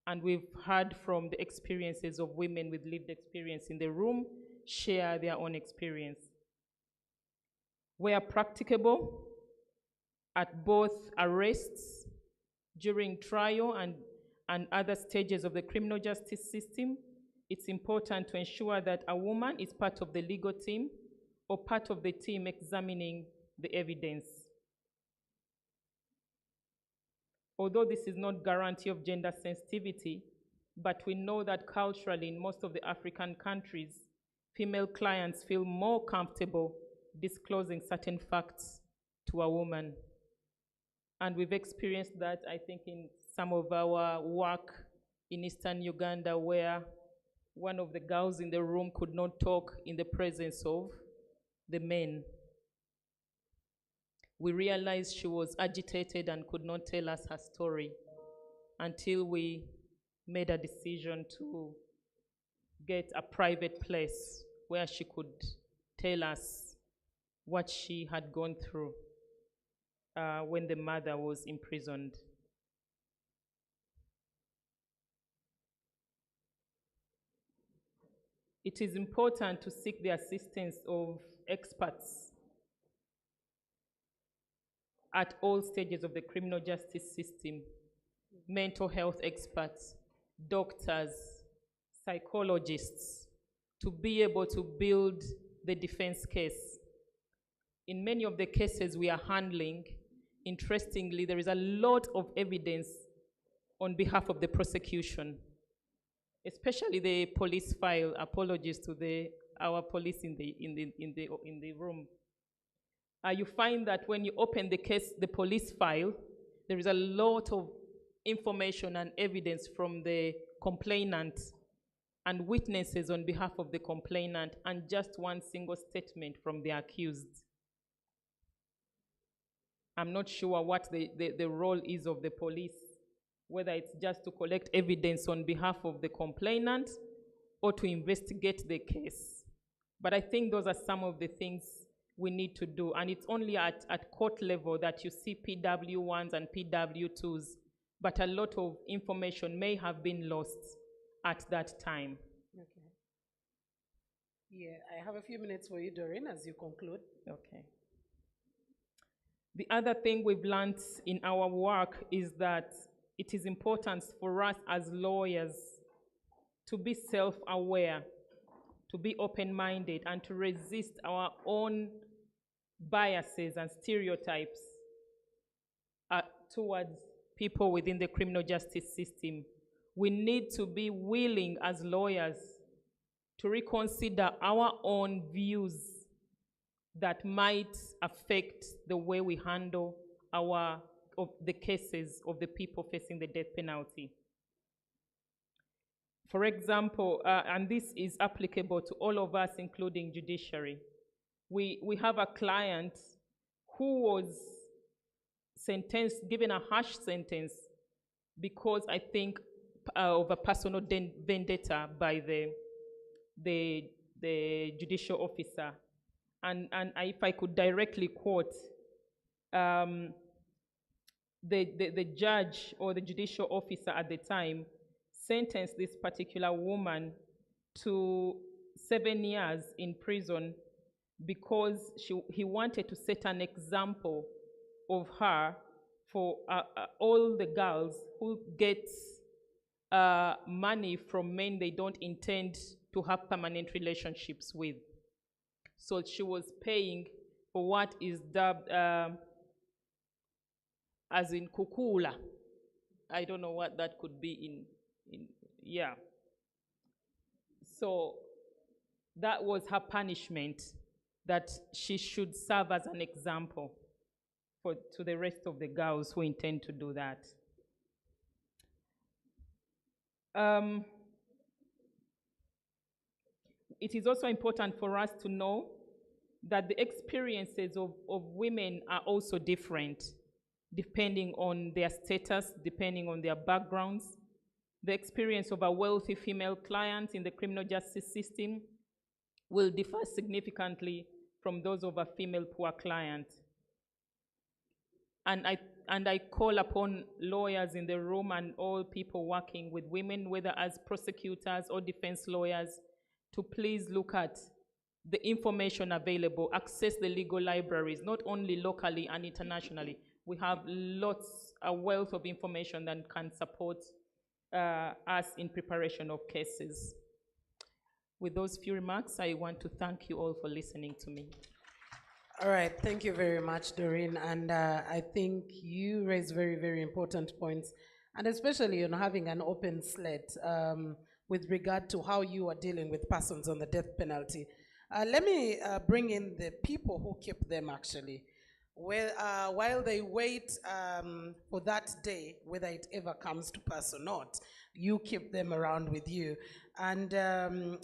And we've heard from the experiences of women with lived experience in the room share their own experience. Where practicable, at both arrests, during trial, and other stages of the criminal justice system, it's important to ensure that a woman is part of the legal team or part of the team examining the evidence. Although this is not a guarantee of gender sensitivity, but we know that culturally in most of the African countries, female clients feel more comfortable disclosing certain facts to a woman. And we've experienced that, I think, in some of our work in eastern Uganda where one of the girls in the room could not talk in the presence of the men. We realized she was agitated and could not tell us her story until we made a decision to get a private place where she could tell us what she had gone through when the mother was imprisoned. It is important to seek the assistance of experts at all stages of the criminal justice system, mental health experts, doctors, psychologists, to be able to build the defense case. In many of the cases we are handling, interestingly, there is a lot of evidence on behalf of the prosecution, especially the police file. Apologies to our police in the room. You find that when you open the case, the police file, there is a lot of information and evidence from the complainant and witnesses on behalf of the complainant, and just one single statement from the accused. I'm not sure what the role is of the police, whether it's just to collect evidence on behalf of the complainant or to investigate the case. But I think those are some of the things we need to do. And it's only at court level that you see PW1s and PW2s, but a lot of information may have been lost at that time. Okay. Yeah, I have a few minutes for you, Doreen, as you conclude. Okay. The other thing we've learned in our work is that it is important for us as lawyers to be self-aware, to be open-minded, and to resist our own biases and stereotypes towards people within the criminal justice system. We need to be willing as lawyers to reconsider our own views that might affect the way we handle the cases of the people facing the death penalty. For example, and this is applicable to all of us, including judiciary, we have a client who was given a harsh sentence because, I think, of a personal vendetta by the judicial officer. And if I could directly quote, the judge or the judicial officer at the time sentenced this particular woman to 7 years in prison because he wanted to set an example of her for all the girls who get money from men they don't intend to have permanent relationships with. So she was paying for what is dubbed as in kukula. I don't know what that could be yeah. So that was her punishment, that she should serve as an example to the rest of the girls who intend to do that. It is also important for us to know that the experiences of women are also different, depending on their status, depending on their backgrounds. The experience of a wealthy female client in the criminal justice system will differ significantly from those of a female poor client. And I call upon lawyers in the room and all people working with women, whether as prosecutors or defense lawyers, to please look at the information available, access the legal libraries, not only locally and internationally. We have a wealth of information that can support us in preparation of cases. With those few remarks, I want to thank you all for listening to me. All right, thank you very much, Doreen. And I think you raise very, very important points, and especially having an open slate with regard to how you are dealing with persons on the death penalty. Let me bring in the people who keep them, actually. While they wait for that day, whether it ever comes to pass or not, you keep them around with you. And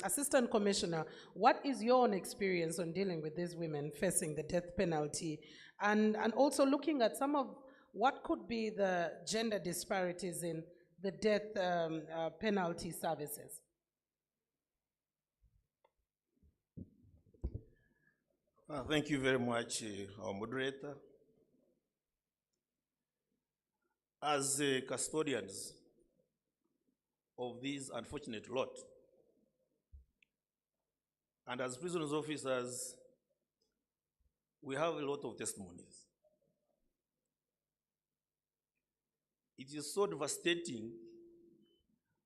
Assistant Commissioner, what is your own experience on dealing with these women facing the death penalty? And also looking at some of what could be the gender disparities in the death penalty services? Thank you very much, our moderator. As custodians of this unfortunate lot, and as prisoners officers, we have a lot of testimonies. It is so devastating,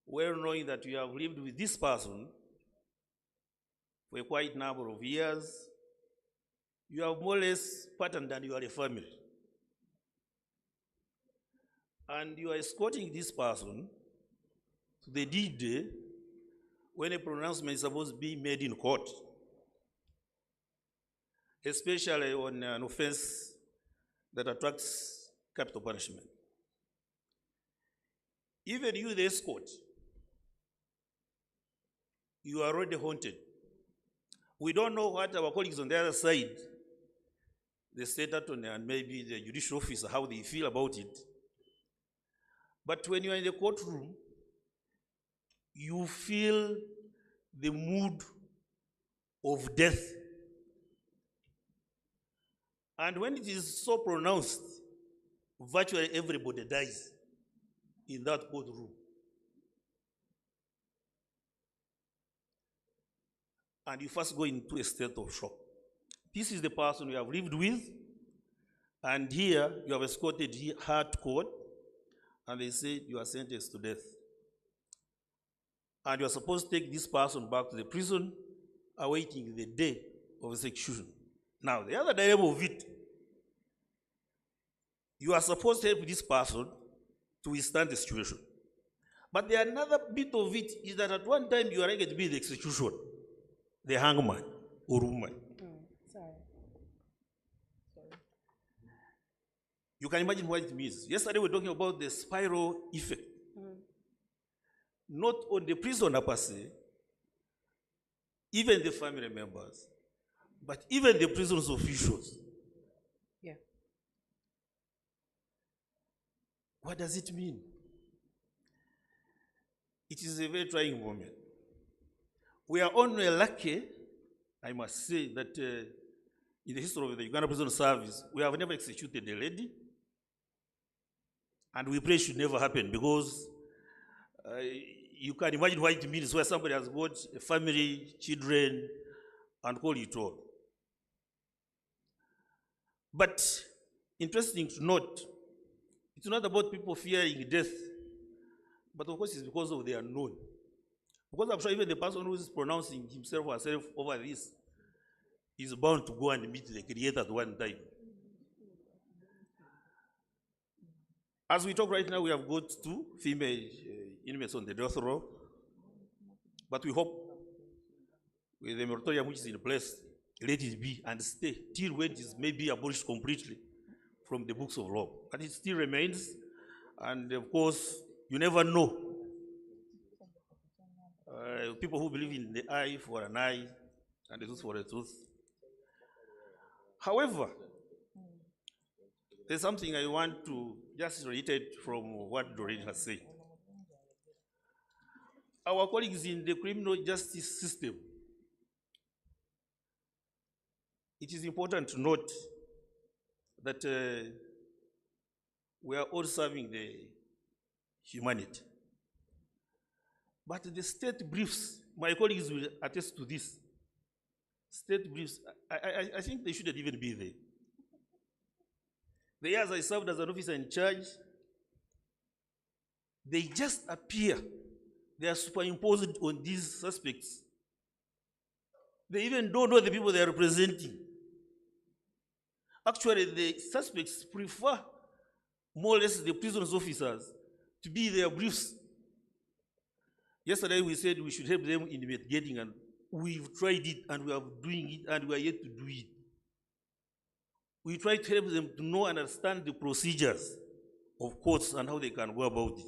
well knowing that you have lived with this person for a quite number of years. You have more or less patterned than you are a family. And you are escorting this person to the D-Day when a pronouncement is supposed to be made in court, especially on an offense that attracts capital punishment. Even you, the escort, you are already haunted. We don't know what our colleagues on the other side, the state attorney and maybe the judicial officer, how they feel about it. But when you are in the courtroom, you feel the mood of death. And when it is so pronounced, virtually everybody dies in that courtroom. And you first go into a state of shock. This is the person you have lived with, and here you have escorted her to court, and they say you are sentenced to death. And you are supposed to take this person back to the prison, awaiting the day of execution. Now, the other dilemma of it, you are supposed to help this person to withstand the situation. But the another bit of it is that at one time you are going to be the execution, the hangman or woman. You can imagine what it means. Yesterday we were talking about the spiral effect. Not on the prisoner per se, even the family members, but even the prison's officials. Yeah. What does it mean? It is a very trying moment. We are only lucky, I must say, that in the history of the Uganda Prison Service, we have never executed a lady. And we pray it should never happen, because you can imagine what it means where somebody has got a family, children, and call it all. But interesting to note, it's not about people fearing death, but of course it's because of the unknown. Because I'm sure even the person who is pronouncing himself or herself over this is bound to go and meet the Creator at one time. As we talk right now, we have got 2 female inmates on the death row, but we hope with the moratorium which is in place, let it be and stay till when it is maybe abolished completely from the books of law. But it still remains, and of course, you never know. People who believe in the eye for an eye and the tooth for a tooth. However, there's something I want to just reiterate from what Doreen has said. Our colleagues in the criminal justice system, it is important to note that we are all serving the humanity. But the state briefs, my colleagues will attest to this. State briefs, I think they shouldn't even be there. The years I served as an officer in charge, they just appear. They are superimposed on these suspects. They even don't know the people they are representing. Actually, the suspects prefer more or less the prisoners officers to be their briefs. Yesterday we said we should help them in investigating, and we've tried it and we are doing it and we are yet to do it. We try to help them to know and understand the procedures of courts and how they can go about it.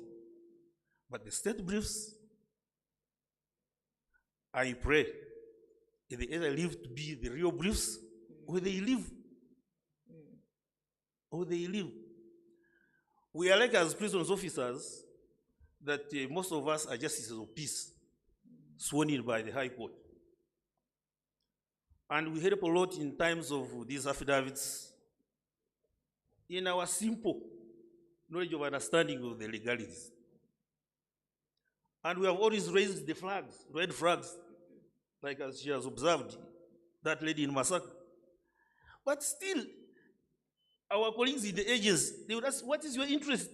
But the state briefs, I pray, if they either live to be the real briefs, or they live. Or they live. We are like as prisons officers that most of us are justices of peace, sworn in by the High Court. And we help a lot in times of these affidavits in our simple knowledge of understanding of the legalities. And we have always raised the flags, red flags, like as she has observed, that lady in Masaka. But still, our colleagues in the ages, they would ask, what is your interest?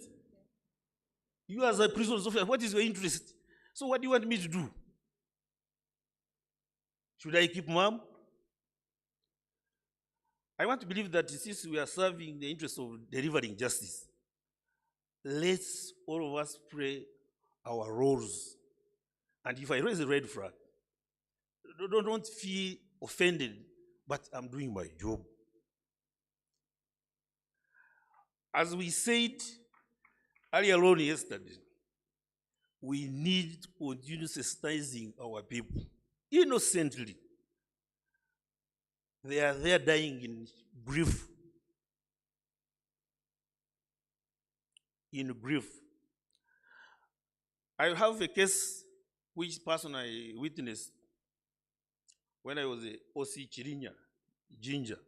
You as a prison officer, what is your interest? So what do you want me to do? Should I keep mum? I want to believe that since we are serving the interest of delivering justice, let's all of us play our roles. And if I raise a red flag, don't feel offended, but I'm doing my job. As we said earlier on yesterday, we need to continue sensitizing our people innocently. They are there dying in grief. In grief. I have a case which person I witnessed when I was a OC Chirinya, Ginger.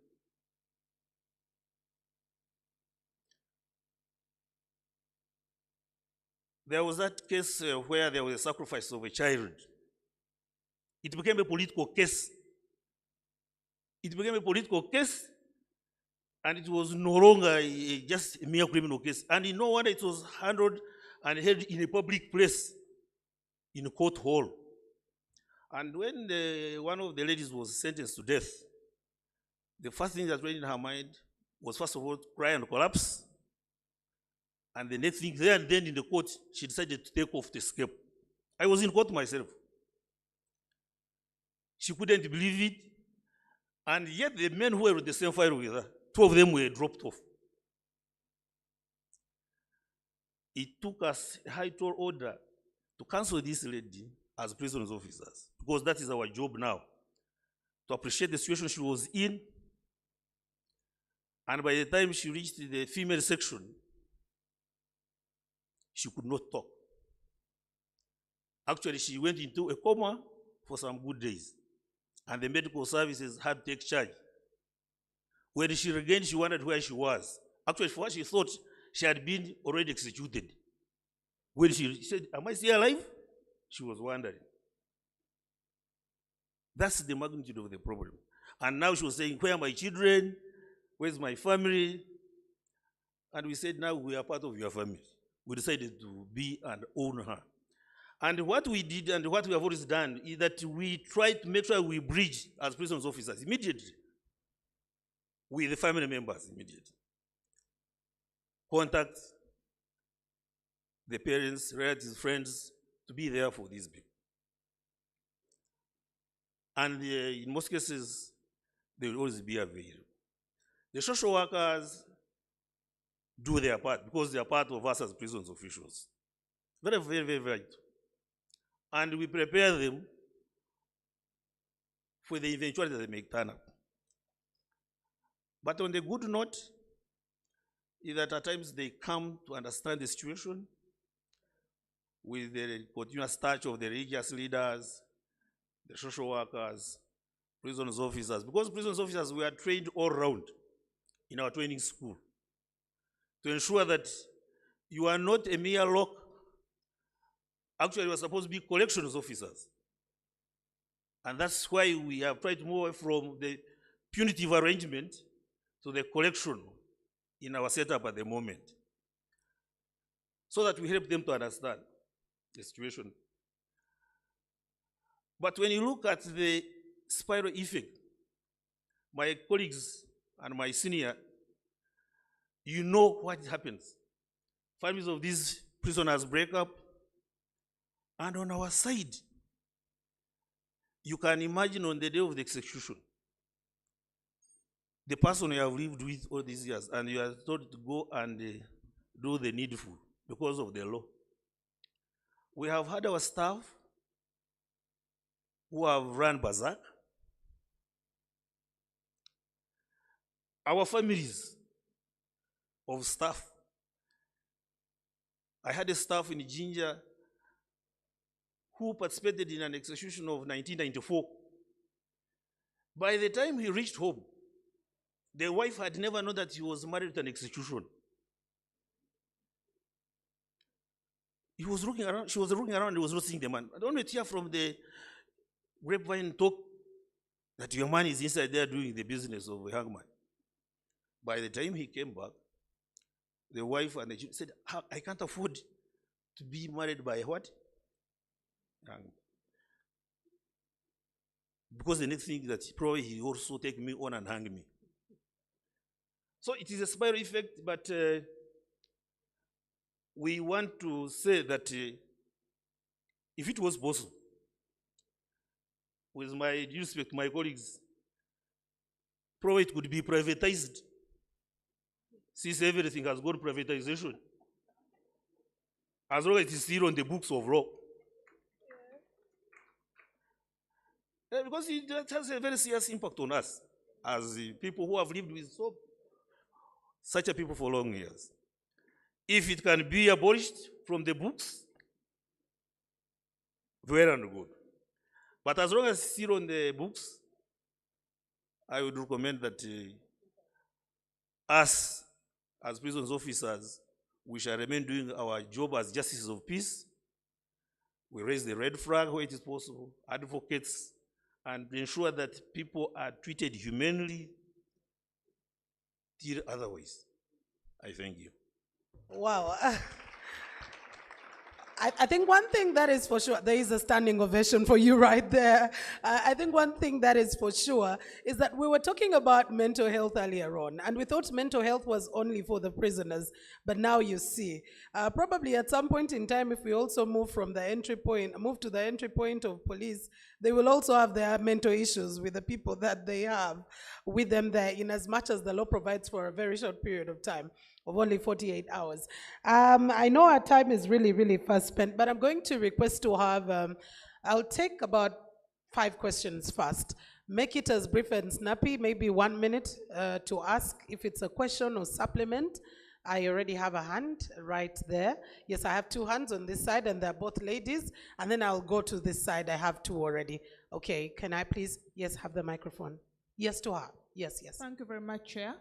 There was that case where there was a sacrifice of a child. It became a political case. It became a political case, and it was no longer just a mere criminal case. And in no wonder it was handled and held in a public place, in a court hall. And when one of the ladies was sentenced to death, the first thing that went in her mind was, first of all, to cry and collapse. And the next thing, there and then in the court, she decided to take off to escape. I was in court myself. She couldn't believe it. And yet the men who were in the same file with her, 2 of them were dropped off. It took us a high tall order to cancel this lady as prisoners officers, because that is our job now, to appreciate the situation she was in. And by the time she reached the female section, she could not talk. Actually, she went into a coma for some good days, and the medical services had to take charge. When she regained, she wondered where she was. Actually, for what she thought, she had been already executed. When she said, am I still alive? She was wondering. That's the magnitude of the problem. And now she was saying, where are my children? Where's my family? And we said, now we are part of your family. We decided to be and own her. And what we did and what we have always done is that we tried to make sure we bridge as prisons officers immediately with the family members immediately. Contact the parents, relatives, friends to be there for these people. And in most cases, they will always be available. The social workers do their part because they are part of us as prisons officials. Very, very, very vital. And we prepare them for the eventuality that they may turn up. But on the good note, is that at times they come to understand the situation with the continuous touch of the religious leaders, the social workers, prisons officers. Because prisons officers, we are trained all around in our training school to ensure that you are not a mere lock. Actually, you are supposed to be collections officers. And that's why we have tried to move from the punitive arrangement to the collection in our setup at the moment, so that we help them to understand the situation. But when you look at the spiral effect, my colleagues and my senior, you know what happens. Families of these prisoners break up, and on our side, you can imagine on the day of the execution, the person you have lived with all these years, and you are told to go and do the needful because of the law. We have had our staff who have run berserk. Our families of staff. I had a staff in Jinja who participated in an execution of 1994. By the time he reached home, the wife had never known that he was married to an execution. He was looking around, she was looking around, he was not seeing the man. I don't want to hear from the grapevine talk that your man is inside there doing the business of a hangman. By the time he came back, the wife and the children said, I can't afford to be married by what? Hangman. Because they think that probably he also take me on and hang me. So it is a spiral effect, but we want to say that if it was possible, with my due respect to my colleagues, probably it could be privatized, since everything has got privatization. As long as it is still on the books of law. Because it has a very serious impact on us as people who have lived with such a people for long years. If it can be abolished from the books, well and good. But as long as it's still on the books, I would recommend that us, as prisons officers, we shall remain doing our job as justices of peace. We raise the red flag where it is possible, advocates, and ensure that people are treated humanely till otherwise. I thank you. Wow. I think one thing that is for sure, there is a standing ovation for you right there. I think one thing that is for sure is that we were talking about mental health earlier on, and we thought mental health was only for the prisoners, but now you see, probably at some point in time, if we also move to the entry point of police, they will also have their mental issues with the people that they have with them there, in as much as the law provides for a very short period of time of only 48 hours. I know our time is really, really fast spent, but I'm going to request to have, I'll take about 5 questions first. Make it as brief and snappy, maybe 1 minute to ask if it's a question or supplement. I already have a hand right there. Yes, I have 2 hands on this side, and they're both ladies. And then I'll go to this side. I have 2 already. Okay, can I please, yes, have the microphone? Yes, to her. Yes, yes. Thank you very much, Chair.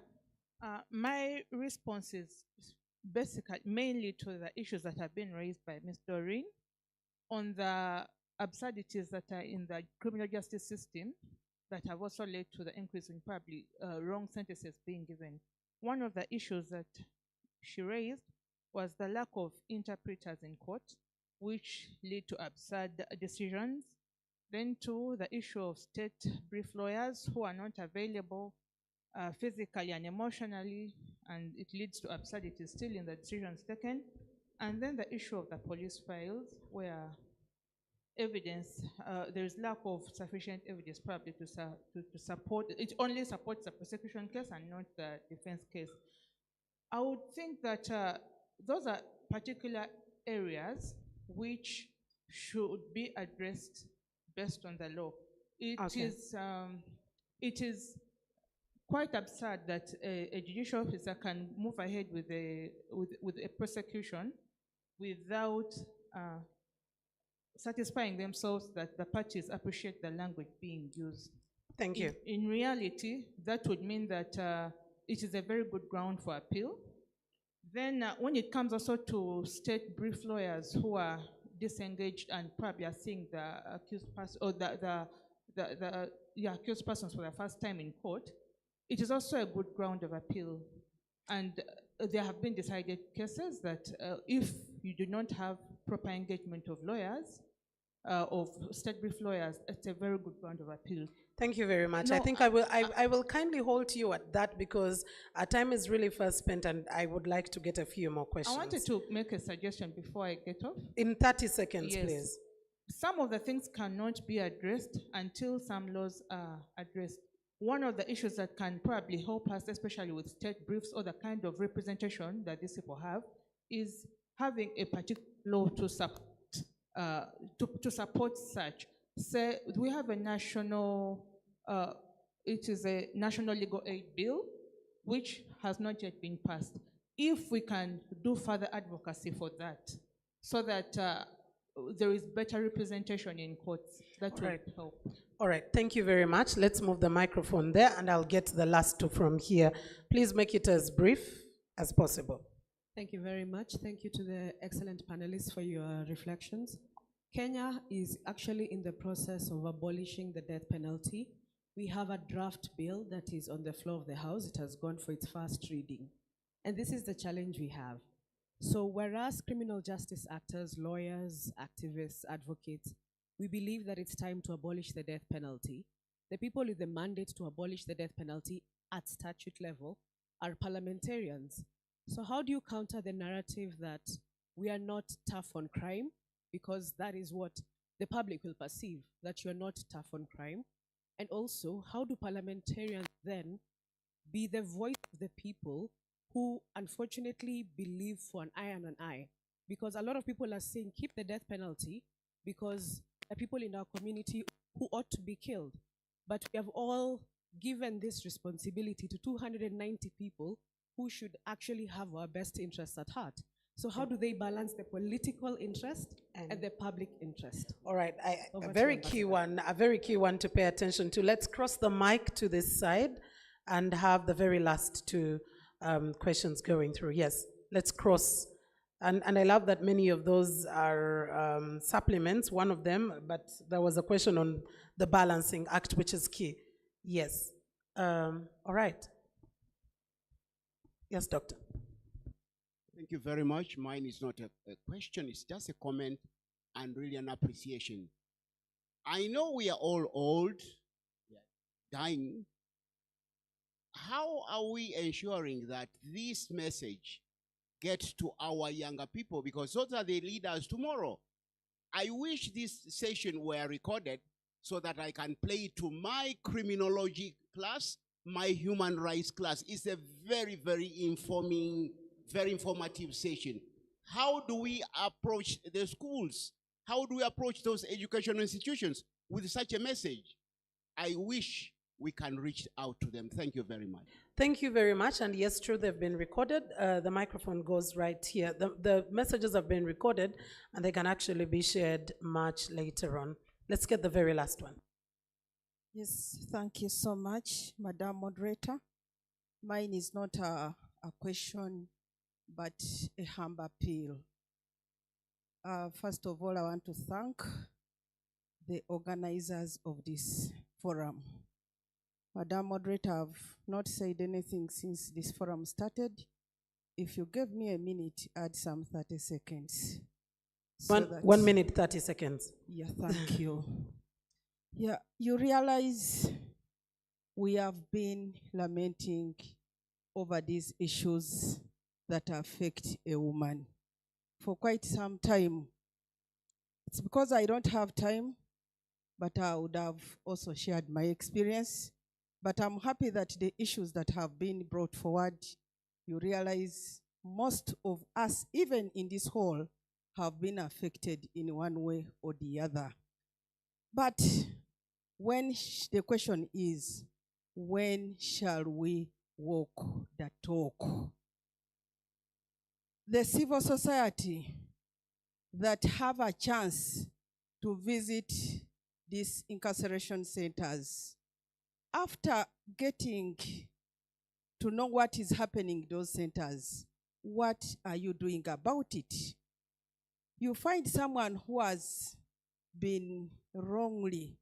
My response is basically mainly to the issues that have been raised by Ms. Doreen on the absurdities that are in the criminal justice system that have also led to the increase in probably wrong sentences being given. One of the issues that she raised was the lack of interpreters in court, which lead to absurd decisions. Then too, the issue of state brief lawyers who are not available physically and emotionally, and it leads to absurdity still in the decisions taken. And then the issue of the police files, where evidence, there is lack of sufficient evidence probably to support, it only supports the prosecution case and not the defense case. I would think that those are particular areas which should be addressed based on the law. It is quite absurd that a judicial officer can move ahead with a prosecution without satisfying themselves that the parties appreciate the language being used. Thank you. In reality, that would mean that it is a very good ground for appeal. Then when it comes also to state brief lawyers who are disengaged and probably are seeing the accused person or the accused persons for the first time in court, it is also a good ground of appeal. And there have been decided cases that if you do not have proper engagement of lawyers, of state brief lawyers, it's a very good ground of appeal. Thank you very much. No, I think I will kindly hold you at that because our time is really fast spent and I would like to get a few more questions. I wanted to make a suggestion before I get off. In 30 seconds, Yes. please. Some of the things cannot be addressed until some laws are addressed. One of the issues that can probably help us, especially with state briefs or the kind of representation that these people have, is having a particular law to support to support such. Say we have a national, it is a national legal aid bill, which has not yet been passed. If we can do further advocacy for that, so that there is better representation in courts, that will help. All right, thank you very much. Let's move the microphone there, and I'll get the last two from here. Please make it as brief as possible. Thank you very much. Thank you to the excellent panelists for your reflections. Kenya is actually in the process of abolishing the death penalty. We have a draft bill that is on the floor of the House. It has gone for its first reading. And this is the challenge we have. So whereas criminal justice actors, lawyers, activists, advocates, we believe that it's time to abolish the death penalty, the people with the mandate to abolish the death penalty at statute level are parliamentarians. So how do you counter the narrative that we are not tough on crime? Because that is what the public will perceive, that you're not tough on crime. And also, how do parliamentarians then be the voice of the people who unfortunately believe for an eye and an eye? Because a lot of people are saying, keep the death penalty because there are people in our community who ought to be killed. But we have all given this responsibility to 290 people who should actually have our best interests at heart. So how do they balance the political interest and the public interest? All right, a very key one to pay attention to. Let's cross the mic to this side and have the very last two questions going through. Yes, let's cross. And I love that many of those are supplements, one of them, but there was a question on the balancing act, which is key. Yes. All right. Yes, Doctor. Thank you very much. Mine is not a question, it's just a comment and really an appreciation. I know we are all old, dying. How are we ensuring that this message gets to our younger people? Because those are the leaders tomorrow. I wish this session were recorded so that I can play it to my criminology class, my human rights class. It's a very, very informative session. How do we approach the schools? How do we approach those educational institutions with such a message? I wish we can reach out to them. Thank you very much. Thank you very much. And yes, true, they've been recorded. The microphone goes right here. The messages have been recorded and they can actually be shared much later on. Let's get the very last one. Yes, thank you so much, Madam Moderator. Mine is not a question, but a humble appeal. First of all, I want to thank the organizers of this forum. Madam Moderator, I've not said anything since this forum started. If you give me a minute, add some 30 seconds. So 1 minute, 30 seconds. Yeah, thank you. Yeah, you realize we have been lamenting over these issues that affect a woman for quite some time. It's because I don't have time, but I would have also shared my experience. But I'm happy that the issues that have been brought forward, you realize most of us, even in this hall, have been affected in one way or the other. But when the question is, when shall we walk the talk? The civil society that have a chance to visit these incarceration centers, after getting to know what is happening in those centers, what are you doing about it? You find someone who has been wrongly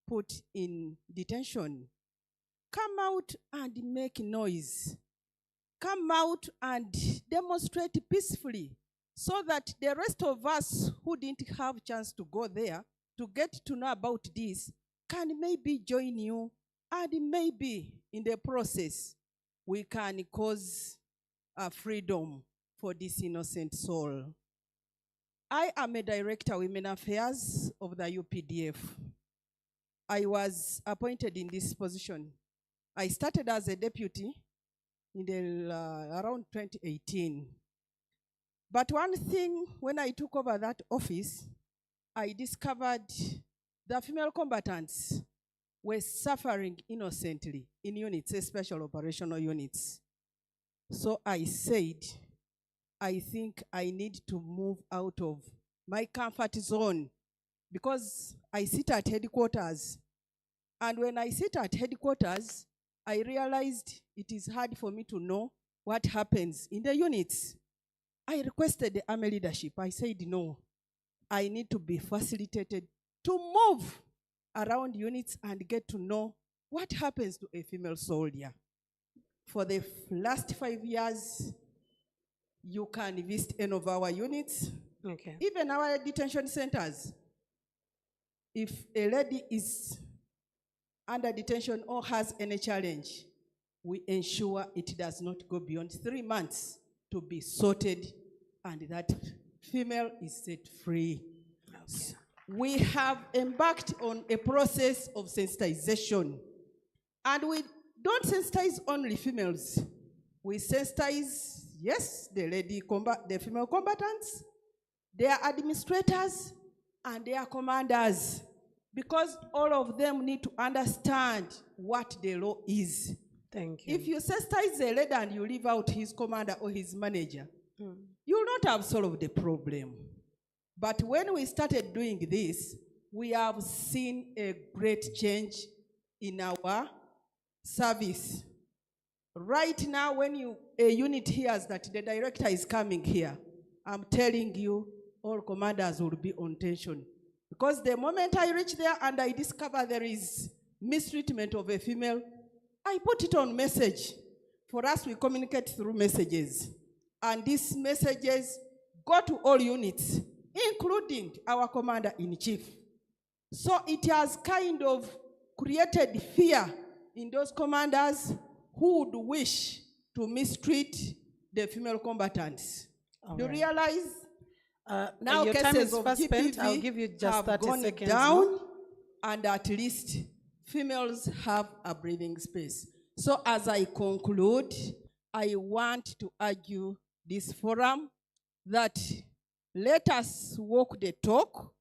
put in detention. Come out and make noise. Come out and demonstrate peacefully so that the rest of us who didn't have a chance to go there to get to know about this can maybe join you, and maybe in the process we can cause a freedom for this innocent soul. I am a director of Women Affairs of the UPDF. I was appointed in this position. I started as a deputy in around 2018. But one thing, when I took over that office, I discovered the female combatants were suffering innocently in units, special operational units. So I said, I think I need to move out of my comfort zone because I sit at headquarters. And when I sit at headquarters, I realized it is hard for me to know what happens in the units. I requested the army leadership. I said, no, I need to be facilitated to move around units and get to know what happens to a female soldier. For the last 5 years, you can visit any of our units, even our detention centers. If a lady is under detention or has any challenge, we ensure it does not go beyond 3 months to be sorted and that female is set free. Okay. We have embarked on a process of sensitization, and we don't sensitize only females. We sensitize, yes, the female combatants, their administrators, and their commanders, because all of them need to understand what the law is. Thank you. If you sensitize a lady and you leave out his commander or his manager, you will not have solved the problem. But when we started doing this, we have seen a great change in our service. Right now, when a unit hears that the director is coming here, I'm telling you, all commanders will be on tension. Because the moment I reach there and I discover there is mistreatment of a female, I put it on message. For us, we communicate through messages. And these messages go to all units, including our commander-in-chief. So it has kind of created fear in those commanders who would wish to mistreat the female combatants. Do you realize? Now your time cases is of fast spent. GPV I'll give you just have 30 gone seconds down, more. and at least females have a breathing space. So as I conclude, I want to argue this forum that let us walk the talk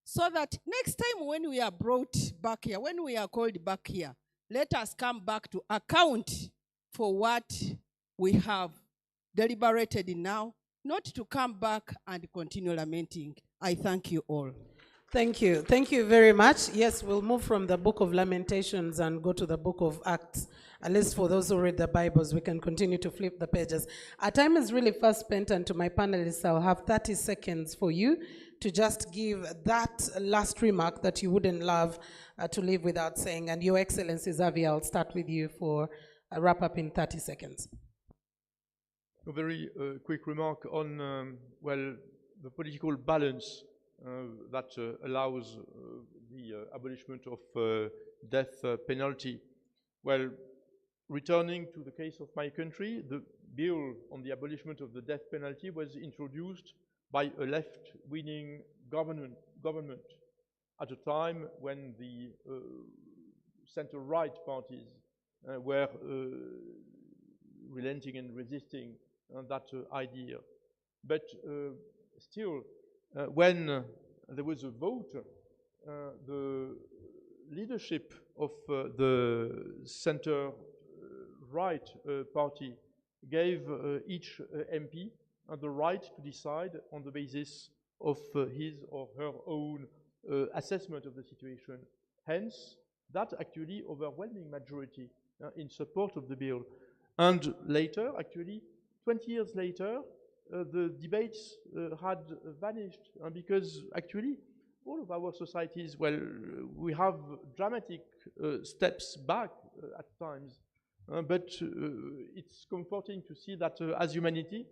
so that next time when we are brought back here, when we are called back here, let us come back to account for what we have deliberated now, not to come back and continue lamenting. I thank you all. Thank you. Thank you very much. Yes, we'll move from the book of Lamentations and go to the book of Acts. At least for those who read the Bibles, we can continue to flip the pages. Our time is really fast spent, and to my panelists, I'll have 30 seconds for you to just give that last remark that you wouldn't love to leave without saying. And Your Excellency Xavier, I'll start with you for a wrap-up in 30 seconds. A very quick remark on, well, the political balance that allows the abolishment of death penalty. Well, returning to the case of my country, the bill on the abolishment of the death penalty was introduced by a left-wing government at a time when the center-right parties were relenting and resisting that idea. But still, when there was a vote, the leadership of the center-right party gave each MP the right to decide on the basis of his or her own assessment of the situation. Hence, that actually overwhelming majority in support of the bill. And later, actually, 20 years later, the debates had vanished because actually all of our societies, well, we have dramatic steps back at times, but it's comforting to see that as humanity,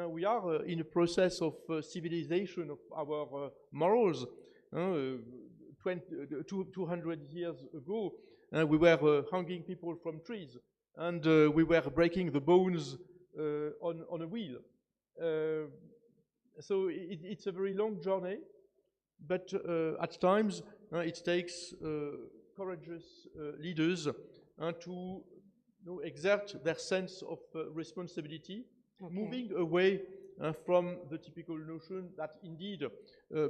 we are in a process of civilization of our morals. 200 years ago, we were hanging people from trees, and we were breaking the bones on a wheel. So it's a very long journey, but at times it takes courageous leaders to exert their sense of responsibility, moving away from the typical notion that indeed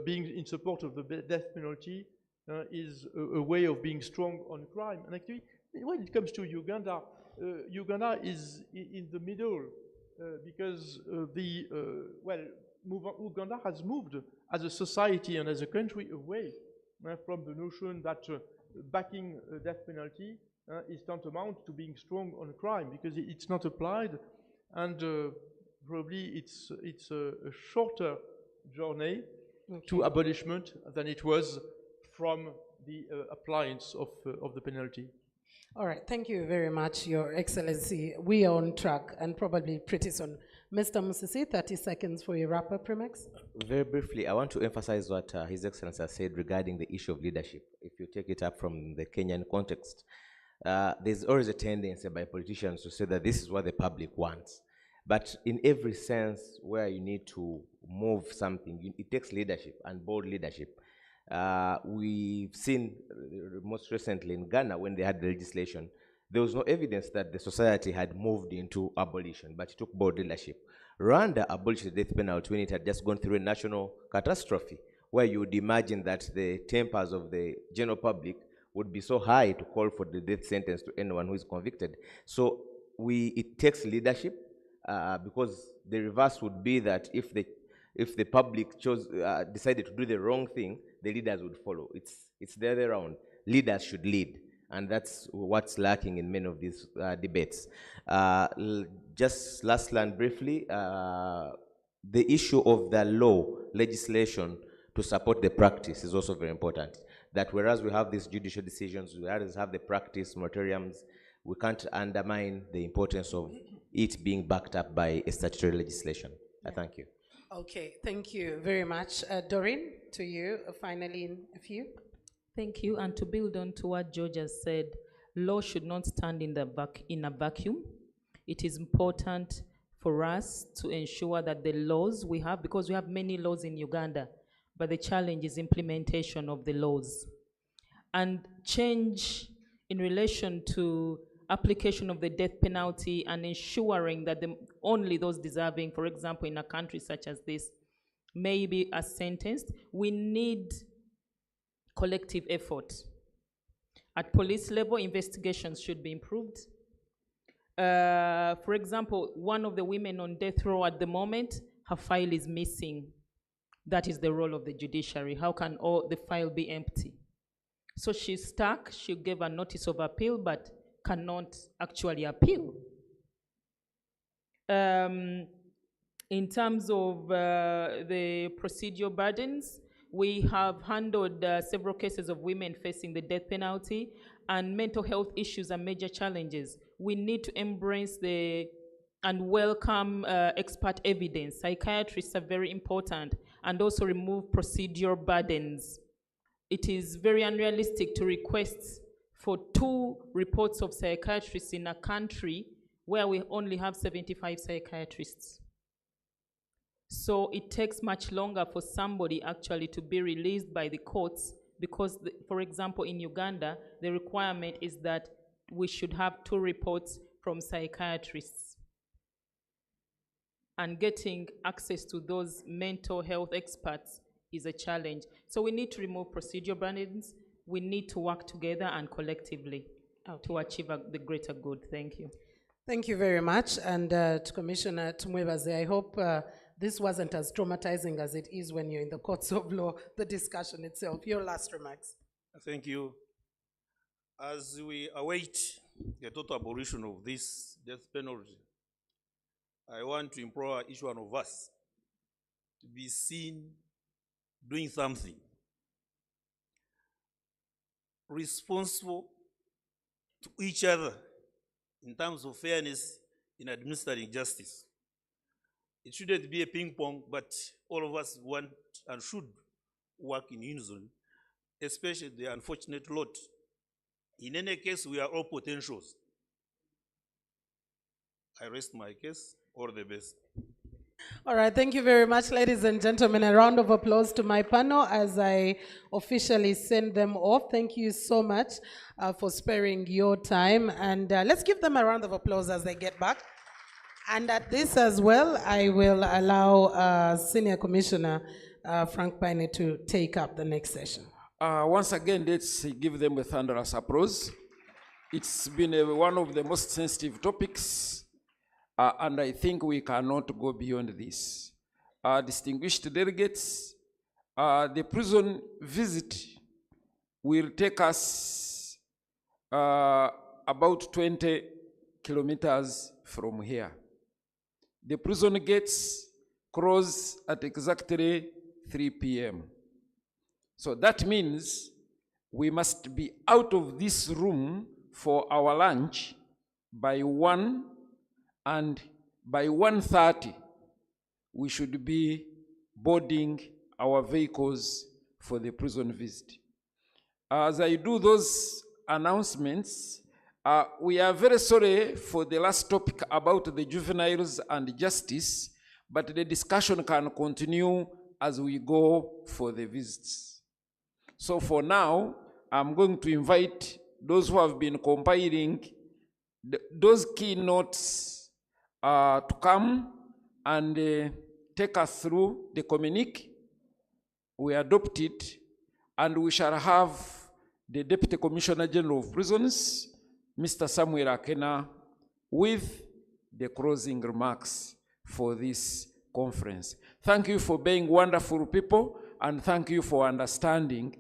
being in support of the death penalty is a way of being strong on crime. And actually, when it comes to Uganda, Uganda is in the middle because Uganda has moved as a society and as a country away from the notion that backing a death penalty is tantamount to being strong on crime, because it's not applied, and probably it's a shorter journey to abolishment than it was from the appliance of the penalty. All right, thank you very much, Your Excellency. We are on track and probably pretty soon. Mr. Musisi, 30 seconds for your wrap-up remarks. Very briefly, I want to emphasize what His Excellency has said regarding the issue of leadership. If you take it up from the Kenyan context, there's always a tendency by politicians to say that this is what the public wants. But in every sense where you need to move something, it takes leadership and bold leadership. We've seen most recently in Ghana when they had the legislation, there was no evidence that the society had moved into abolition, but it took bold leadership. Rwanda abolished the death penalty when it had just gone through a national catastrophe, where you would imagine that the tempers of the general public would be so high to call for the death sentence to anyone who is convicted. So it takes leadership, because the reverse would be that if the public decided to do the wrong thing, the leaders would follow. It's the other way around. Leaders should lead, and that's what's lacking in many of these debates. Just lastly and briefly, the issue of the legislation to support the practice is also very important. That whereas we have these judicial decisions, we always have the practice moratoriums, we can't undermine the importance of it being backed up by a statutory legislation. Thank you. Okay, thank you very much. Doreen, to you, finally in a few. Thank you. And to build on to what George has said, law should not stand in a vacuum. It is important for us to ensure that the laws we have, because we have many laws in Uganda, but the challenge is implementation of the laws. And change in relation to application of the death penalty and ensuring that only those deserving, for example, in a country such as this, may be sentenced. We need collective effort. At police level, investigations should be improved. For example, one of the women on death row at the moment, her file is missing. That is the role of the judiciary. How can the file be empty? So she's stuck. She gave a notice of appeal, but cannot actually appeal. In terms of the procedural burdens, we have handled several cases of women facing the death penalty, and mental health issues are major challenges. We need to embrace and welcome expert evidence. Psychiatrists are very important, and also remove procedural burdens. It is very unrealistic to request for 2 reports of psychiatrists in a country where we only have 75 psychiatrists. So it takes much longer for somebody actually to be released by the courts, because, for example, in Uganda, the requirement is that we should have 2 reports from psychiatrists. And getting access to those mental health experts is a challenge. So we need to remove procedural burdens. We need to work together and collectively to achieve the greater good. Thank you. Thank you very much. And to Commissioner Tumwebaze, I hope this wasn't as traumatizing as it is when you're in the courts of law, the discussion itself. Your last remarks. Thank you. As we await the total abolition of this death penalty, I want to implore each one of us to be seen doing something responsible to each other in terms of fairness in administering justice. It shouldn't be a ping pong, but all of us want and should work in unison, especially the unfortunate lot. In any case, we are all potentials. I rest my case. All the best. All right, thank you very much, ladies and gentlemen. A round of applause to my panel as I officially send them off. Thank you so much for sparing your time. And let's give them a round of applause as they get back. And at this as well, I will allow Senior Commissioner Frank Paine to take up the next session. Once again, let's give them a thunderous applause. It's been one of the most sensitive topics, and I think we cannot go beyond this. Distinguished delegates, the prison visit will take us about 20 kilometers from here. The prison gates close at exactly 3 p.m. So that means we must be out of this room for our lunch by 1, and by 1:30 we should be boarding our vehicles for the prison visit. As I do those announcements, we are very sorry for the last topic about the juveniles and justice, but the discussion can continue as we go for the visits. So for now, I'm going to invite those who have been compiling those keynotes to come and take us through the communique. We adopt it, and we shall have the Deputy Commissioner General of Prisons, Mr. Samuel Akena, with the closing remarks for this conference. Thank you for being wonderful people, and thank you for understanding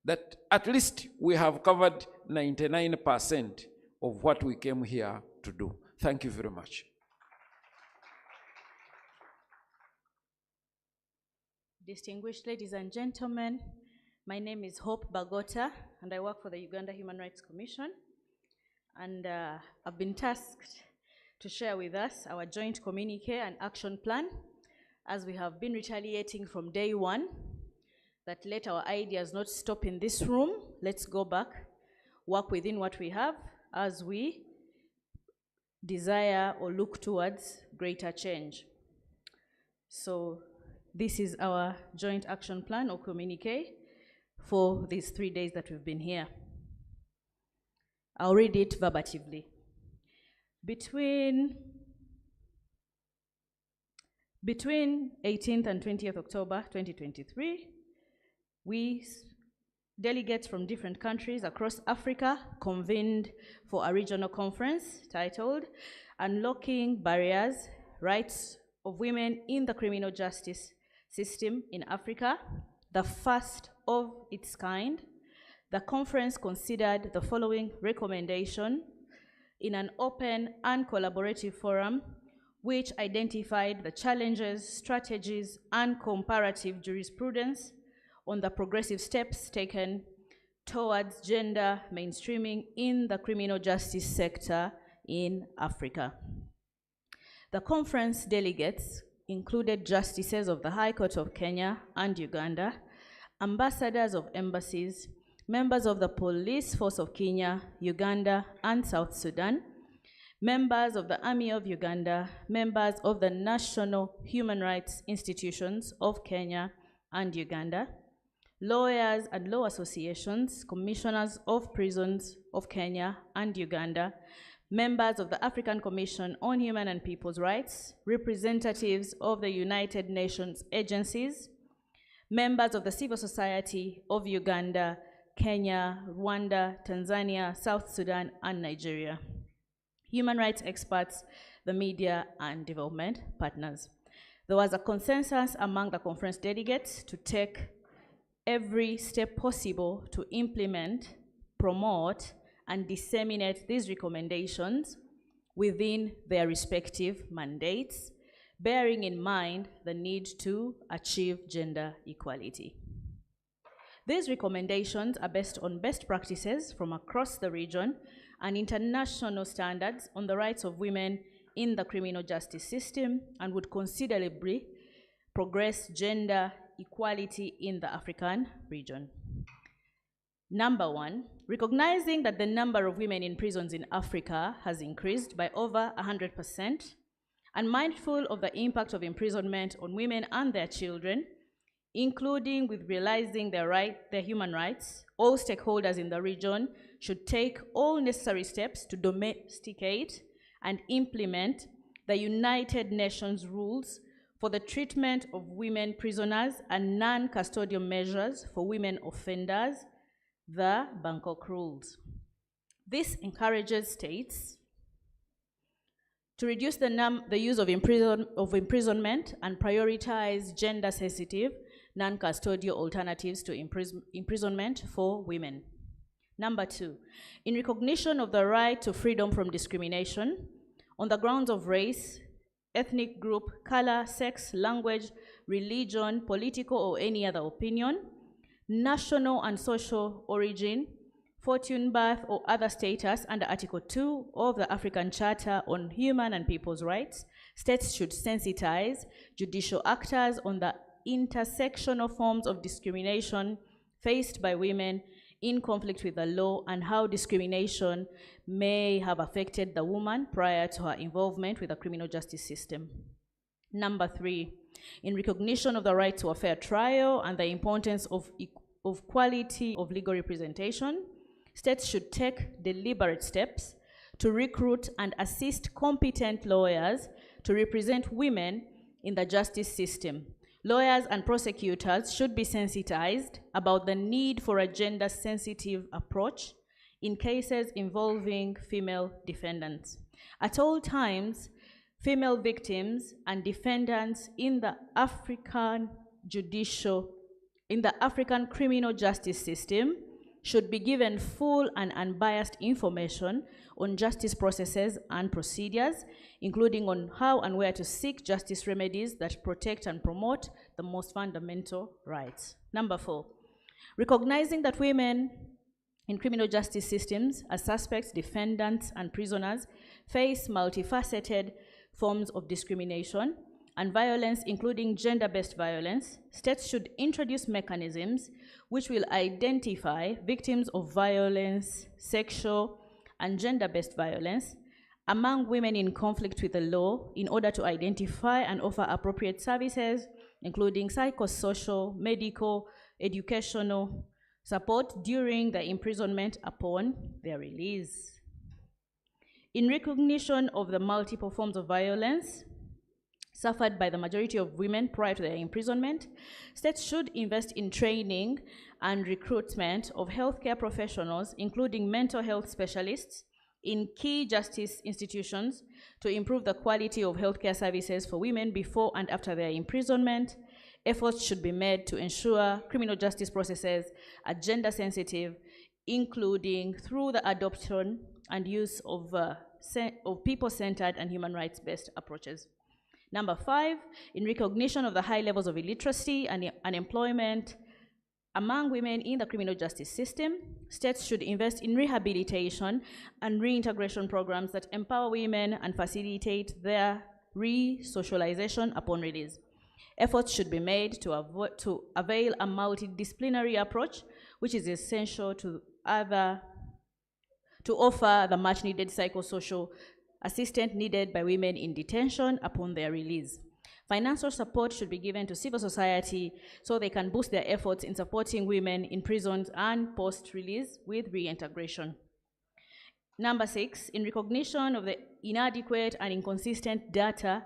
that at least we have covered 99% of what we came here to do. Thank you very much. Distinguished ladies and gentlemen, my name is Hope Bagota, and I work for the Uganda Human Rights Commission. And I've been tasked to share with us our joint communique and action plan, as we have been retaliating from day one, that let our ideas not stop in this room. Let's go back, work within what we have as we desire or look towards greater change. So this is our joint action plan or communique for these 3 days that we've been here. I'll read it verbatively. Between 18th and 20th October 2023, delegates from different countries across Africa convened for a regional conference titled Unlocking Barriers, Rights of Women in the Criminal Justice System in Africa, the first of its kind. The conference considered the following recommendation in an open and collaborative forum, which identified the challenges, strategies, and comparative jurisprudence on the progressive steps taken towards gender mainstreaming in the criminal justice sector in Africa. The conference delegates included justices of the High Court of Kenya and Uganda, ambassadors of embassies, members of the Police Force of Kenya, Uganda, and South Sudan, members of the Army of Uganda, members of the National Human Rights Institutions of Kenya and Uganda, lawyers and law associations, commissioners of prisons of Kenya and Uganda, members of the African Commission on Human and People's Rights, representatives of the United Nations agencies, members of the civil society of Uganda, Kenya, Rwanda, Tanzania, South Sudan, and Nigeria, human rights experts, the media, and development partners. There was a consensus among the conference delegates to take every step possible to implement, promote, and disseminate these recommendations within their respective mandates, bearing in mind the need to achieve gender equality. These recommendations are based on best practices from across the region and international standards on the rights of women in the criminal justice system, and would considerably progress gender equality in the African region. Number one, recognizing that the number of women in prisons in Africa has increased by over 100%, and mindful of the impact of imprisonment on women and their children, including with realizing their human rights, all stakeholders in the region should take all necessary steps to domesticate and implement the United Nations rules for the treatment of women prisoners and non-custodial measures for women offenders, the Bangkok Rules. This encourages states to reduce the use of imprisonment and prioritize gender-sensitive, non-custodial alternatives to imprisonment for women. Number 2, in recognition of the right to freedom from discrimination on the grounds of race, ethnic group, color, sex, language, religion, political or any other opinion, national and social origin, fortune, birth, or other status under Article 2 of the African Charter on Human and People's Rights, states should sensitize judicial actors on the intersectional forms of discrimination faced by women in conflict with the law and how discrimination may have affected the woman prior to her involvement with the criminal justice system. Number 3, in recognition of the right to a fair trial and the importance of quality of legal representation, states should take deliberate steps to recruit and assist competent lawyers to represent women in the justice system. Lawyers and prosecutors should be sensitized about the need for a gender-sensitive approach in cases involving female defendants. At all times, female victims and defendants in the African criminal justice system should be given full and unbiased information on justice processes and procedures, including on how and where to seek justice remedies that protect and promote the most fundamental rights. Number 4, recognizing that women in criminal justice systems as suspects, defendants, and prisoners face multifaceted forms of discrimination and violence, including gender-based violence, states should introduce mechanisms which will identify victims of violence, sexual, and gender-based violence among women in conflict with the law in order to identify and offer appropriate services, including psychosocial, medical, educational support during the imprisonment upon their release. In recognition of the multiple forms of violence suffered by the majority of women prior to their imprisonment, states should invest in training and recruitment of healthcare professionals, including mental health specialists, in key justice institutions to improve the quality of healthcare services for women before and after their imprisonment. Efforts should be made to ensure criminal justice processes are gender sensitive, including through the adoption and use of people-centered and human rights-based approaches. Number 5, in recognition of the high levels of illiteracy and unemployment among women in the criminal justice system, states should invest in rehabilitation and reintegration programs that empower women and facilitate their re-socialization upon release. Efforts should be made to avail a multidisciplinary approach, which is essential to offer the much-needed psychosocial assistance needed by women in detention upon their release. Financial support should be given to civil society so they can boost their efforts in supporting women in prisons and post-release with reintegration. Number 6, in recognition of the inadequate and inconsistent data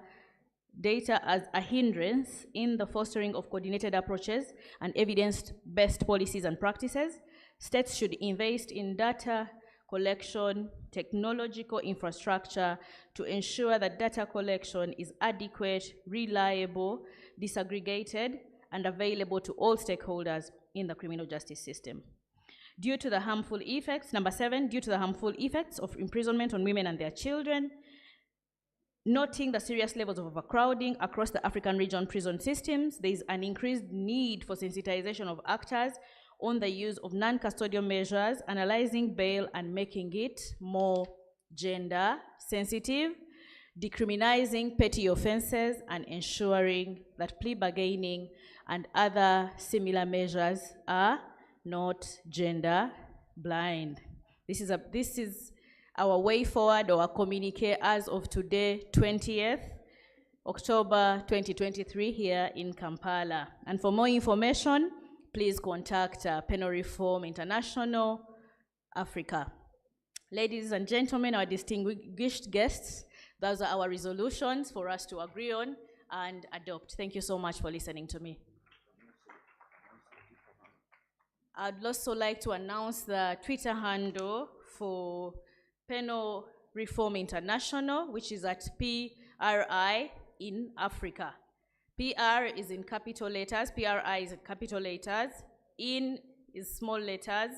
as a hindrance in the fostering of coordinated approaches and evidence-based policies and practices, states should invest in data collection, technological infrastructure to ensure that data collection is adequate, reliable, disaggregated, and available to all stakeholders in the criminal justice system. Due to the harmful effects, number 7, due to the harmful effects of imprisonment on women and their children, noting the serious levels of overcrowding across the African region prison systems, there is an increased need for sensitization of actors on the use of non-custodial measures, analyzing bail and making it more gender sensitive, decriminalizing petty offenses, and ensuring that plea bargaining and other similar measures are not gender blind. This is our way forward, or our communique as of today, 20th October 2023 here in Kampala. And for more information, please contact Penal Reform International, Africa. Ladies and gentlemen, our distinguished guests, Those are our resolutions for us to agree on and adopt. Thank you so much for listening to me. I'd also like to announce the Twitter handle for Penal Reform International, which is at PRI in Africa. PR is in capital letters, PRI is in capital letters, in is small letters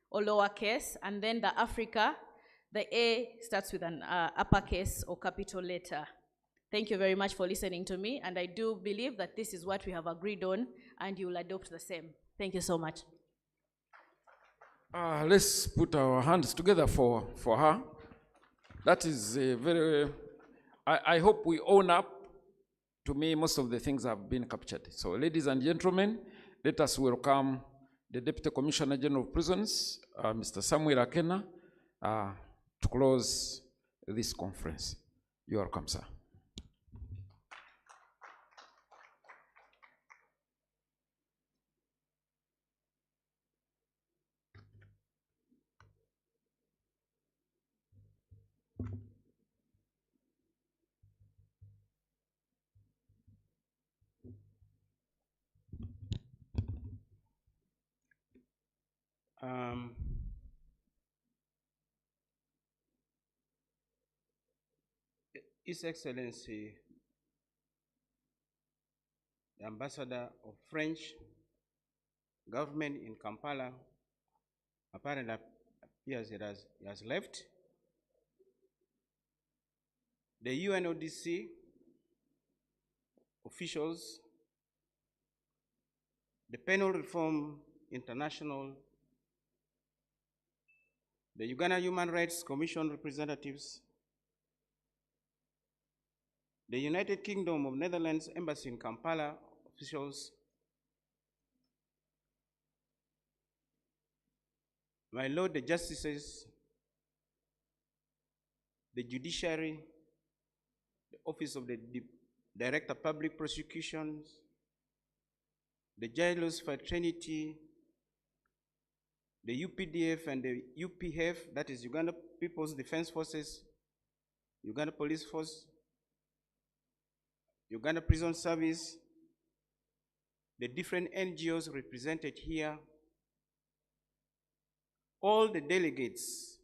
or lowercase, and then the Africa, the A starts with an uppercase or capital letter. Thank you very much for listening to me, and I do believe that this is what we have agreed on, and you will adopt the same. Thank you so much. Let's put our hands together for her. That is a very, I hope we own up. To me, most of the things have been captured. So, ladies and gentlemen, let us welcome the Deputy Commissioner General of Prisons, Mr. Samuel Akena, to close this conference. You are welcome, sir. His Excellency, the Ambassador of French government in Kampala, apparently appears he has left. The UNODC officials, the Penal Reform International, the Uganda Human Rights Commission representatives, the United Kingdom of Netherlands Embassy in Kampala officials, my Lord the Justices, the Judiciary, the Office of the Director of Public Prosecutions, the Jailers Fraternity, the UPDF and the UPF, that is Uganda People's Defense Forces, Uganda Police Force, Uganda Prison Service, the different NGOs represented here, all the delegates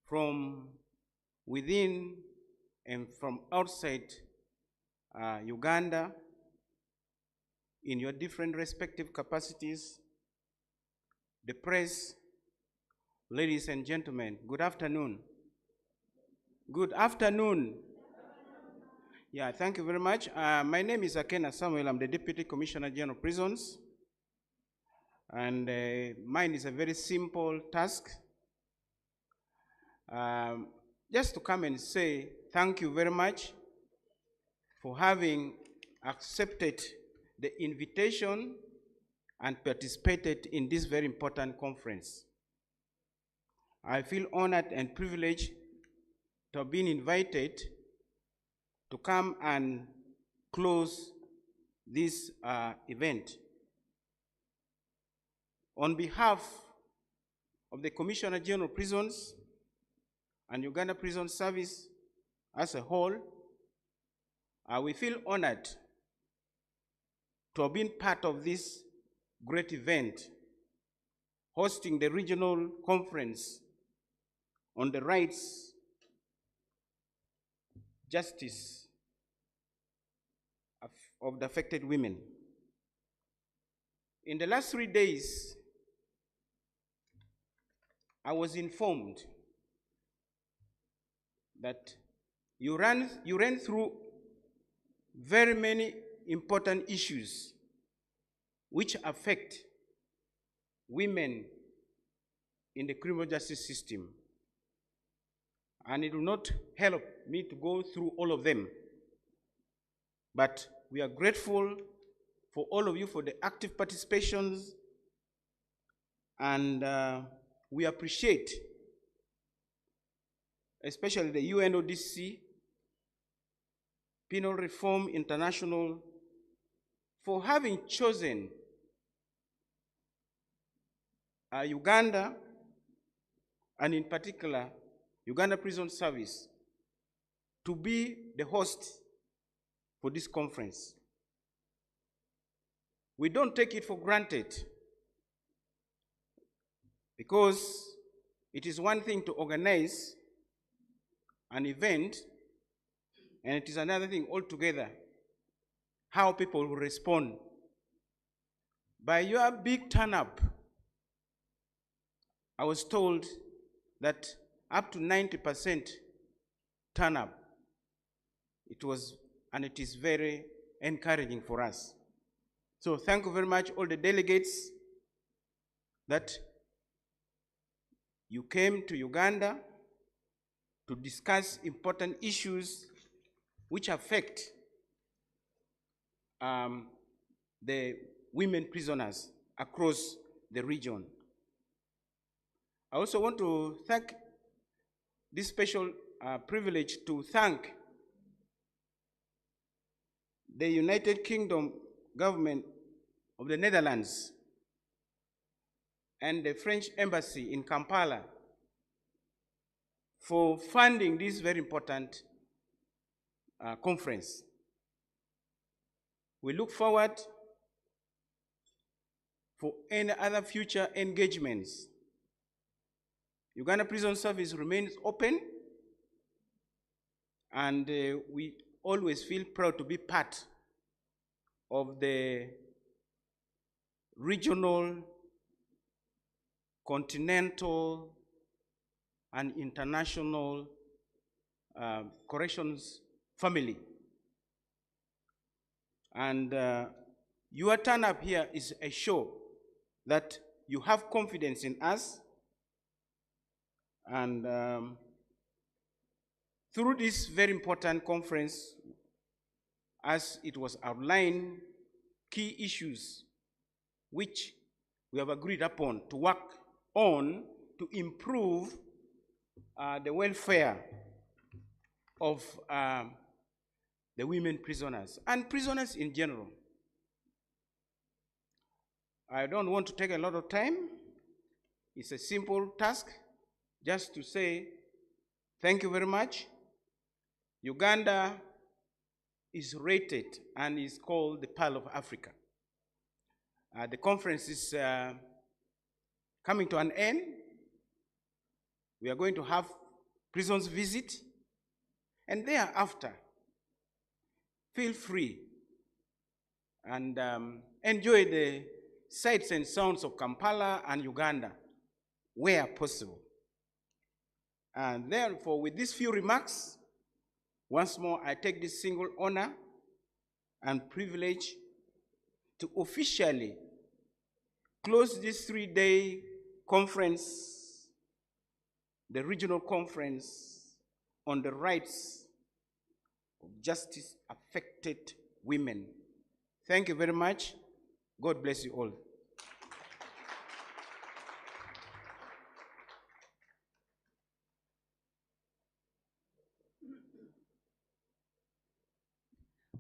from within and from outside Uganda in your different respective capacities, the press, ladies and gentlemen, good afternoon. Good afternoon. Yeah, thank you very much. My name is Akena Samuel. I'm the Deputy Commissioner General of Prisons. And mine is a very simple task. Just to come and say thank you very much for having accepted the invitation and participated in this very important conference. I feel honored and privileged to have been invited to come and close this event. On behalf of the Commissioner General of Prisons and Uganda Prison Service as a whole, we feel honored to have been part of this great event, hosting the regional conference on the rights, justice of the affected women. In the last 3 days, I was informed that you ran through very many important issues which affect women in the criminal justice system. And it will not help me to go through all of them. But we are grateful for all of you for the active participations, and we appreciate especially the UNODC, Penal Reform International, for having chosen Uganda, and in particular, Uganda Prison Service, to be the host for this conference. We don't take it for granted, because it is one thing to organize an event, and it is another thing altogether how people will respond. By your big turn up, I was told that up to 90% turn up. It was, and it is very encouraging for us. So thank you very much, all the delegates, that you came to Uganda to discuss important issues which affect the women prisoners across the region. I also want to thank this special privilege to thank the United Kingdom government of the Netherlands and the French embassy in Kampala for funding this very important conference. We look forward for any other future engagements. Uganda Prison Service remains open, and we always feel proud to be part of the regional, continental, and international corrections family. And your turn up here is a show that you have confidence in us, and through this very important conference, as it was outlined, key issues which we have agreed upon to work on to improve the welfare of the women prisoners and prisoners in general. I don't want to take a lot of time. It's a simple task, just to say thank you very much. Uganda is rated and is called the Pearl of Africa. The conference is coming to an end. We are going to have prisons visit, and thereafter, feel free and enjoy the sights and sounds of Kampala and Uganda where possible. And therefore, with these few remarks, once more I take this single honor and privilege to officially close this 3-day conference, the regional conference on the rights of justice-affected women. Thank you very much. God bless you all.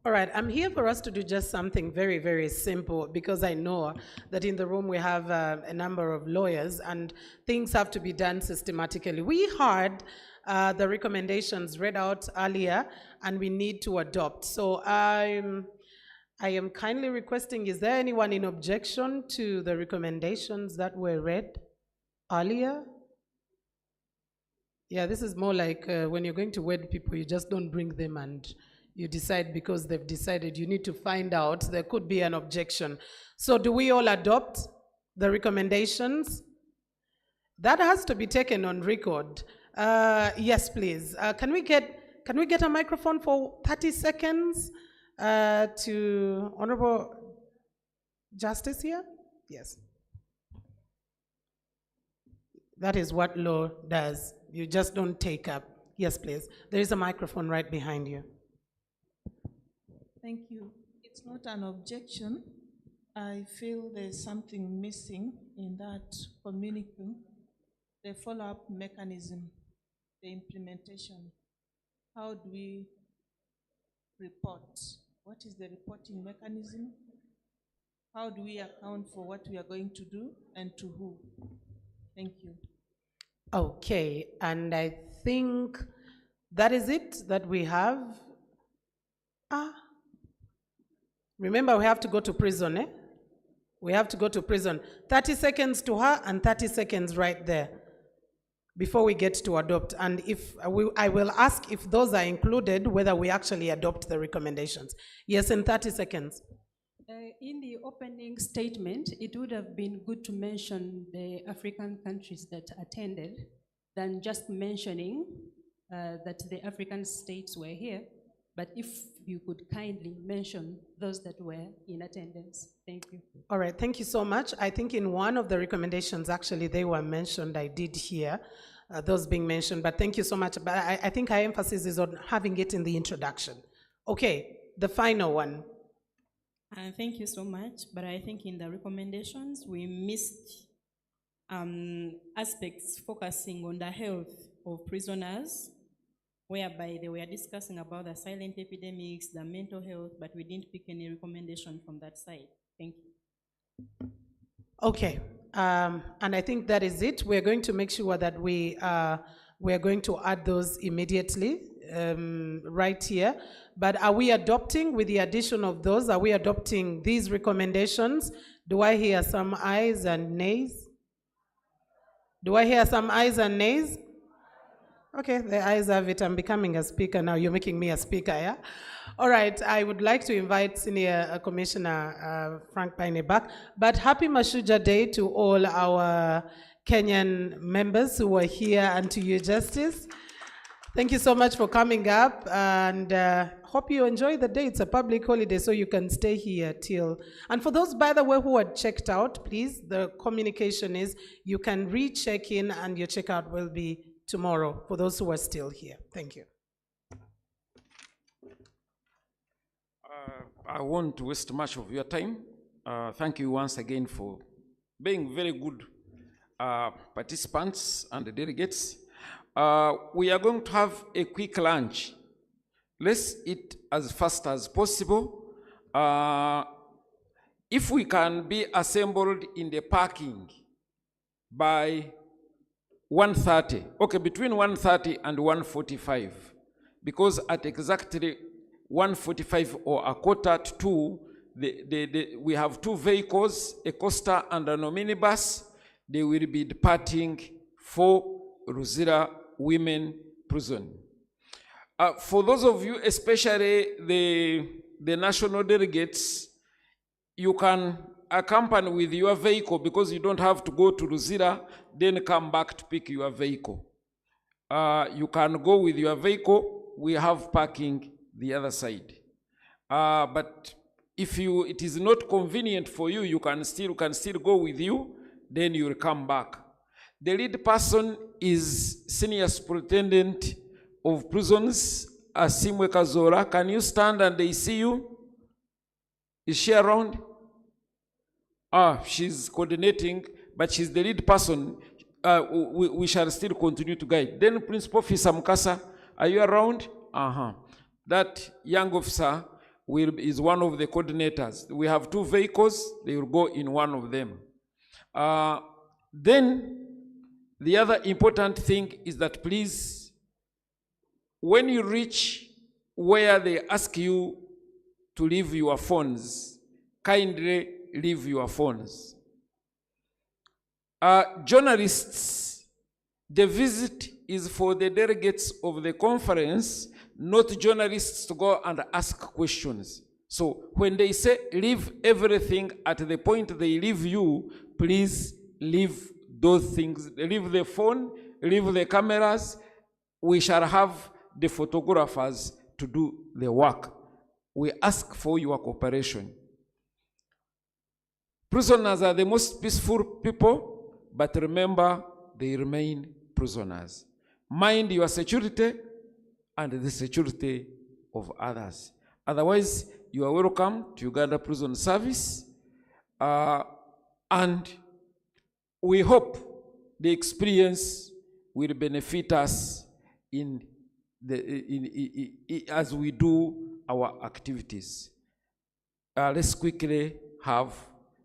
All right, I'm here for us to do just something very, very simple, because I know that in the room we have a number of lawyers and things have to be done systematically. We heard the recommendations read out earlier and we need to adopt. So I am kindly requesting, is there anyone in objection to the recommendations that were read earlier? Yeah, this is more like when you're going to wed people, you just don't bring them and you decide because they've decided. You need to find out. There could be an objection. So do we all adopt the recommendations? That has to be taken on record. Yes, please. Can we get a microphone for 30 seconds to Honorable Justice here? Yes. That is what law does. You just don't take up. Yes, please. There is a microphone right behind you. Thank you. It's not an objection. I feel there's something missing in that communique, the follow-up mechanism, the implementation. How do we report? What is the reporting mechanism? How do we account for what we are going to do and to who? Thank you. Okay, and I think That is it that we have. Remember, we have to go to prison, eh? We have to go to prison. 30 seconds to her and 30 seconds right there before we get to adopt. And if I will ask if those are included, whether we actually adopt the recommendations. Yes, in 30 seconds. In the opening statement, it would have been good to mention the African countries that attended than just mentioning that the African states were here. But if you could kindly mention those that were in attendance. Thank you. All right, thank you so much. I think in one of the recommendations, actually, they were mentioned. I did hear those being mentioned, but thank you so much. But I think our emphasis is on having it in the introduction. Okay, the final one. Thank you so much, but I think in the recommendations, we missed aspects focusing on the health of prisoners, whereby they were discussing about the silent epidemics, the mental health, but we didn't pick any recommendation from that side. Thank you. Okay, and I think that is it. We're going to make sure that we're going to add those immediately right here. But are we adopting with the addition of those? Are we adopting these recommendations? Do I hear some ayes and nays? Do I hear some ayes and nays? Okay, the ayes have it. I'm becoming a speaker now. You're making me a speaker, yeah? All right, I would like to invite Senior Commissioner Frank Paine back. But happy Mashujaa Day to all our Kenyan members who were here, and to you, Justice. Thank you so much for coming up, and hope you enjoy the day. It's a public holiday, so you can stay here till. And for those, by the way, who had checked out, please, the communication is you can recheck in and your checkout will be tomorrow for those who are still here. Thank you. I won't waste much of your time. Thank you once again for being very good participants and delegates. We are going to have a quick lunch. Let's eat as fast as possible. If we can be assembled in the parking by 1:30, okay, between 1:30 and 1:45, because at exactly 1:45 or a quarter to 2, we have two vehicles, a coaster and a minibus. They will be departing for Luzira Women Prison. For those of you, especially the national delegates, you can accompany with your vehicle because you don't have to go to Luzira, then come back to pick your vehicle. You can go with your vehicle. We have parking the other side. But if it is not convenient for you, you can still go with you, then you will come back. The lead person is Senior Superintendent of Prisons, Asimwe Kazora. Can you stand and they see you? Is she around? She's coordinating, but she's the lead person. We shall still continue to guide. Then Principal Officer Mukasa, are you around? That young officer is one of the coordinators. We have two vehicles. They will go in one of them. Then the other important thing is that please, when you reach where they ask you to leave your phones, kindly leave your phones. Journalists, the visit is for the delegates of the conference, not journalists to go and ask questions. So when they say leave everything at the point they leave you, please leave those things. Leave the phone, leave the cameras. We shall have the photographers to do the work. We ask for your cooperation. Prisoners are the most peaceful people, but remember, they remain prisoners. Mind your security and the security of others. Otherwise, you are welcome to Uganda Prison Service, and we hope the experience will benefit us as we do our activities. Let's quickly have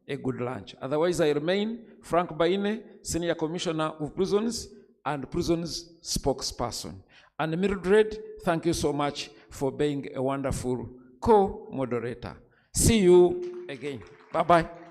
a good lunch. Otherwise, I remain Frank Paine, Senior Commissioner of Prisons and Prisons spokesperson. And Mildred, thank you so much for being a wonderful co-moderator. See you again. Bye-bye.